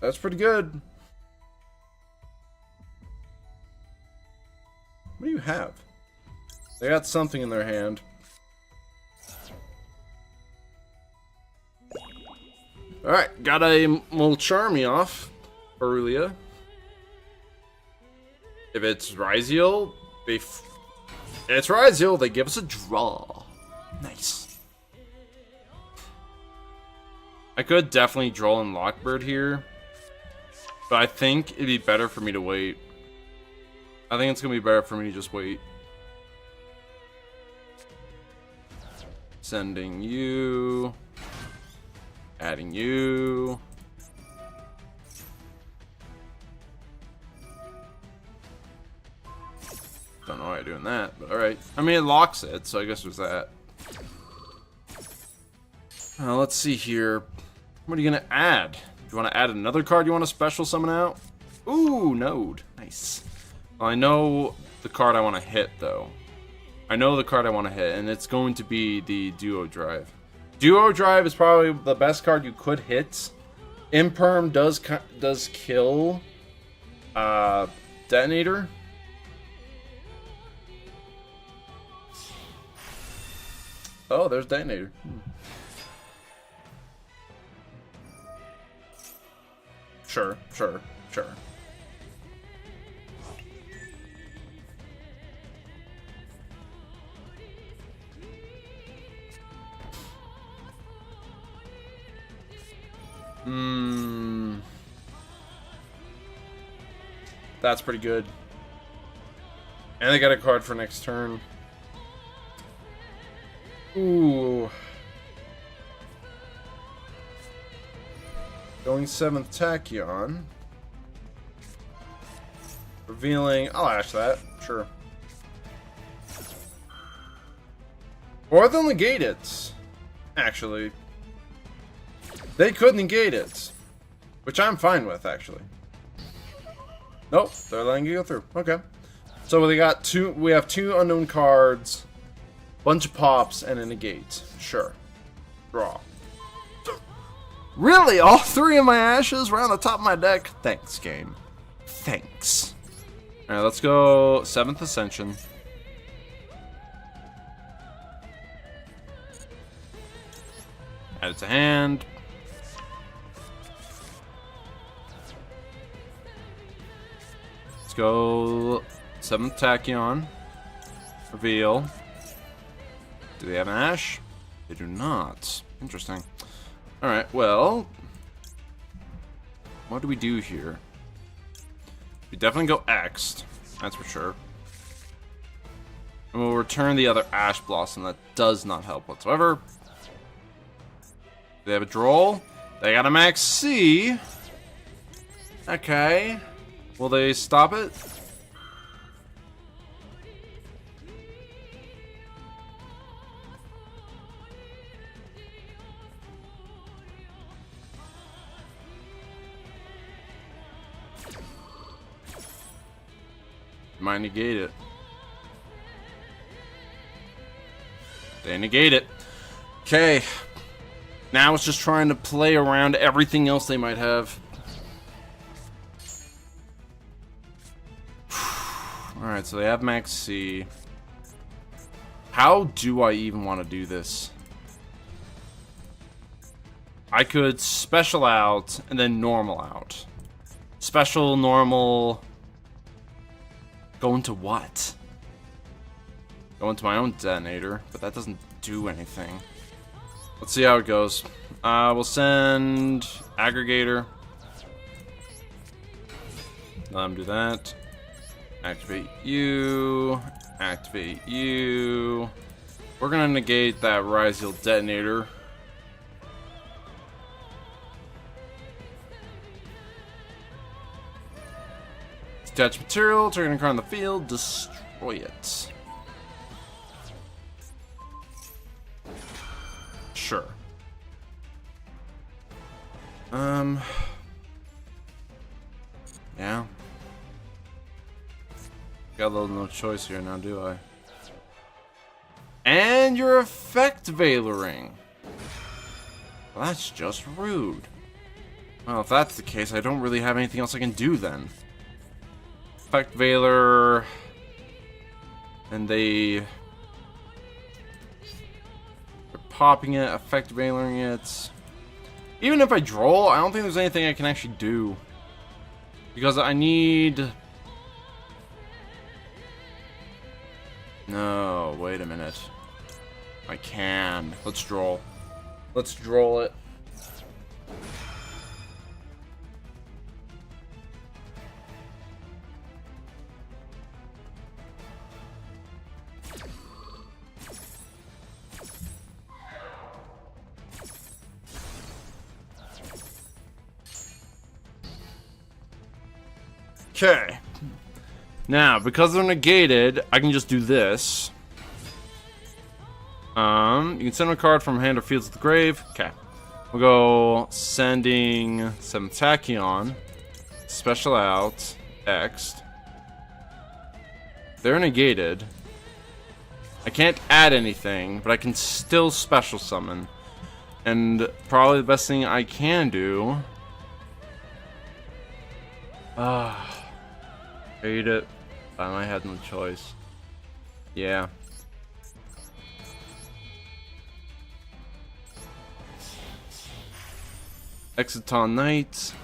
That's pretty good. What do you have? They got something in their hand. Alright, got a Molcharmy off. Arulia. If it's Ryzeal, it's Ryzeal, they give us a draw. Nice. I could definitely draw in Lockbird here, but I think it'd be better for me to wait. I think it's gonna be better for me to just wait. Sending you. Adding you. Don't know why I'm doing that, but alright. I mean, it locks it, so I guess there's that. Let's see here. What are you gonna add? Do you want to add another card you want to special summon out? Ooh, Node. Nice. Well, I know the card I want to hit, though. I know the card I want to hit, and it's going to be the Duo Drive. Duo Drive is probably the best card you could hit. Imperm does kill Detonator. Oh, there's Detonator. Sure. That's pretty good. And they got a card for next turn. Ooh. Going 7th Tachyon. Revealing. I'll ash that. Sure. Or they'll negate it. Actually. They could negate it. Which I'm fine with, actually. Nope. They're letting you go through. Okay. So we got we have 2 unknown cards. Bunch of pops and a negate. Sure. Draw. Really? All 3 of my ashes were on the top of my deck? Thanks, game. Thanks. Alright, let's go 7th Ascension. Add it to hand. Let's go 7th Tachyon. Reveal. Do they have an ash? They do not. Interesting. Alright, well... what do we do here? We definitely go X'd. That's for sure. And we'll return the other Ash Blossom. That does not help whatsoever. They have a Droll. They got a Max C. Okay. Will they stop it? Might negate it. They negate it. Okay. Now it's just trying to play around everything else they might have. Alright, so they have Max C. How do I even want to do this? I could special out and then normal out. Special, normal... go into what? Go into my own Detonator, but that doesn't do anything. Let's see how it goes. We'll send Aggregator. Let him do that. Activate you. Activate you. We're gonna negate that Ryzeal Detonator. Detach material, turn a card on the field, destroy it. Sure. Yeah. Got a little no choice here now, do I? And your effect Veiloring. Well, that's just rude. Well, if that's the case, I don't really have anything else I can do then. Effect Veiler. And they're popping it, Effect Veiling it. Even if I draw, I don't think there's anything I can actually do. Because I need... No, wait a minute. I can. Let's draw. Let's draw it. Okay. Now, because they're negated, I can just do this. You can send a card from hand or field to the grave. Okay. We'll go sending 7th Tachyon. Special out. X. They're negated. I can't add anything, but I can still special summon. And probably the best thing I can do... hate it. I had no choice. Yeah. Exiton Knight.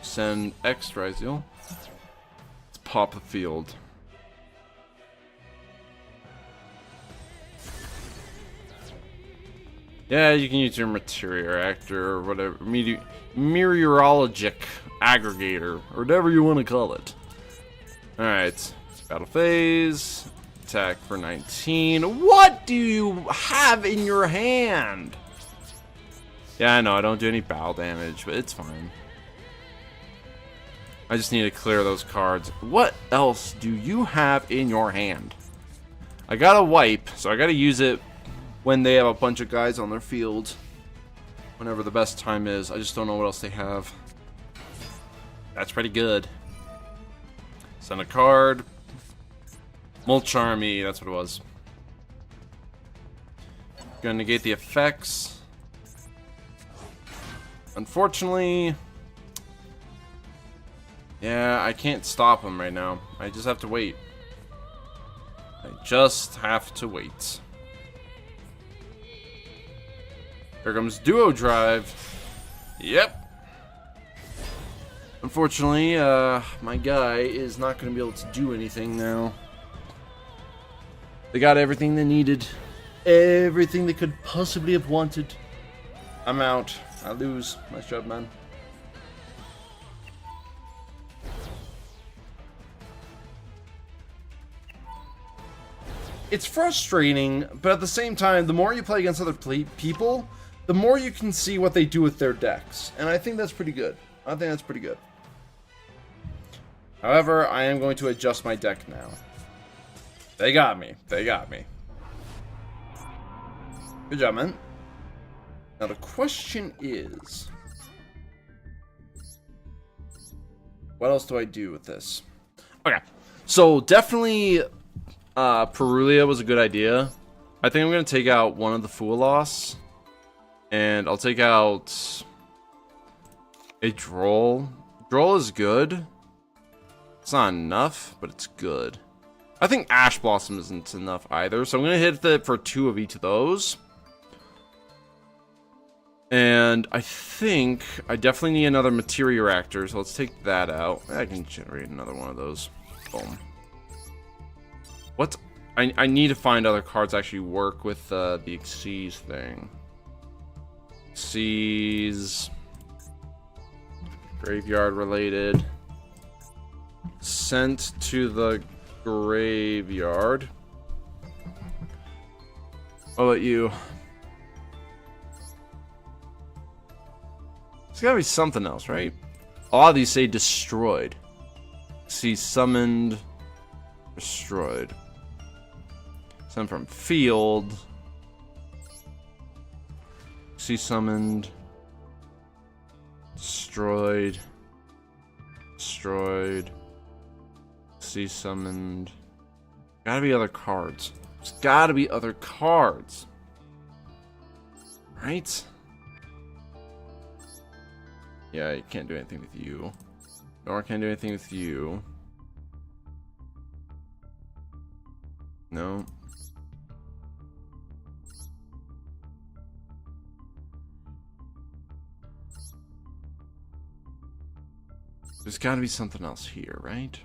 Send X Ryzeal. Let's pop the field. Yeah, you can use your Meteoractor or whatever. Meteorologic aggregator, or whatever you want to call it. Alright. Battle phase. Attack for 19. What do you have in your hand? Yeah, I know, I don't do any battle damage, but it's fine. I just need to clear those cards. What else do you have in your hand? I got a wipe, so I gotta use it when they have a bunch of guys on their field. Whenever the best time is. I just don't know what else they have. That's pretty good. Send a card. Mulch Army, that's what it was. Gonna negate the effects. Unfortunately... Yeah, I can't stop them right now. I just have to wait. I just have to wait. Here comes Duo Drive. Yep. Unfortunately, my guy is not going to be able to do anything now. They got everything they needed. Everything they could possibly have wanted. I'm out. I lose. Nice job, man. It's frustrating, but at the same time, the more you play against other people, the more you can see what they do with their decks. And I think that's pretty good. I think that's pretty good. However, I am going to adjust my deck now. They got me. They got me. Good job, man. Now the question is... what else do I do with this? Okay. So, definitely... Perulia was a good idea. I think I'm going to take out one of the Foolos. And I'll take out... a Droll. Droll is good. It's not enough, but it's good. I think Ash Blossom isn't enough either. So I'm going to hit it for 2 of each of those. And I think I definitely need another Meteoractor. So let's take that out. I can generate another one of those. Boom. What? I need to find other cards that actually work with the Xyz thing. Xyz. Graveyard related. Sent to the graveyard. What about you? There's gotta be something else, right? A lot of these say destroyed. See, summoned, destroyed. Sent from field. See, summoned, destroyed, destroyed. See, summoned. Gotta be other cards. There's gotta be other cards. Right? Yeah, you can't do anything with you. Nor can I do anything with you. No. There's gotta be something else here, right?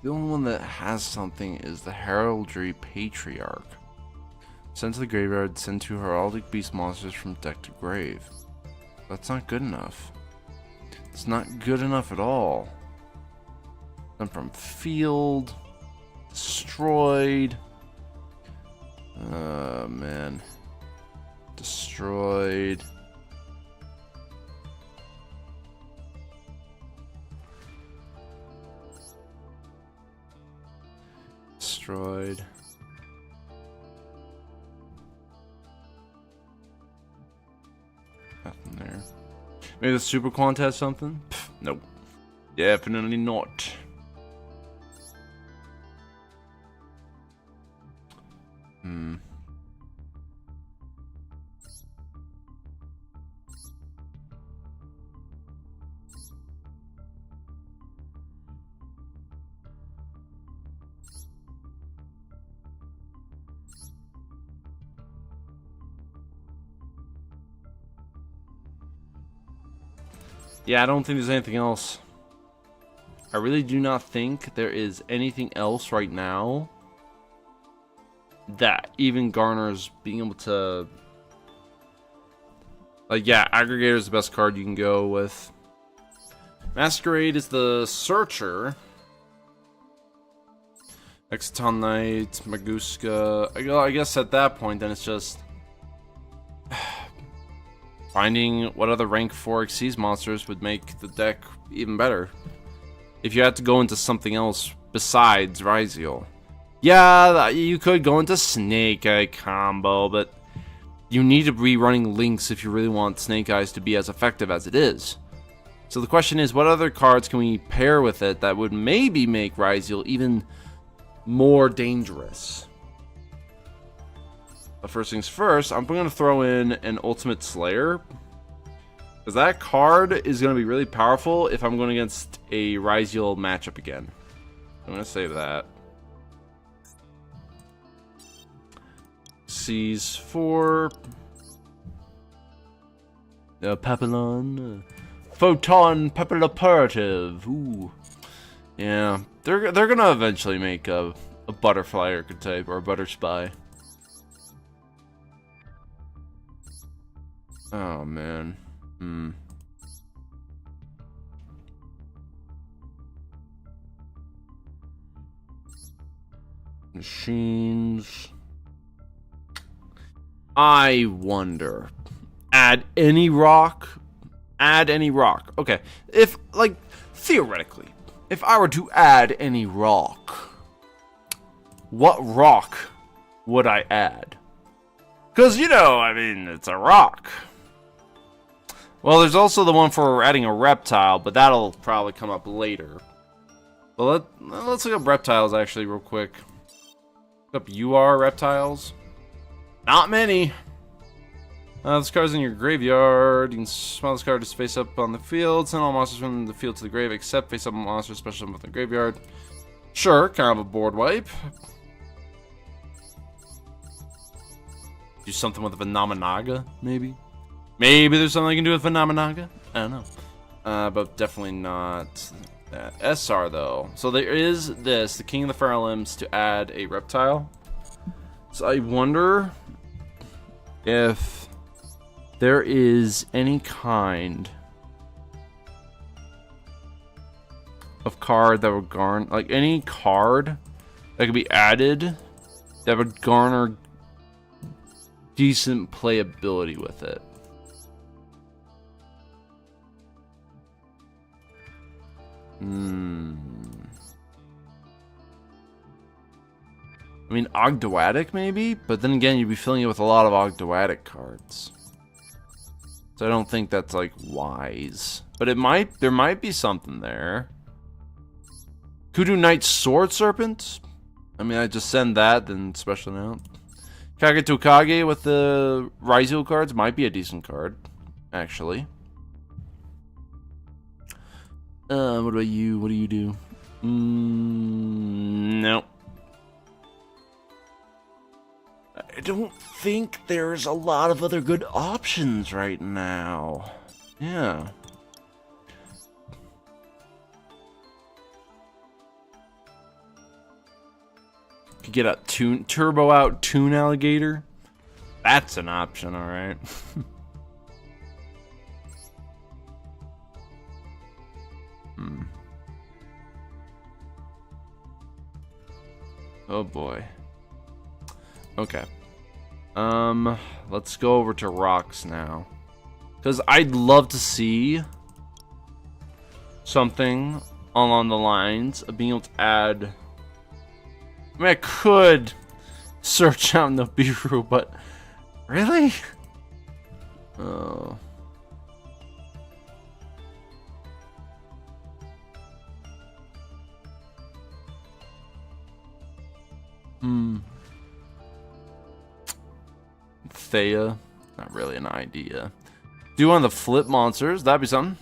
The only one that has something is the Heraldry Patriarch. Send to the graveyard, send two heraldic beast monsters from deck to grave. That's not good enough. It's not good enough at all. Send from field. Destroyed. Man. Destroyed. Destroyed. Nothing there. Maybe the Super Quant has something? Pff, nope. Definitely not. Yeah, I don't think there's anything else. I really do not think there is anything else right now that even garners being able to... Like, yeah, Aggregator is the best card you can go with. Masquerade is the Searcher. Exciton Knight, Maguska. I guess at that point, then it's just... finding what other rank 4 Xyz monsters would make the deck even better. If you had to go into something else besides Ryzeal. Yeah, you could go into Snake Eye combo, but you need to be running Lynx if you really want Snake Eyes to be as effective as it is. So the question is, what other cards can we pair with it that would maybe make Ryzeal even more dangerous? But first things first, I'm going to throw in an Ultimate Slayer. Because that card is going to be really powerful if I'm going against a Ryzeal matchup again. I'm going to save that. Seize 4. Papillon. Photon Papilloperative. Ooh. Yeah. They're going to eventually make a Butterfly archetype or a Butter Spy. Oh, man. Machines. I wonder. Add any rock? Add any rock. Okay. If, like, theoretically, if I were to add any rock, what rock would I add? Because, you know, I mean, it's a rock. Well, there's also the one for adding a reptile, but that'll probably come up later. But let's look up reptiles, actually, real quick. Look up UR reptiles. Not many. This card's in your graveyard. You can smile this card just face up on the field. Send all monsters from the field to the grave, except face up monsters special from the graveyard. Sure, kind of a board wipe. Do something with a Phenomanaga, maybe? Maybe there's something I can do with Phenomanaga? I don't know. But definitely not that. SR, though. So there is this, the King of the Feral Limbs, to add a reptile. So I wonder if there is any kind of card that would garner, like any card that could be added that would garner decent playability with it. I mean, Ogdoadic maybe, but then again, you'd be filling it with a lot of Ogdoadic cards. So I don't think that's like wise. But there might be something there. Kudu Knight Sword Serpent? I mean, I just send that, then special out. Kage Tokage with the Ryzeal cards might be a decent card, actually. What about you? What do you do? Nope. I don't think there's a lot of other good options right now. Yeah. Could get a turbo out Toon Alligator. That's an option, alright. Oh boy. Okay. Let's go over to rocks now. Because I'd love to see something along the lines of being able to add... I mean, I could search out Nibiru, but... Really? Oh... Thea, not really an idea. Do one of the flip monsters, that'd be something.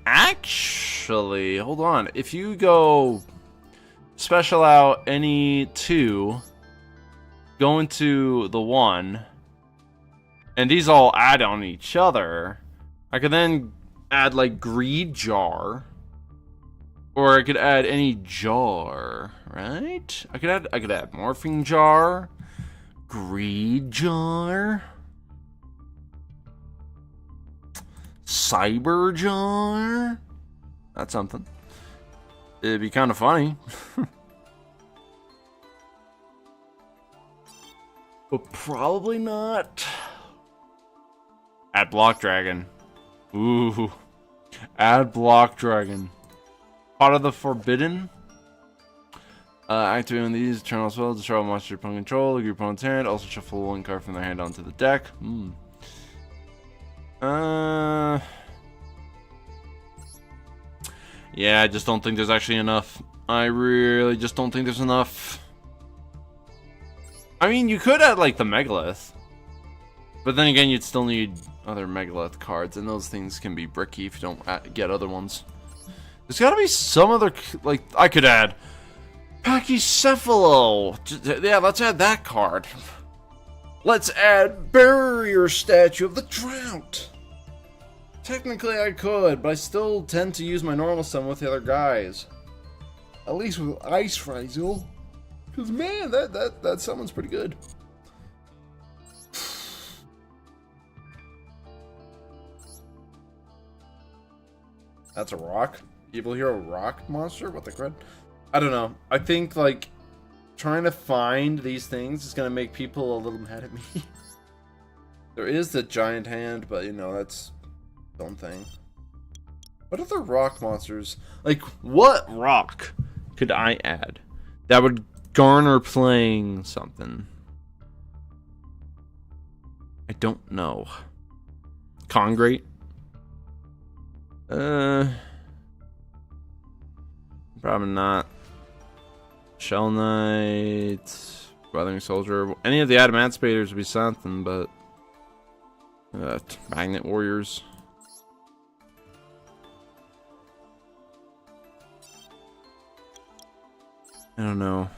Actually, hold on. If you go special out any two, go into the one, and these all add on each other, I could then add like Greed Jar. Or I could add any jar, right? I could add Morphing Jar, Greed Jar, Cyber Jar. That's something. It'd be kind of funny. But probably not. Add Block Dragon. Ooh. Add Block Dragon. Pot of the Forbidden. Activating these, turn on spell, destroy a monster your opponent control, look at your opponent's hand, also shuffle one card from their hand onto the deck. Yeah, I just don't think there's actually enough. I really just don't think there's enough. I mean, you could add like the Megalith. But then again, you'd still need other Megalith cards, and those things can be bricky if you don't get other ones. There's gotta be some other, like, I could add Pachycephalo. Yeah, let's add that card. Let's add Barrier Statue of the Drought. Technically I could, but I still tend to use my normal summon with the other guys. At least with Ice Ryzeal. Because man, that summon's pretty good. That's a rock? Evil Hero rock monster? What the crud? I don't know. I think, like, trying to find these things is going to make people a little mad at me. There is the giant hand, but, you know, that's its own thing. What other rock monsters? Like, what rock could I add that would garner playing something? I don't know. Congrate? Probably not. Shell Knight, Weathering Soldier. Any of the Adamantispators would be something, but Magnet Warriors. I don't know.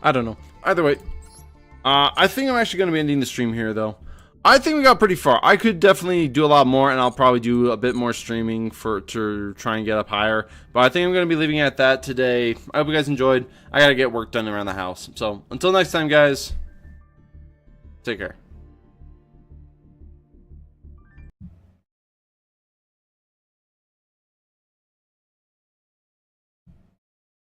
I don't know. Either way, I think I'm actually going to be ending the stream here, though. I think we got pretty far. I could definitely do a lot more, and I'll probably do a bit more streaming to try and get up higher. But I think I'm going to be leaving it at that today. I hope you guys enjoyed. I got to get work done around the house. So until next time, guys, take care.